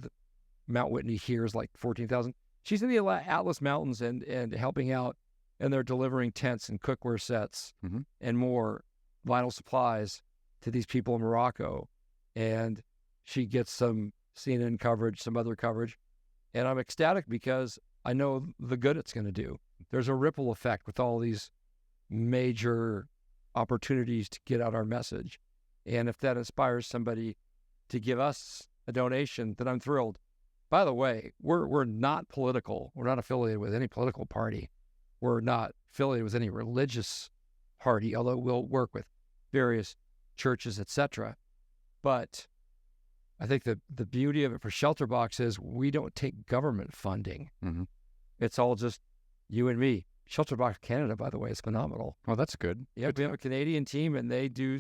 S2: Mount Whitney here is like 14,000. She's in the Atlas Mountains and helping out, and they're delivering tents and cookware sets
S1: mm-hmm.
S2: and more vital supplies to these people in Morocco. And she gets some CNN coverage, some other coverage. And I'm ecstatic because I know the good it's going to do. There's a ripple effect with all these major opportunities to get out our message. And if that inspires somebody to give us a donation, then I'm thrilled. By the way, we're not political. We're not affiliated with any political party. We're not affiliated with any religious party, although we'll work with various churches, etc. But I think the beauty of it for Shelterbox is we don't take government funding.
S1: Mm-hmm.
S2: It's all just you and me. Shelterbox Canada, by the way, is phenomenal.
S1: Well, that's good.
S2: Yeah, we have a Canadian team, and they do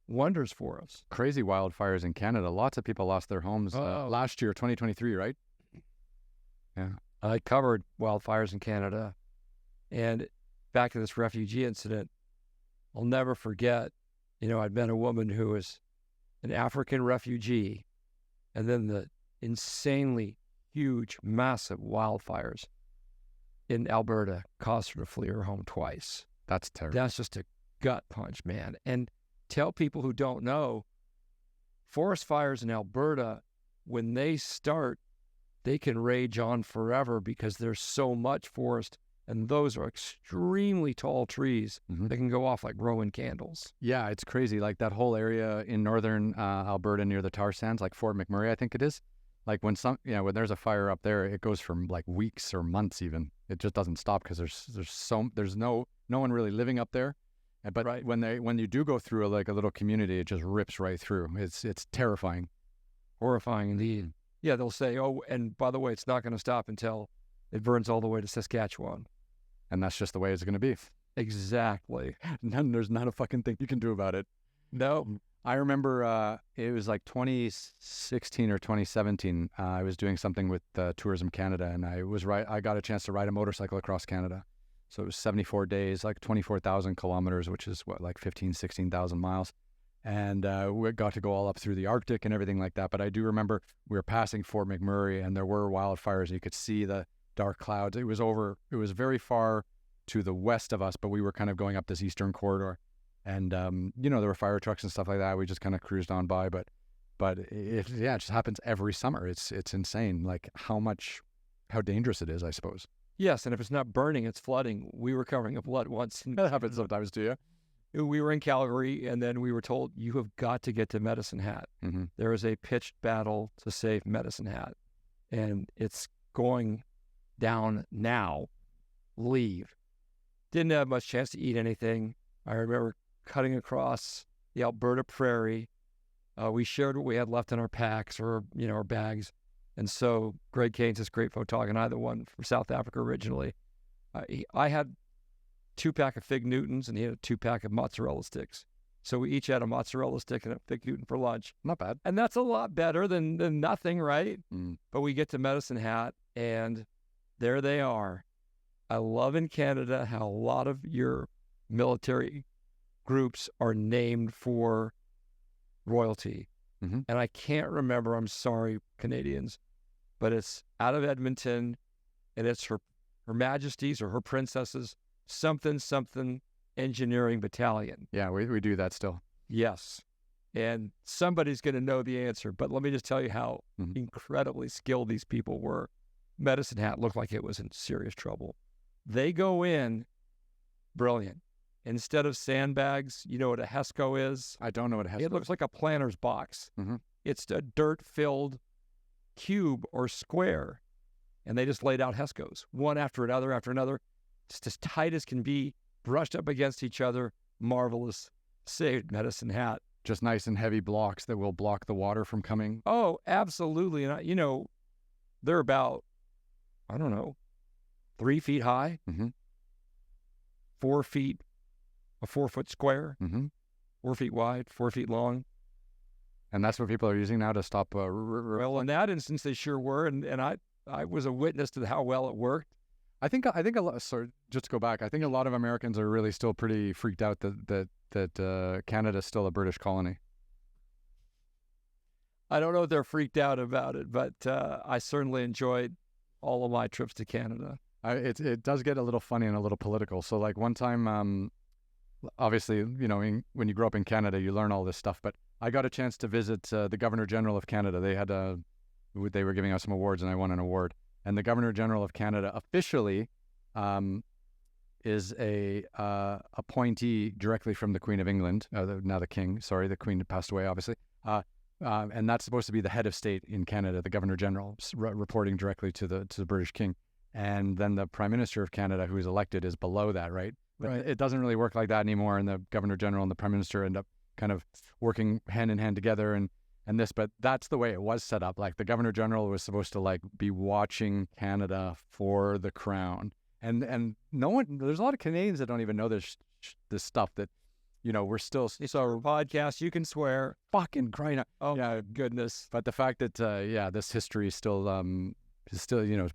S2: wonders for us.
S1: Crazy wildfires in Canada. Lots of people lost their homes last year, 2023, right? Yeah.
S2: I covered wildfires in Canada. And back to this refugee incident, I'll never forget, I'd met a woman who was an African refugee, and then the insanely huge, massive wildfires in Alberta caused her to flee her home twice.
S1: That's terrible.
S2: That's just a gut punch, man. And tell people who don't know, forest fires in Alberta, when they start, they can rage on forever because there's so much forest, and those are extremely tall trees.
S1: Mm-hmm.
S2: They can go off like Roman candles.
S1: Yeah, it's crazy. Like that whole area in northern Alberta near the tar sands, like Fort McMurray, I think it is. Like when there's a fire up there, it goes from like weeks or months even. It just doesn't stop because there's no one really living up there. But
S2: right.
S1: when you do go through a little community, it just rips right through. It's terrifying.
S2: Horrifying indeed. Yeah, they'll say, oh, and by the way, it's not going to stop until it burns all the way to Saskatchewan.
S1: And that's just the way it's going to be.
S2: Exactly.
S1: There's not a fucking thing you can do about it.
S2: No.
S1: I remember it was like 2016 or 2017. I was doing something with Tourism Canada, and I got a chance to ride a motorcycle across Canada. So it was 74 days, like 24,000 kilometers, which is like 16,000 miles. And we got to go all up through the Arctic and everything like that. But I do remember we were passing Fort McMurray, and there were wildfires. You could see the dark clouds. It was very far to the west of us, but we were kind of going up this eastern corridor. And, there were fire trucks and stuff like that. We just kind of cruised on by. But it just happens every summer. It's insane, like how dangerous it is, I suppose.
S2: Yes, and if it's not burning, it's flooding. We were covering a flood once.
S1: That happens sometimes to you.
S2: We were in Calgary, and then we were told, you have got to get to Medicine Hat.
S1: Mm-hmm.
S2: There is a pitched battle to save Medicine Hat, and it's going down now. Leave. Didn't have much chance to eat anything. I remember cutting across the Alberta prairie. We shared what we had left in our packs or, our bags. And so Greg Kane's this great photographer, and I, the one from South Africa originally, I had 2-pack of Fig Newtons, and he had a 2-pack of mozzarella sticks. So we each had a mozzarella stick and a Fig Newton for lunch.
S1: Not bad.
S2: And that's a lot better than nothing, right?
S1: Mm.
S2: But we get to Medicine Hat, and there they are. I love in Canada how a lot of your military groups are named for royalty.
S1: Mm-hmm.
S2: And I can't remember, I'm sorry, Canadians, but it's out of Edmonton, and it's Her Majesty's or Her Princess's something engineering battalion.
S1: Yeah, we do that still.
S2: Yes. And somebody's going to know the answer, but let me just tell you how incredibly skilled these people were. Medicine Hat looked like it was in serious trouble. They go in, brilliant. Instead of sandbags, you know what a HESCO is?
S1: I don't know what a HESCO is.
S2: It looks like a planter's box.
S1: Mm-hmm.
S2: It's a dirt-filled cube or square, and they just laid out HESCOs, one after another, just as tight as can be, brushed up against each other. Marvelous. Saved Medicine Hat.
S1: Just nice and heavy blocks that will block the water from coming.
S2: Oh, absolutely. And, they're about, 3 feet high, 4 feet, a 4-foot square, 4 feet wide, 4 feet long.
S1: And that's what people are using now to stop.
S2: Well, in that instance, they sure were. And I was a witness to how well it worked.
S1: I think a lot. Sorry, just to go back. I think a lot of Americans are really still pretty freaked out that Canada is still a British colony.
S2: I don't know if they're freaked out about it, but I certainly enjoyed all of my trips to Canada.
S1: It does get a little funny and a little political. So like one time, obviously, when you grow up in Canada, you learn all this stuff. But I got a chance to visit the Governor General of Canada. They were giving us some awards, and I won an award. And the Governor General of Canada officially is a appointee directly from the Queen of England, now the King. Sorry, the Queen passed away, obviously. and that's supposed to be the head of state in Canada, the Governor General, reporting directly to the British King. And then the Prime Minister of Canada, who is elected, is below that, right? But it doesn't really work like that anymore. And the Governor General and the Prime Minister end up kind of working hand in hand together and this. But that's the way it was set up. Like the Governor General was supposed to like be watching Canada for the crown. And no one, there's a lot of Canadians that don't even know this stuff that, we're still
S2: so podcast. You can swear.
S1: Fucking crying out.
S2: Oh yeah, goodness.
S1: But the fact that this history is still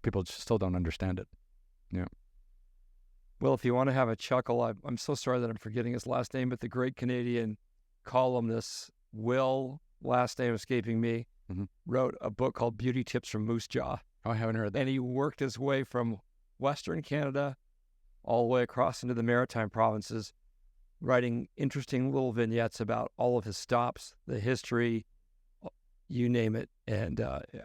S1: people still don't understand it. Yeah.
S2: Well, if you want to have a chuckle, I'm so sorry that I'm forgetting his last name, but the great Canadian columnist Will, last name escaping me, wrote a book called Beauty Tips from Moose Jaw.
S1: Oh, I haven't heard that.
S2: And he worked his way from Western Canada all the way across into the Maritime provinces, writing interesting little vignettes about all of his stops, the history, you name it. And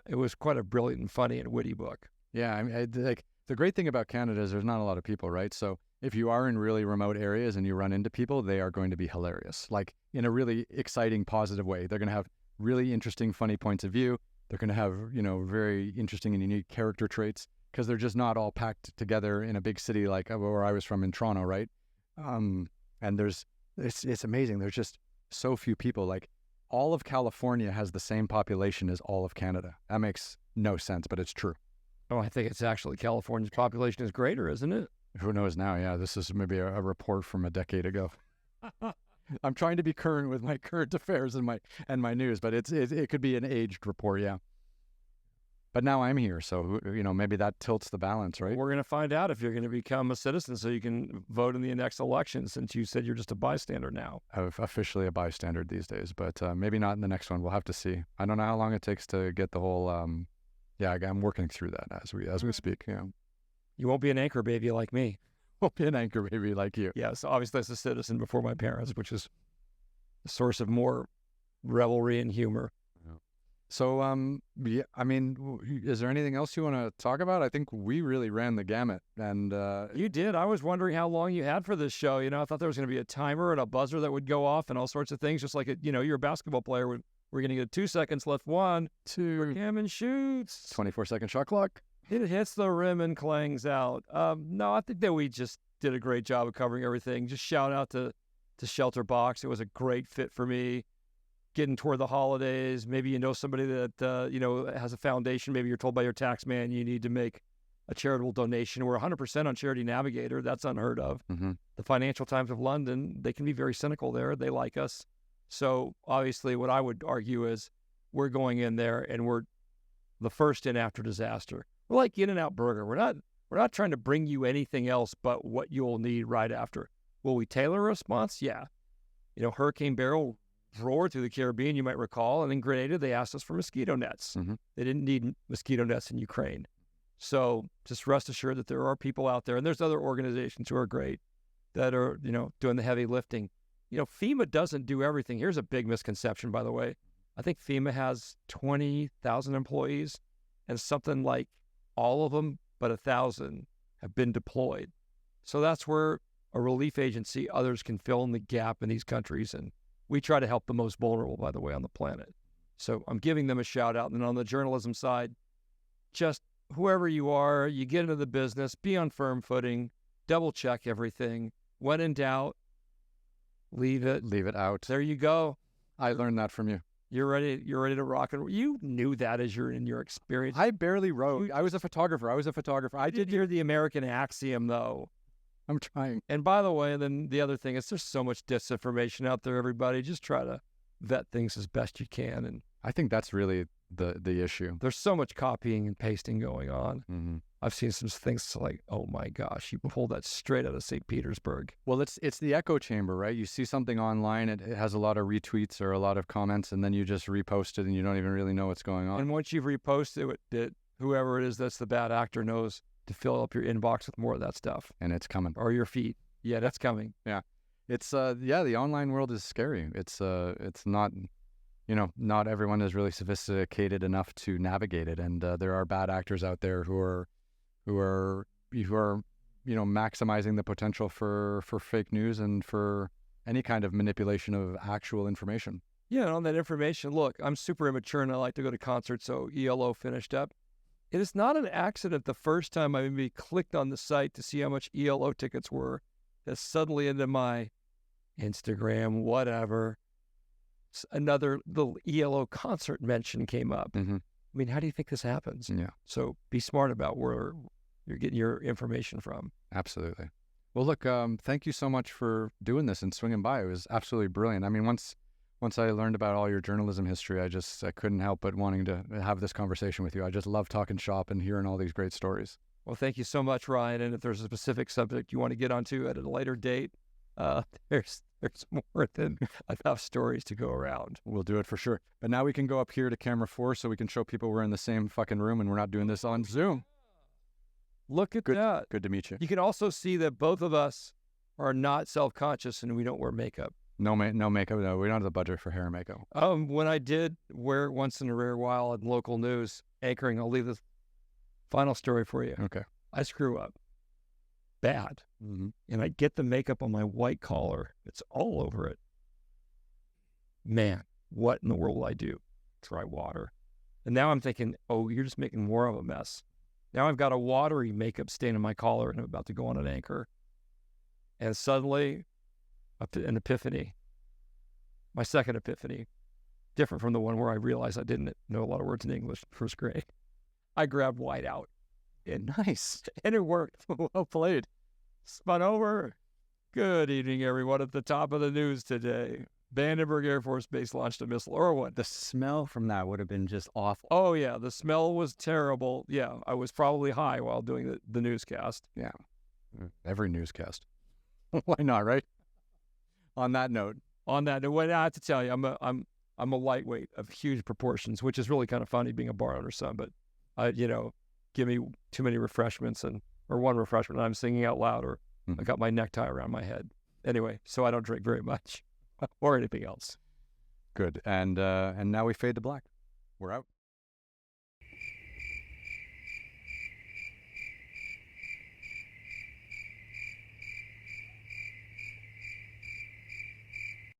S2: it was quite a brilliant and funny and witty book.
S1: Yeah, I mean, the great thing about Canada is there's not a lot of people, right? So if you are in really remote areas and you run into people, they are going to be hilarious, like in a really exciting, positive way. They're going to have really interesting, funny points of view. They're going to have, very interesting and unique character traits because they're just not all packed together in a big city like where I was from in Toronto, right? And it's amazing. There's just so few people. Like all of California has the same population as all of Canada. That makes no sense, but it's true.
S2: Oh, I think it's actually California's population is greater, isn't it?
S1: Who knows now? Yeah, this is maybe a report from a decade ago. I'm trying to be current with my current affairs and my news, but it could be an aged report, yeah. But now I'm here, so maybe that tilts the balance, right?
S2: We're going to find out if you're going to become a citizen, so you can vote in the next election. Since you said you're just a bystander now,
S1: I'm officially a bystander these days, but maybe not in the next one. We'll have to see. I don't know how long it takes to get the whole. I'm working through that as we speak. Yeah,
S2: you won't be an anchor baby like me.
S1: Won't be an anchor baby like you.
S2: Yes, obviously as a citizen before my parents, which is a source of more revelry and humor.
S1: So, is there anything else you want to talk about? I think we really ran the gamut. And
S2: you did. I was wondering how long you had for this show. I thought there was going to be a timer and a buzzer that would go off and all sorts of things, just like, you're a basketball player. We're going to get 2 seconds left. 1, 2. Vercammen shoots.
S1: 24-second shot clock.
S2: It hits the rim and clangs out. No, I think that we just did a great job of covering everything. Just shout out to Shelter Box. It was a great fit for me. Getting toward the holidays, maybe somebody that has a foundation. Maybe you're told by your tax man you need to make a charitable donation. We're 100% on Charity Navigator. That's unheard of.
S1: Mm-hmm.
S2: The Financial Times of London, they can be very cynical there. They like us. So obviously what I would argue is we're going in there and we're the first in after disaster. We're like In-N-Out Burger. We're not trying to bring you anything else but what you'll need right after. Will we tailor a response? Yeah. Hurricane Beryl roared through the Caribbean, you might recall, and in Grenada, they asked us for mosquito nets.
S1: Mm-hmm.
S2: They didn't need mosquito nets in Ukraine. So just rest assured that there are people out there, and there's other organizations who are great that are, doing the heavy lifting. FEMA doesn't do everything. Here's a big misconception, by the way. I think FEMA has 20,000 employees, and something like all of them but 1,000 have been deployed. So that's where a relief agency, others can fill in the gap in these countries, and we try to help the most vulnerable, by the way, on the planet. So I'm giving them a shout out. And then on the journalism side, just whoever you are, you get into the business, be on firm footing, double check everything. When in doubt, leave it
S1: out.
S2: There you go.
S1: I learned that from you.
S2: You're ready to rock and roll. You knew that in your experience.
S1: I barely wrote. I was a photographer.
S2: I did hear the American axiom, though.
S1: I'm trying.
S2: And by the way, then the other thing is there's so much disinformation out there, everybody. Just try to vet things as best you can. And
S1: I think that's really the issue.
S2: There's so much copying and pasting going on.
S1: Mm-hmm.
S2: I've seen some things like, oh my gosh, you pulled that straight out of St. Petersburg.
S1: Well, it's the echo chamber, right? You see something online, it has a lot of retweets or a lot of comments, and then you just repost it and you don't even really know what's going on.
S2: And once you've reposted it, whoever it is that's the bad actor knows to fill up your inbox with more of that stuff.
S1: And it's coming.
S2: Or your feed. Yeah, that's coming.
S1: Yeah. It's, the online world is scary. It's not, not everyone is really sophisticated enough to navigate it. And there are bad actors out there who are maximizing the potential for fake news and for any kind of manipulation of actual information.
S2: Yeah, and on that information, look, I'm super immature and I like to go to concerts, so ELO finished up. It is not an accident the first time I maybe clicked on the site to see how much ELO tickets were, that suddenly into my Instagram, whatever, another little ELO concert mention came up.
S1: Mm-hmm.
S2: I mean, how do you think this happens?
S1: Yeah,
S2: So be smart about where you're getting your information from.
S1: absolutely. Well, look, thank you so much for doing this and swinging by. It was absolutely brilliant. I mean, once I learned about all your journalism history, I couldn't help but wanting to have this conversation with you. I just love talking shop and hearing all these great stories.
S2: Well, thank you so much, Ryan. And if there's a specific subject you want to get onto at a later date, there's more than enough stories to go around.
S1: We'll do it for sure. But now we can go up here to camera 4 so we can show people we're in the same fucking room and we're not doing this on Zoom.
S2: Look at that.
S1: Good to meet you.
S2: You can also see that both of us are not self-conscious and we don't wear makeup.
S1: No makeup. No, we don't have the budget for hair and makeup.
S2: When I did wear it once in a rare while in local news anchoring, I'll leave the final story for you.
S1: Okay.
S2: I screw up bad.
S1: Mm-hmm.
S2: And I get the makeup on my white collar. It's all over it. Man, what in the world will I do? Try water. And now I'm thinking, oh, you're just making more of a mess. Now I've got a watery makeup stain on my collar and I'm about to go on an anchor. And suddenly, an epiphany. My second epiphany. Different from the one where I realized I didn't know a lot of words in English in first grade. I grabbed white out.
S1: Nice.
S2: And it worked.
S1: Well played.
S2: Spun over. Good evening, everyone. At the top of the news today, Vandenberg Air Force Base launched a missile. Or what?
S3: The smell from that would have been just awful.
S2: Oh, yeah. The smell was terrible. Yeah. I was probably high while doing the newscast.
S1: Yeah. Every newscast. Why not, right? On that note.
S2: What I have to tell you, I'm a lightweight of huge proportions, which is really kind of funny being a bar owner's son. But, give me too many refreshments or one refreshment, and I'm singing out loud, or I got my necktie around my head. Anyway, so I don't drink very much or anything else.
S1: Good. And now we fade to black. We're out.